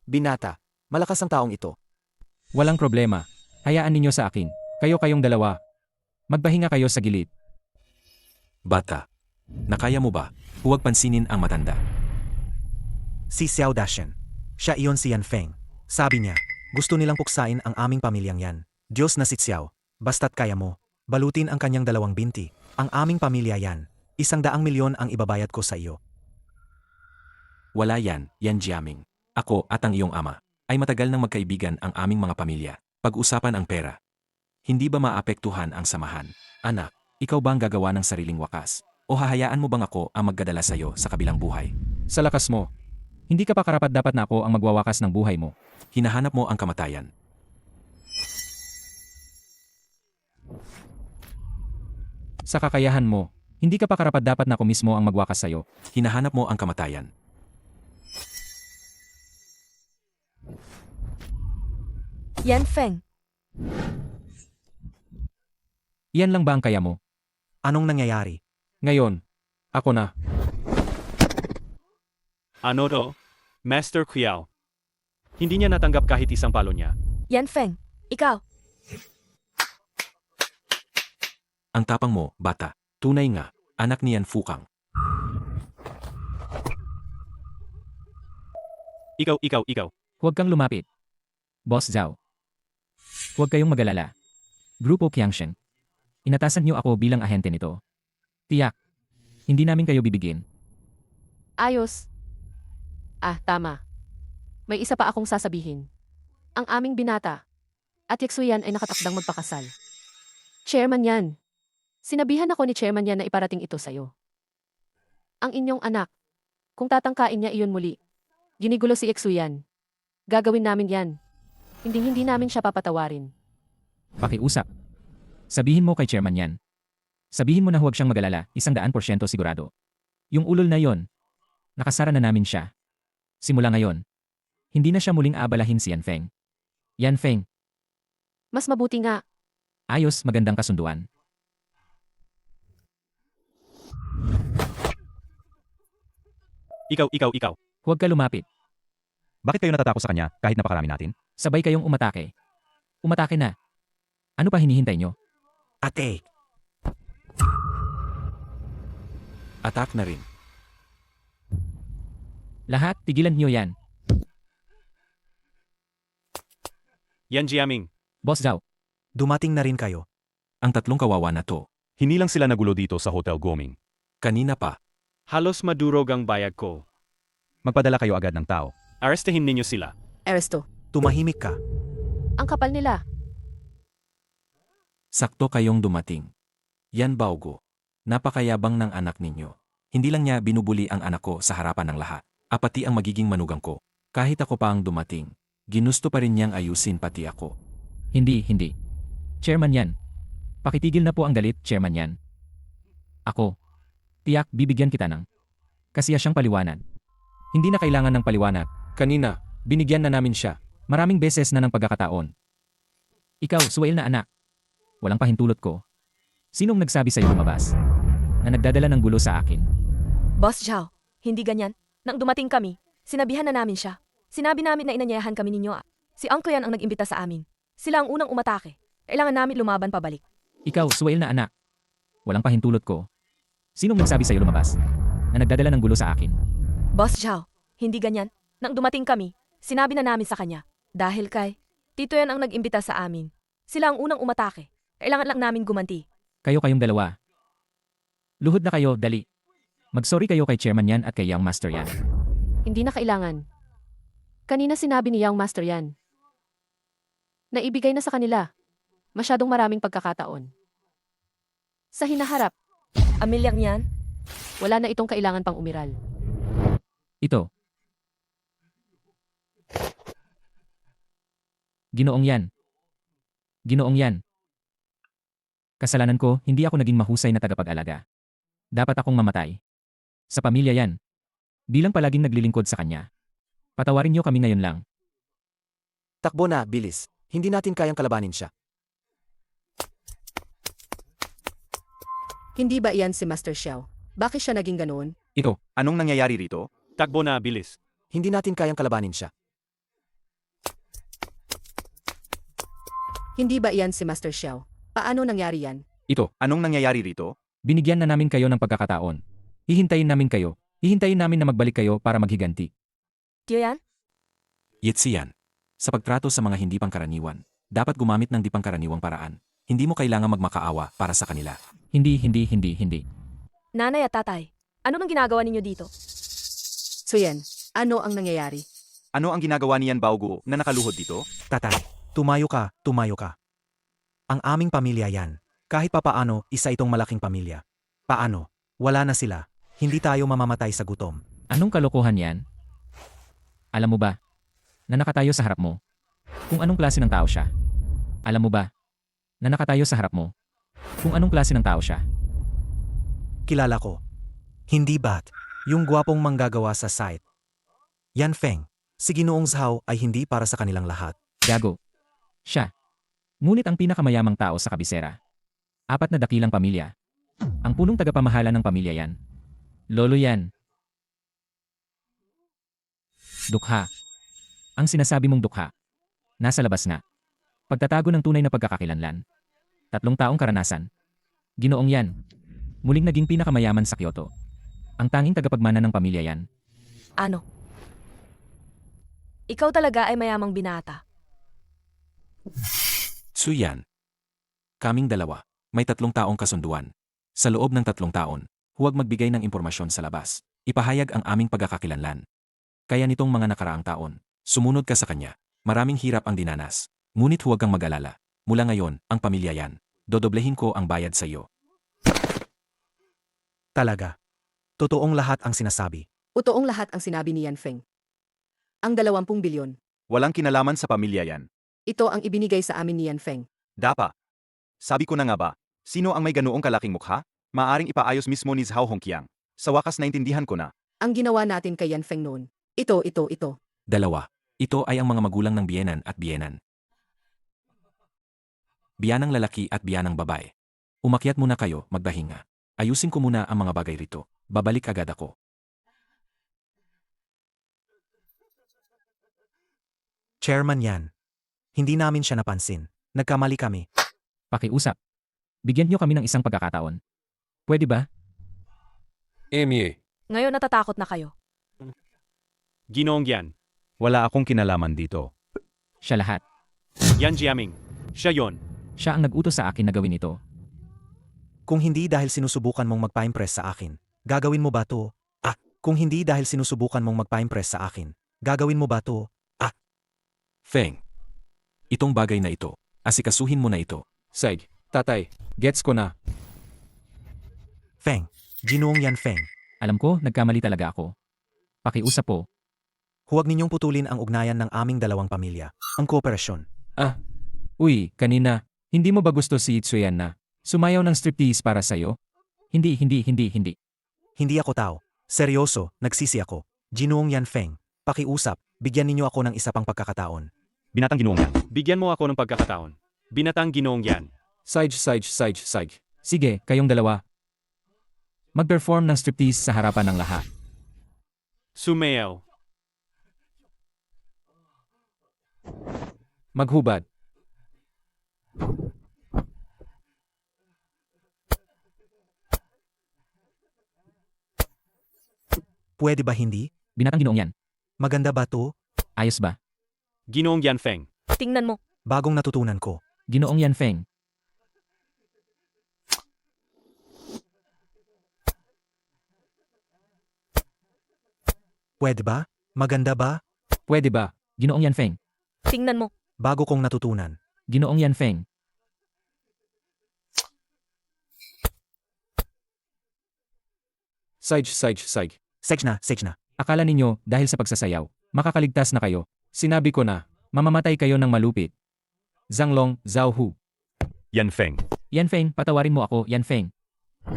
Binata, malakas ang taong ito. Walang problema. Hayaan ninyo sa akin. Kayong dalawa. Magpahinga kayo sa gilid. Bata, nakaya mo ba? Huwag pansinin ang matanda. Si Xiao Dashen. Siya iyon si Yan Feng. Sabi niya, gusto nilang puksain ang aming pamilyang yan. Diyos na si Xiao, basta't kaya mo, balutin ang kanyang 2 binti. Ang aming pamilya yan. 100 milyon ang ibabayad ko sa iyo. Wala yan, Yan Jiaming. Ako at ang iyong ama ay matagal nang magkaibigan ang aming mga pamilya. Pag-usapan ang pera. Hindi ba maapektuhan ang samahan? Anak, ikaw ba ang gagawa ng sariling wakas? O hahayaan mo bang ako ang magdadala sa iyo sa kabilang buhay? Sa lakas mo. Hindi ka pa karapat-dapat na ako ang magwawakas ng buhay mo. Hinahanap mo ang kamatayan. Sa kakayahan mo, hindi ka pa karapat-dapat na ako mismo ang magwakas sa'yo. Hinahanap mo ang kamatayan. Yan Feng, Iyan lang ba ang kaya mo? Anong nangyayari? Ngayon, ako na. Ano to? Master Qiao. Hindi niya natanggap kahit isang palo niya. Yan Feng, ikaw. Ang tapang mo, bata. Tunay nga, anak ni Yan Fukang. Ikaw. Huwag kang lumapit. Boss Zhao. Huwag kayong mag-alala. Grupo Qiangshen. Inatasan niyo ako bilang ahente nito. Tiyak. Hindi namin kayo bibigyan. Ayos. Tama. May isa pa akong sasabihin. Ang aming binata at Yeksuyan ay nakatakdang magpakasal. Chairman yan. Sinabihan ako ni Chairman yan na iparating ito sa'yo. Ang inyong anak. Kung tatangkain niya iyon muli. Ginigulo si Yeksuyan. Gagawin namin yan. Hindi namin siya papatawarin. Pakiusap. Sabihin mo kay chairman yan. Sabihin mo na huwag siyang mag-alala, 100% sigurado. Yung ulol na yon, nakasara na namin siya. Simula ngayon, hindi na siya muling aabalahin si Yan Feng. Yan Feng, Mas mabuti nga. ayos, magandang kasunduan. Ikaw. Huwag ka lumapit. Bakit kayo natatakot sa kanya kahit napakarami natin? Sabay kayong umatake. Umatake na. Ano pa hinihintay nyo? Ate, Attack na rin. Lahat, tigilan nyo yan. Yan Jiaming. Boss Zhao, dumating na rin kayo. Ang tatlong kawawa na to. Hindi lang sila nagulo dito sa Hotel Goming. Kanina pa. Halos madurog ang bayag ko. Magpadala kayo agad ng tao. Arrestehin ninyo sila. Eresto, Tumahimik ka. Ang kapal nila. Sakto kayong dumating. Yan Baogo. Napakayabang ng anak ninyo. Hindi lang niya binubuli ang anak ko sa harapan ng lahat. Apati ang magiging manugang ko. Kahit ako pa ang dumating, ginusto pa rin niyang ayusin pati ako. hindi. Chairman yan. Pakitigil na po ang galit, chairman yan. Ako. Tiyak, bibigyan kita ng kasiyasyang paliwanag. Hindi na kailangan ng paliwanag. Kanina, binigyan na namin siya. Maraming beses na ng pagkakataon. Ikaw, suwail na anak. Walang pahintulot ko. Sinong nagsabi sa'yo lumabas? Na nagdadala ng gulo sa akin. Boss Zhao, hindi ganyan. Nang dumating kami, sinabihan na namin siya. Sinabi namin na inanyayahan kami ninyo. Si Uncle yan ang nag-imbita sa amin. Sila ang unang umatake. Kailangan namin lumaban pabalik. Ikaw, suwail na anak. Walang pahintulot ko. Sinong nagsabi sa'yo lumabas? Na nagdadala ng gulo sa akin. Boss Zhao, hindi ganyan. Nang dumating kami, sinabi na namin sa kanya. Dahil kay Tito yan ang nag-imbita sa amin. Sila ang unang umatake. Kailangan lang namin gumanti. Kayong dalawa. Luhod na kayo, dali. Mag-sorry kayo kay chairman yan at kay Young Master yan. Hindi na kailangan. Kanina sinabi ni Young Master yan. Naibigay na sa kanila. Masyadong maraming pagkakataon. Sa hinaharap, Amilyang yan, wala na itong kailangan pang umiral. Ito. Ginoong yan. Ginoong yan. Kasalanan ko, hindi ako naging mahusay na tagapag-alaga. Dapat akong mamatay. Sa pamilya yan. Bilang palaging naglilingkod sa kanya. Patawarin niyo kami ngayon lang. Takbo na, bilis. Hindi natin kayang kalabanin siya. hindi ba iyan si Master Xiao? Bakit siya naging ganoon? Ito, anong nangyayari rito? Takbo na, bilis. Hindi natin kayang kalabanin siya. Hindi ba iyan si Master Xiao? Paano nangyari yan? Ito, anong nangyayari rito? Binigyan na namin kayo ng pagkakataon. Hihintayin namin kayo. Hihintayin namin na magbalik kayo para maghiganti. Tiyo yan? Yitsiyan. Sa pagtrato sa mga hindi pangkaraniwan, dapat gumamit ng di pangkaraniwang paraan. Hindi mo kailangang magmakaawa para sa kanila. Hindi. Nanay at tatay, ano nang ginagawa ninyo dito? So yan, ano ang nangyayari? Ano ang ginagawa niyan Baoguo na nakaluhod dito? Tatay, tumayo ka. Ang aming pamilya yan. Kahit papaano, isa itong malaking pamilya. Paano? Wala na sila. Hindi tayo mamamatay sa gutom. Anong kalokohan yan? Alam mo ba, na nakatayo sa harap mo, kung anong klase ng tao siya? Alam mo ba, na nakatayo sa harap mo, kung anong klase ng tao siya? kilala ko. Hindi ba't, yung gwapong manggagawa sa site. Yan Feng, si Ginoong Zhao ay hindi para sa kanilang lahat. Gago. Siya. Ngunit ang pinakamayamang tao sa kabisera. 4 na dakilang pamilya. Ang punong tagapamahala ng pamilya yan. Lolo yan. Dukha. Ang sinasabi mong dukha. Nasa labas nga. Pagtatago ng tunay na pagkakakilanlan. 3 taong karanasan. Ginoong yan. Muling naging pinakamayaman sa Kyoto. Ang tanging tagapagmana ng pamilya yan. Ano? Ikaw talaga ay mayamang binata. Suyan. Kaming dalawa, may 3 taong kasunduan. Sa loob ng 3 taon, huwag magbigay ng impormasyon sa labas. Ipahayag ang aming pagkakakilanlan. Kaya nitong mga nakaraang taon, sumunod ka sa kanya. Maraming hirap ang dinanas. Ngunit huwag kang mag-alala. Mula ngayon, ang pamilya yan. Dodoblehin ko ang bayad sa iyo. Talaga. Totoong lahat ang sinasabi. Utoong lahat ang sinabi ni Yan Feng. Ang 20 bilyon. Walang kinalaman sa pamilya yan. Ito ang ibinigay sa amin ni Yan Feng. Dapa. Sabi ko na nga ba, sino ang may ganoong kalaking mukha? Maaring ipaayos mismo ni Zhao Hongqiang. Sa wakas naintindihan ko na. Ang ginawa natin kay Yan Feng noon. Ito. 2. Ito ay ang mga magulang ng biyenan at biyenan. Biyanang lalaki at biyanang babae. Umakyat muna kayo, magbahinga. Ayusin ko muna ang mga bagay rito. Babalik agad ako. Chairman yan. Hindi namin siya napansin. Nagkamali kami. Pakiusap. Bigyan niyo kami ng isang pagkakataon. Pwede ba? Ngayon natatakot na kayo. Ginoong Yan. Wala akong kinalaman dito. Siya lahat. Yan Jiaming. Siya yon. Siya ang nag-utos sa akin na gawin ito. Kung hindi dahil sinusubukan mong magpa-impress sa akin, gagawin mo ba to? Kung hindi dahil sinusubukan mong magpa-impress sa akin, gagawin mo ba to? Feng. Itong bagay na ito, asikasuhin mo na ito. Say, tatay, gets ko na. Feng, Ginoong Yan Feng. Alam ko, nagkamali talaga ako. Pakiusap po. Huwag ninyong putulin ang ugnayan ng aming 2 pamilya. Ang kooperasyon. Uy, kanina, hindi mo ba gusto si Itsuyan na sumayaw ng striptease para sa'yo? Hindi. Hindi ako tao. Seryoso, nagsisi ako. Ginoong Yan Feng, pakiusap, bigyan ninyo ako ng isa pang pagkakataon. Binatang Ginoong Yan. Bigyan mo ako ng pagkakataon. Binatang Ginoong Yan. Sage. Sige, kayong dalawa. Mag-perform ng striptease sa harapan ng lahat. Sumayaw. Maghubad. Pwede ba hindi? Binatang Ginoong Yan. Maganda ba to? Ayos ba? Ginoong Yan Feng. Tingnan mo. Bagong natutunan ko. Ginoong Yan Feng. Pwede ba? Maganda ba? Pwede ba? Ginoong Yan Feng. Tingnan mo. Bago kong natutunan. Ginoong Yan Feng. Sage. Sage na. Akala ninyo, dahil sa pagsasayaw, makakaligtas na kayo. Sinabi ko na, mamamatay kayo ng malupit. Zhanglong, Zhao Hu. Yan Feng. Yan Feng, patawarin mo ako, Yan Feng.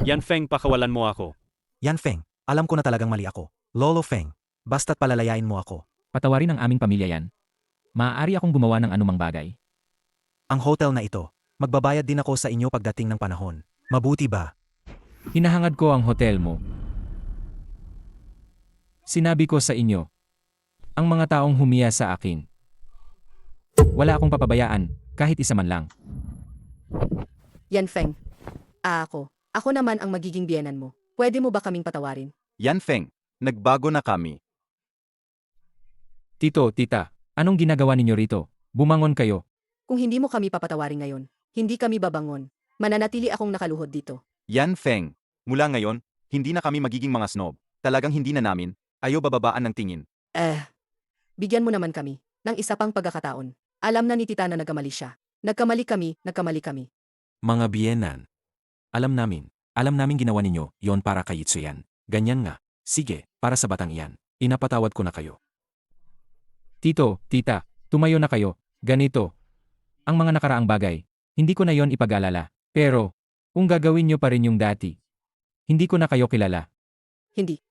Yan Feng, pakawalan mo ako. Yan Feng, alam ko na talagang mali ako. Lolo Feng, basta't palalayain mo ako. Patawarin ang aming pamilya yan. Maaari akong gumawa ng anumang bagay. Ang hotel na ito, magbabayad din ako sa inyo pagdating ng panahon. Mabuti ba? Hinahangad ko ang hotel mo. Sinabi ko sa inyo, ang mga taong humiya sa akin. Wala akong papabayaan, kahit isa man lang. Yan Feng. Ako naman ang magiging biyenan mo. Pwede mo ba kaming patawarin? Yan Feng. Nagbago na kami. Tito, tita, anong ginagawa ninyo rito? Bumangon kayo. Kung hindi mo kami papatawarin ngayon, hindi kami babangon. Mananatili akong nakaluhod dito. Yan Feng. Mula ngayon, hindi na kami magiging mga snob. Talagang hindi na namin. Ayaw bababaan ng tingin. Bigyan mo naman kami ng isa pang pagkakataon. Alam na ni Tita na nagkamali siya. Nagkamali kami. Mga biyenan. Alam namin ginawa ninyo yon para kay Itsuyan. Ganyan nga. Sige, para sa batang iyan. Inapatawad ko na kayo. Tito, tita, tumayo na kayo. Ganito. Ang mga nakaraang bagay, hindi ko na yon ipag-alala. Pero, kung gagawin nyo pa rin yung dati, Hindi ko na kayo kilala. Hindi.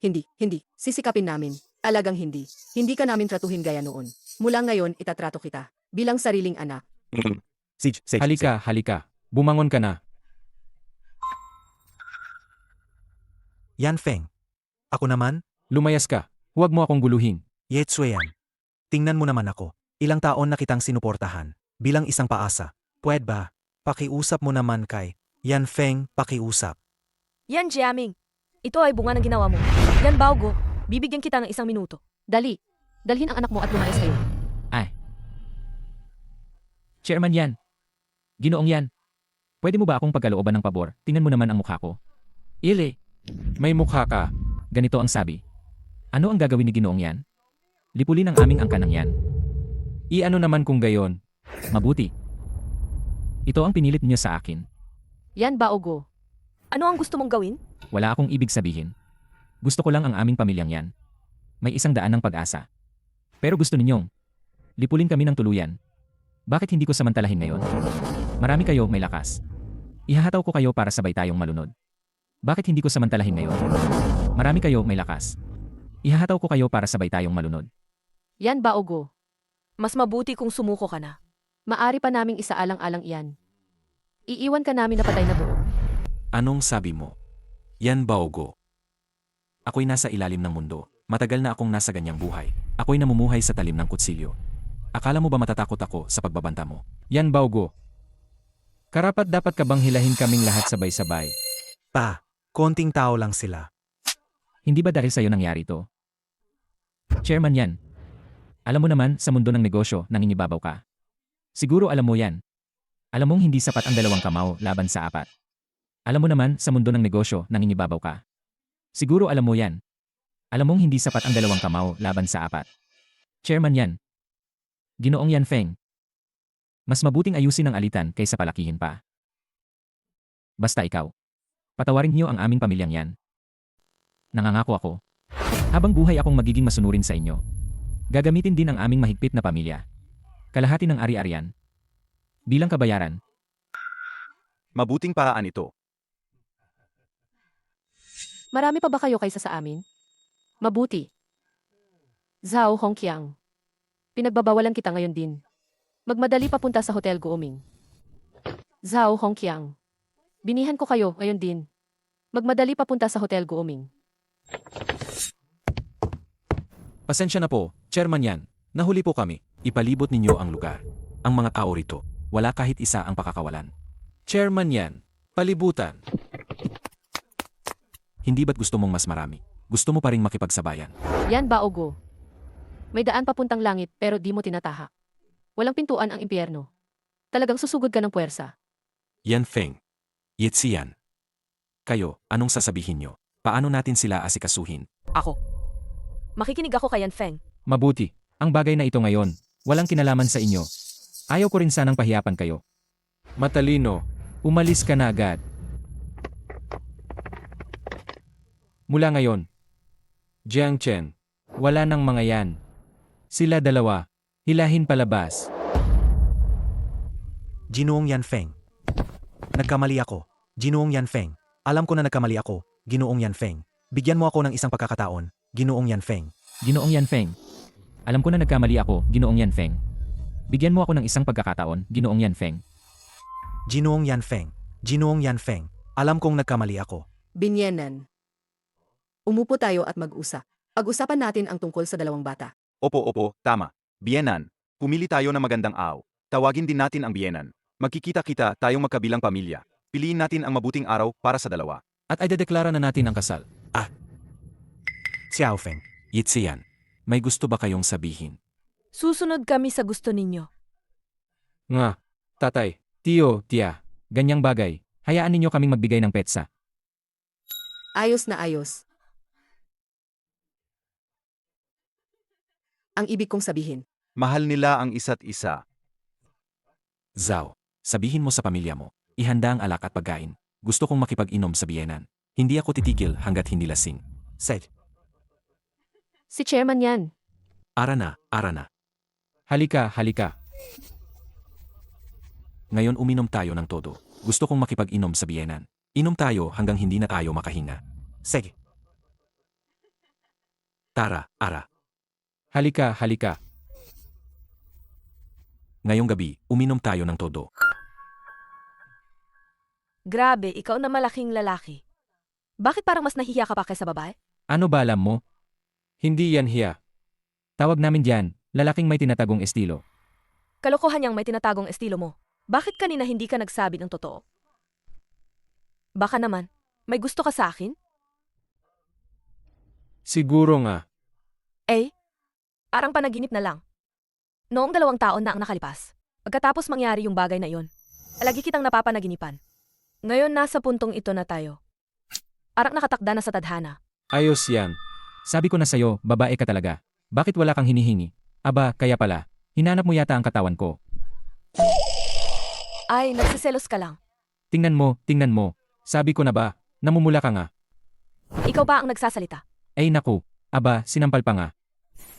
Sisikapin namin. Alagang hindi. Hindi ka namin tratuhin gaya noon. Mula ngayon, itatrato kita. Bilang sariling anak. Sage. Halika. Bumangon ka na. Yan Feng. Ako naman, Lumayas ka. Huwag mo akong guluhin. Ye Tsueyan. Tingnan mo naman ako. Ilang taon na kitang sinuportahan. Bilang isang paasa. Pwede ba? Pakiusap mo naman kay Yan Feng, pakiusap. Yan Jiaming. Ito ay bunga ng ginawa mo. Yan Baogo. Bibigyan kita ng 1 minuto. Dali. Dalhin ang anak mo at lumayas kayo. Chairman Yan. Ginoong Yan. Pwede mo ba akong pagkalooban ng pabor? Tingnan mo naman ang mukha ko. Ile. May mukha ka. Ganito ang sabi. Ano ang gagawin ni Ginoong Yan? Lipulin ang aming angka ng Yan. Iano naman kung gayon? Mabuti. Ito ang pinilit niyo sa akin. Yan Baogo. Ano ang gusto mong gawin? Wala akong ibig sabihin. Gusto ko lang ang aming pamilyang Yan. May 100 ng pag-asa. Pero gusto ninyong lipulin kami ng tuluyan. Bakit hindi ko samantalahin ngayon? Marami kayo may lakas. Ihahataw ko kayo para sabay tayong malunod. Bakit hindi ko samantalahin ngayon? Marami kayo may lakas. Ihahataw ko kayo para sabay tayong malunod. Yan Baogo. Mas mabuti kung sumuko ka na. Maari pa naming isaalang-alang iyan. Iiwan ka namin na patay na buo. Anong sabi mo? Yan Baogo. Ako'y nasa ilalim ng mundo. Matagal na akong nasa ganyang buhay. Ako'y namumuhay sa talim ng kutsilyo. Akala mo ba matatakot ako sa pagbabanta mo? Yan Baogo. Karapat dapat ka bang hilahin kaming lahat sabay-sabay? Pa, konting tao lang sila. Hindi ba dahil sa'yo nangyari to? Chairman Yan. Alam mo naman sa mundo ng negosyo nangingibabaw ka. Siguro alam mo yan. Alam mong hindi sapat ang 2 kamao laban sa 4. Alam mo naman sa mundo ng negosyo nangingibabaw ka. Siguro alam mo yan. Alam mong hindi sapat ang 2 kamao laban sa 4. Chairman Yan. Ginoong Yan Feng. Mas mabuting ayusin ang alitan kaysa palakihin pa. Basta ikaw. Patawarin niyo ang aming pamilyang Yan. Nangangako ako. Habang buhay akong magiging masunurin sa inyo. Gagamitin din ang aming mahigpit na pamilya. Kalahati ng ari-arian. Bilang kabayaran. Mabuting paraan ito. Marami pa ba kayo kaysa sa amin? Mabuti. Zhao Hongqiang. Pinagbabawalan kita ngayon din. Magmadali papunta sa Hotel Guoming. Zhao Hongqiang. Binihan ko kayo ngayon din. Magmadali papunta sa Hotel Guoming. Pasensya na po, Chairman Yan. Nahuli po kami. Ipalibot ninyo ang lugar. Ang mga tao rito, wala kahit isa ang pakakawalan. Chairman Yan, palibutan. Hindi ba't gusto mong mas marami? Gusto mo pa ring makipagsabayan? Yan Baogo. May daan papuntang langit pero di mo tinatahak. Walang pintuan ang impyerno. Talagang susugod ka ng puwersa. Yan Feng. Yitsiyan. Kayo, anong sasabihin nyo? Paano natin sila asikasuhin? Ako. Makikinig ako kay Yan Feng. Mabuti. Ang bagay na ito ngayon. Walang kinalaman sa inyo. Ayaw ko rin sanang pahiyapan kayo. Matalino. Umalis ka na agad. Mula ngayon. Jiang Chen. Wala nang mga yan. Sila 2. Hilahin palabas. Ginoong Yan Feng. Nagkamali ako. Ginoong Yan Feng. Alam ko na nagkamali ako. Ginoong Yan Feng. Bigyan mo ako ng isang pagkakataon. Ginoong Yan Feng. Ginoong Yan Feng. Alam ko na nagkamali ako, Ginoong Yan Feng. Bigyan mo ako ng isang pagkakataon, Ginoong Yan Feng. Ginoong Yan Feng. Ginoong Yan Feng. Alam kong nagkamali ako. Binyenan. Umupo tayo at mag-usap. Pag-usapan natin ang tungkol sa 2 bata. Opo, tama. Bienan. Pumili tayo ng magandang aw. Tawagin din natin ang Bienan. Magkikita-kita tayong magkabilang pamilya. Piliin natin ang mabuting araw para sa 2. At ay dedeklara na natin ang kasal. Xiao Feng. Yitsiyan. May gusto ba kayong sabihin? Susunod kami sa gusto ninyo. Nga, tatay, tiyo, tiya, ganyang bagay. Hayaan ninyo kaming magbigay ng petsa. Ayos na ayos. Ang ibig kong sabihin, Mahal nila ang isa't isa. Zhao, sabihin mo sa pamilya mo, ihanda ang alak at pagkain. Gusto kong makipag-inom sa biyenan. Hindi ako titigil hanggat hindi lasing. Said. Si Chairman Yan. Ara na. Halika. Ngayon uminom tayo ng todo. Gusto kong makipag-inom sa biyenan. Inom tayo hanggang hindi na tayo makahinga. Sige. Tara, Ara. Halika, halika. Ngayong gabi, uminom tayo ng todo. Grabe, ikaw na malaking lalaki. Bakit parang mas nahihiya ka pa kaysa babae? Ano ba alam mo? Hindi yan hiya. Tawag namin diyan, lalaking may tinatagong estilo. Kalokohan niyang may tinatagong estilo mo. Bakit kanina hindi ka nagsabi ng totoo? Baka naman, may gusto ka sa akin? Siguro nga. Eh, parang panaginip na lang. Noong 2 taon na ang nakalipas, pagkatapos mangyari yung bagay na iyon, lagi kitang napapanaginipan. Ngayon nasa puntong ito na tayo. Parang nakatakda na sa tadhana. Ayos yan. Sabi ko na sa'yo, babae ka talaga. Bakit wala kang hinihingi? Aba, kaya pala. Hinanap mo yata ang katawan ko. Ay, nagsiselos ka lang. Tingnan mo. Sabi ko na ba, namumula ka nga. Ikaw ba ang nagsasalita? Ay naku, aba, sinampal pa nga.